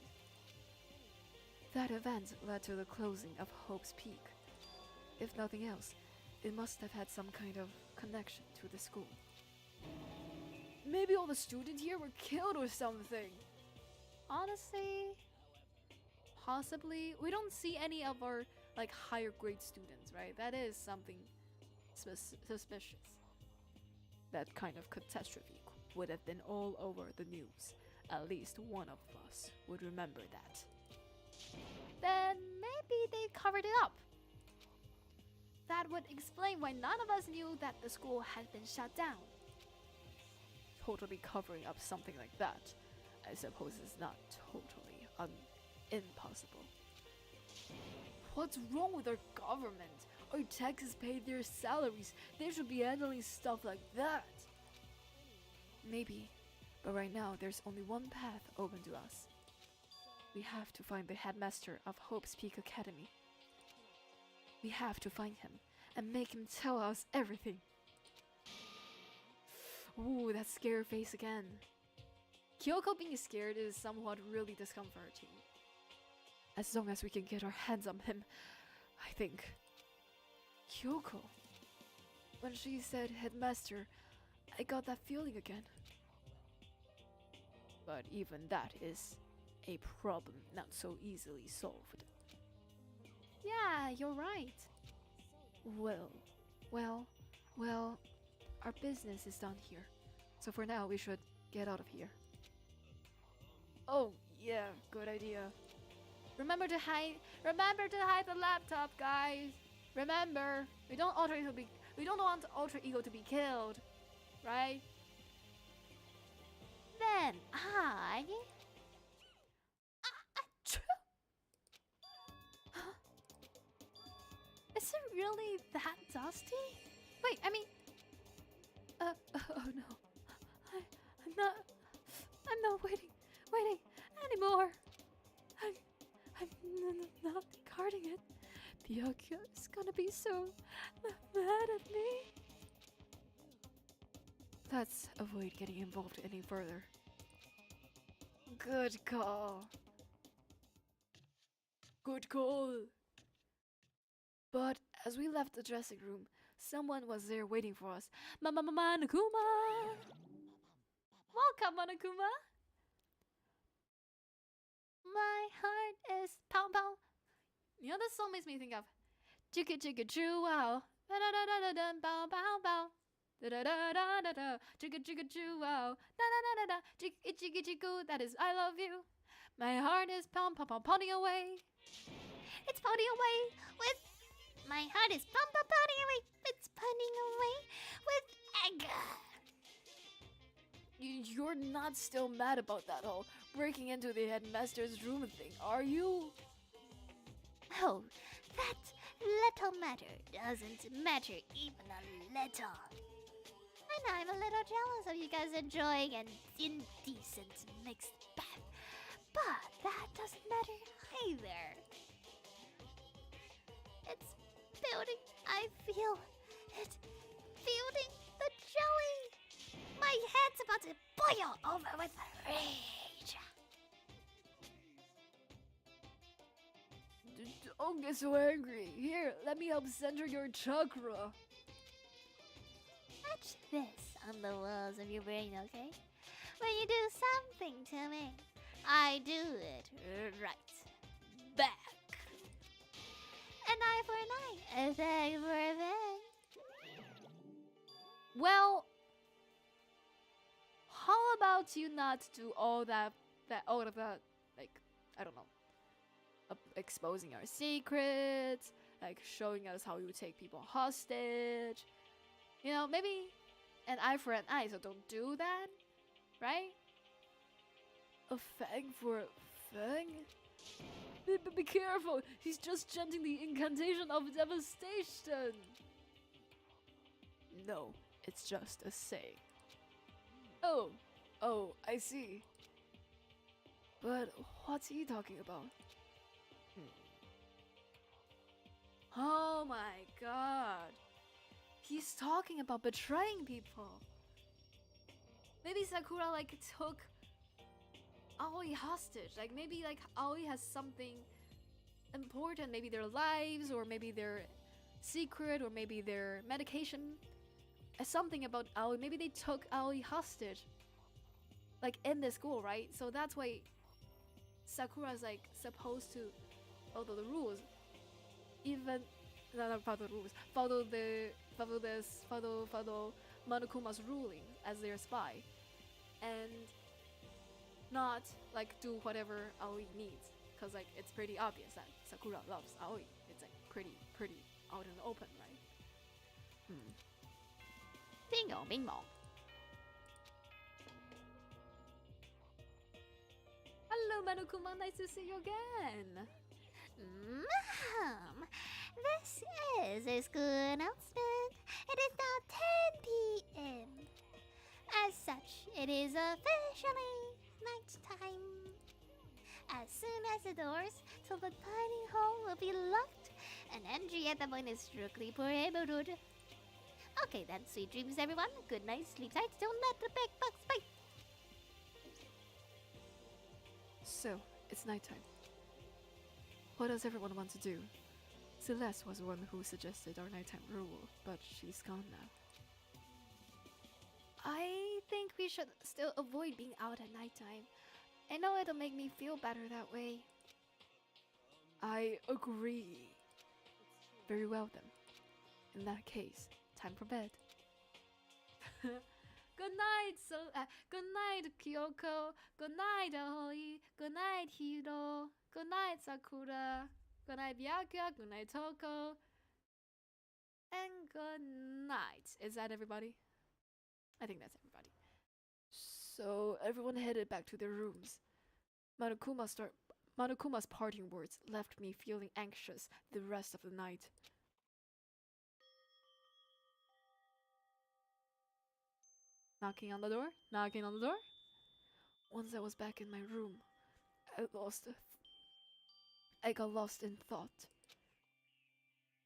That event led to the closing of Hope's Peak. If nothing else, it must have had some kind of connection to the school. Maybe all the students here were killed or something. Honestly, possibly. We don't see any of our higher grade students, right? That is something suspicious. That kind of catastrophe would have been all over the news. At least one of us would remember that. Then maybe they covered it up. That would explain why none of us knew that the school had been shut down. Totally covering up something like that, I suppose, is not totally impossible. What's wrong with our government? Our taxes pay their salaries. They should be handling stuff like that. Maybe, but right now there's only one path open to us. We have to find the headmaster of Hope's Peak Academy. We have to find him and make him tell us everything. Ooh, that scare face again. Kyoko being scared is somewhat really discomforting. As long as we can get our hands on him, I think. Kyoko. When she said headmaster, I got that feeling again. But even that is a problem not so easily solved. Yeah, you're right. Well, our business is done here. So for now, we should get out of here. Oh, yeah, good idea. Remember to hide the laptop, guys. Remember, we don't want Alter Ego to be killed, right? Then I... Huh? Is it really that dusty? Wait, I mean... oh no. I'm not waiting anymore. I'm not guarding it. Byakuya is gonna be so mad at me. Let's avoid getting involved any further. Good call. Good call. But as we left the dressing room, someone was there waiting for us. Manakuma! Welcome, Manakuma! My heart is pow pow. You know, this song makes me think of Chicka Chicka Choo Wow. Da da da da da bow bow bow. Da da da da da da. Chicka Chicka Choo Wow. Da da da da da. Chicka Chicka Chicka. That is I love you. My heart is pounding away. It's pounding away with... My heart is pounding away. It's pounding away with anger. You're not still mad about that whole breaking into the headmaster's room thing, are you? Oh, that little matter doesn't matter even a little. And I'm a little jealous of you guys enjoying an indecent mixed bath. But that doesn't matter either. It's building. I feel it building the jelly. My head's about to boil over with rage. Don't get so angry. Here, let me help center your chakra. Etch this on the walls of your brain, okay? When you do something to me, I do it right back. An eye for an eye, a thing for a thing. Well, how about you not do all of that, I don't know, exposing our secrets, showing us how you take people hostage. You know, maybe an eye for an eye, so don't do that, right? A fang for a fang? Be careful! He's just chanting the incantation of devastation! No, it's just a saying. Oh, I see. But what's he talking about? Oh my god. He's talking about betraying people. Maybe Sakura like took Aoi hostage. Like maybe like Aoi has something important, maybe their lives or maybe their secret or maybe their medication. Something about Aoi. Maybe they took Aoi hostage. Like in the school, right? So that's why Sakura's like supposed to follow the rules. Even not follow the rules. Follow Monokuma's ruling as their spy. And not like do whatever Aoi needs. Cause like it's pretty obvious that Sakura loves Aoi. It's like pretty out in the open, right? Bingo, bingo. Hello, Monokuma. Nice to see you again. Mom, this is a school announcement. It is now 10 p.m. As such, it is officially nighttime. As soon as the doors to the dining hall will be locked, and entry at the point is strictly prohibited. Okay then, sweet dreams everyone. Good night, sleep tight, don't let the big bugs bite. So, it's nighttime. What does everyone want to do? Celeste was the one who suggested our nighttime rule, but she's gone now. I think we should still avoid being out at nighttime. I know it'll make me feel better that way. I agree. Very well then. In that case, time for bed. Good night, good night, Kyoko. Good night, Aoi. Good night, Hiro. Good night, Sakura. Good night, Byakuya. Good night, Toko. And good night. Is that everybody? I think that's everybody. So everyone headed back to their rooms. Monokuma's parting words left me feeling anxious the rest of the night. Knocking on the door. Once I was back in my room, I got lost in thought.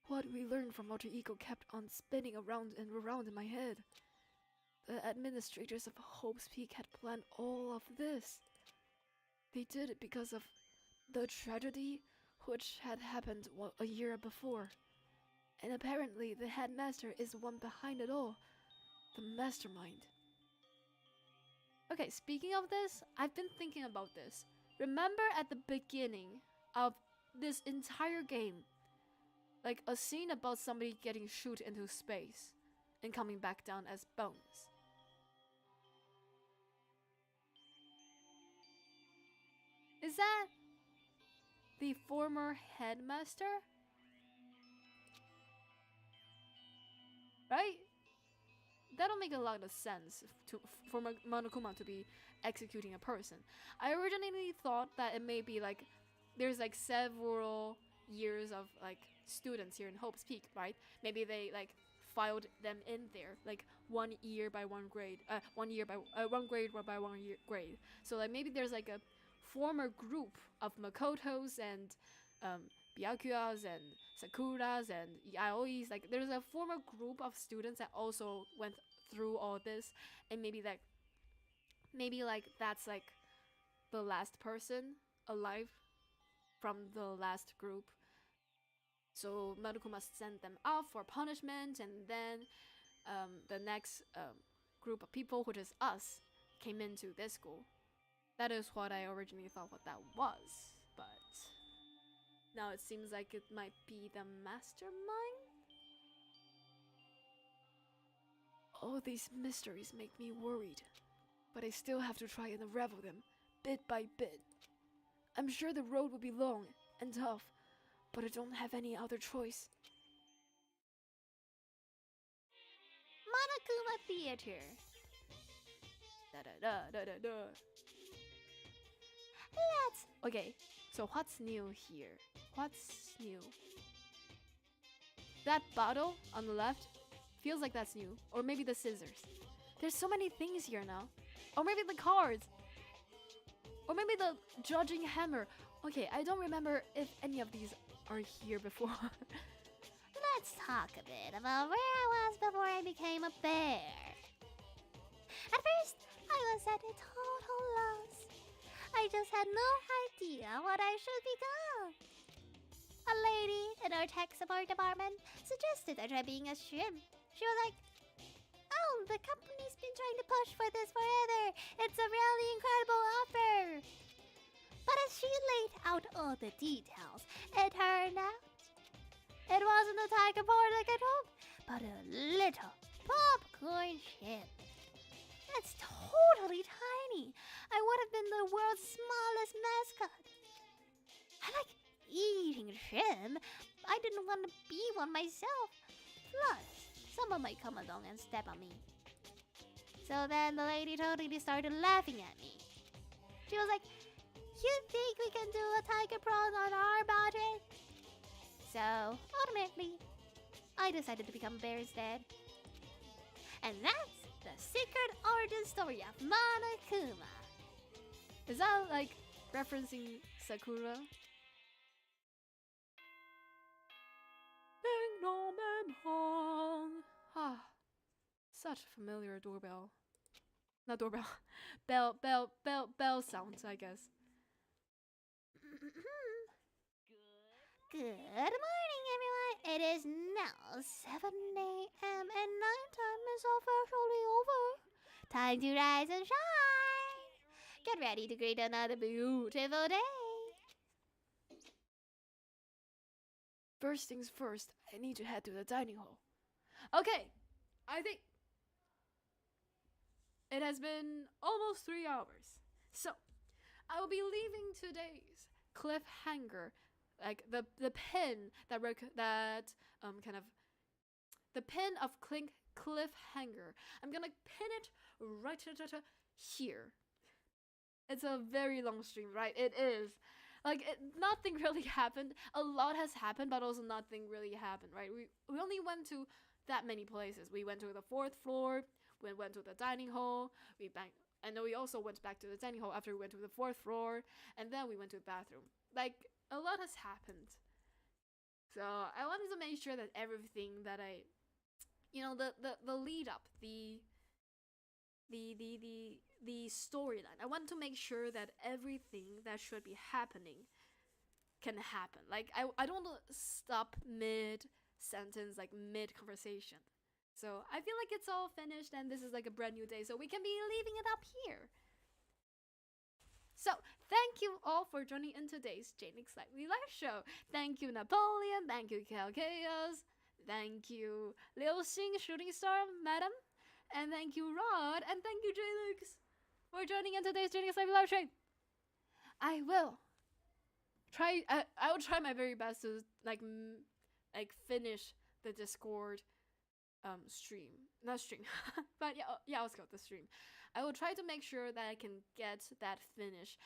What we learned from Alter Ego kept on spinning around and around in my head. The administrators of Hope's Peak had planned all of this. They did it because of the tragedy which had happened a year before. And apparently the headmaster is the one behind it all. The mastermind. Okay, speaking of this, I've been thinking about this. Remember at the beginning of this entire game, like a scene about somebody getting shot into space and coming back down as bones. Is that the former headmaster? Right? That'll make a lot of sense for Monokuma to be executing a person. I originally thought that it may be like there's like several years of like students here in Hope's Peak, right? Maybe they like filed them in there, like 1 year by one grade, 1 year by one grade by one year grade. So like maybe there's like a former group of Makotos and Byakuyas and Sakuras and Yaois. Like there's a former group of students that also went through all this, and maybe like that's like the last person alive from the last group. So Monokuma sent them off for punishment, and then the next group of people, which is us, came into this school. That is what I originally thought what that was, but now it seems like it might be the mastermind? All these mysteries make me worried, but I still have to try and unravel them, bit by bit. I'm sure the road will be long and tough, but I don't have any other choice. Monokuma Theater. Da da da da da da. Okay, so what's new here? What's new? That bottle on the left feels like that's new. Or maybe the scissors. There's so many things here now. Or maybe the cards. Or maybe the judging hammer. Okay, I don't remember if any of these are here before. Let's talk a bit about where I was before I became a bear. At first, I was at a total loss. I just had no idea what I should become. A lady in our tech support department suggested I try being a shrimp. She was like, "Oh, the company's been trying to push for this forever. It's a really incredible offer." But as she laid out all the details, it turned out it wasn't a tiger board like I'd hoped, but a little popcorn ship. It's totally tiny. I would have been the world's smallest mascot. I like eating shrimp. I didn't want to be one myself. Plus, someone might come along and step on me. So then the lady totally started laughing at me. She was like, "You think we can do a tiger prawn on our budget?" So, ultimately, I decided to become a bear instead. And that's the secret origin story of Monokuma. Is that like referencing Sakura? Ding dong and hong. Ah, such a familiar doorbell. Not doorbell. Bell sounds, I guess. Good morning, everyone. It is now 7 a.m. and nighttime is officially over. Time to rise and shine. Get ready to greet another beautiful day. First things first, I need to head to the dining hall. Okay, I think it has been almost 3 hours. So, I will be leaving today's cliffhanger, like the pin that kind of the pin of cliffhanger. I'm gonna pin it right here. It's a very long stream, right? It is. Like, nothing really happened. A lot has happened, but also nothing really happened, right? We only went to that many places. We went to the 4th floor. We went to the dining hall. And then we also went back to the dining hall after we went to the 4th floor. And then we went to the bathroom. Like, a lot has happened. So I wanted to make sure that everything that the lead up, the storyline. I want to make sure that everything that should be happening can happen. Like, I don't want to stop mid-sentence, like mid-conversation. So I feel like it's all finished and this is like a brand new day, so we can be leaving it up here. So, thank you all for joining in today's Jaenix Lively live show. Thank you, Napoleon. Thank you, Cal Chaos. Thank you, Liu Xing, Shooting Star, Madam. And thank you, Rod. And thank you, Jaenix, for joining in today's Jaenix Lively live stream. I will try my very best to like finish the Discord stream. Not stream. But yeah, let's go with the stream. I will try to make sure that I can get that finished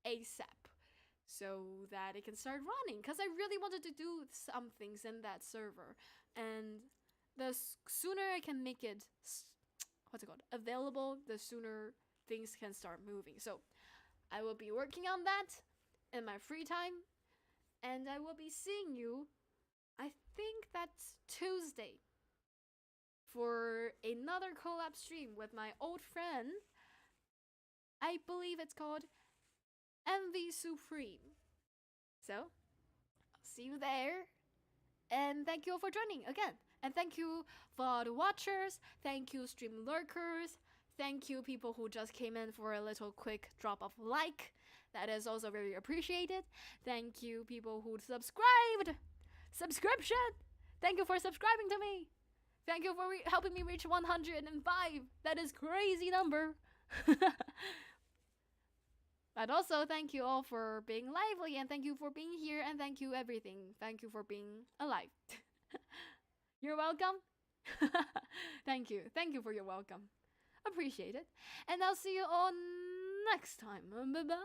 ASAP so that it can start running, because I really wanted to do some things in that server, and the sooner I can make it available, the sooner things can start moving. So I will be working on that in my free time, and I will be seeing you, I think that's Tuesday, for another collab stream with my old friend. I believe it's called Envy Supreme. So, I'll see you there. And thank you all for joining again. And thank you for the watchers. Thank you, stream lurkers. Thank you, people who just came in for a little quick drop of like. That is also very appreciated. Thank you, people who subscribed. Subscription. Thank you for subscribing to me. Thank you for helping me reach 105. That is crazy number. But also, thank you all for being lively, and thank you for being here, and thank you everything. Thank you for being alive. You're welcome. Thank you. Thank you for your welcome. Appreciate it. And I'll see you all next time. Bye-bye.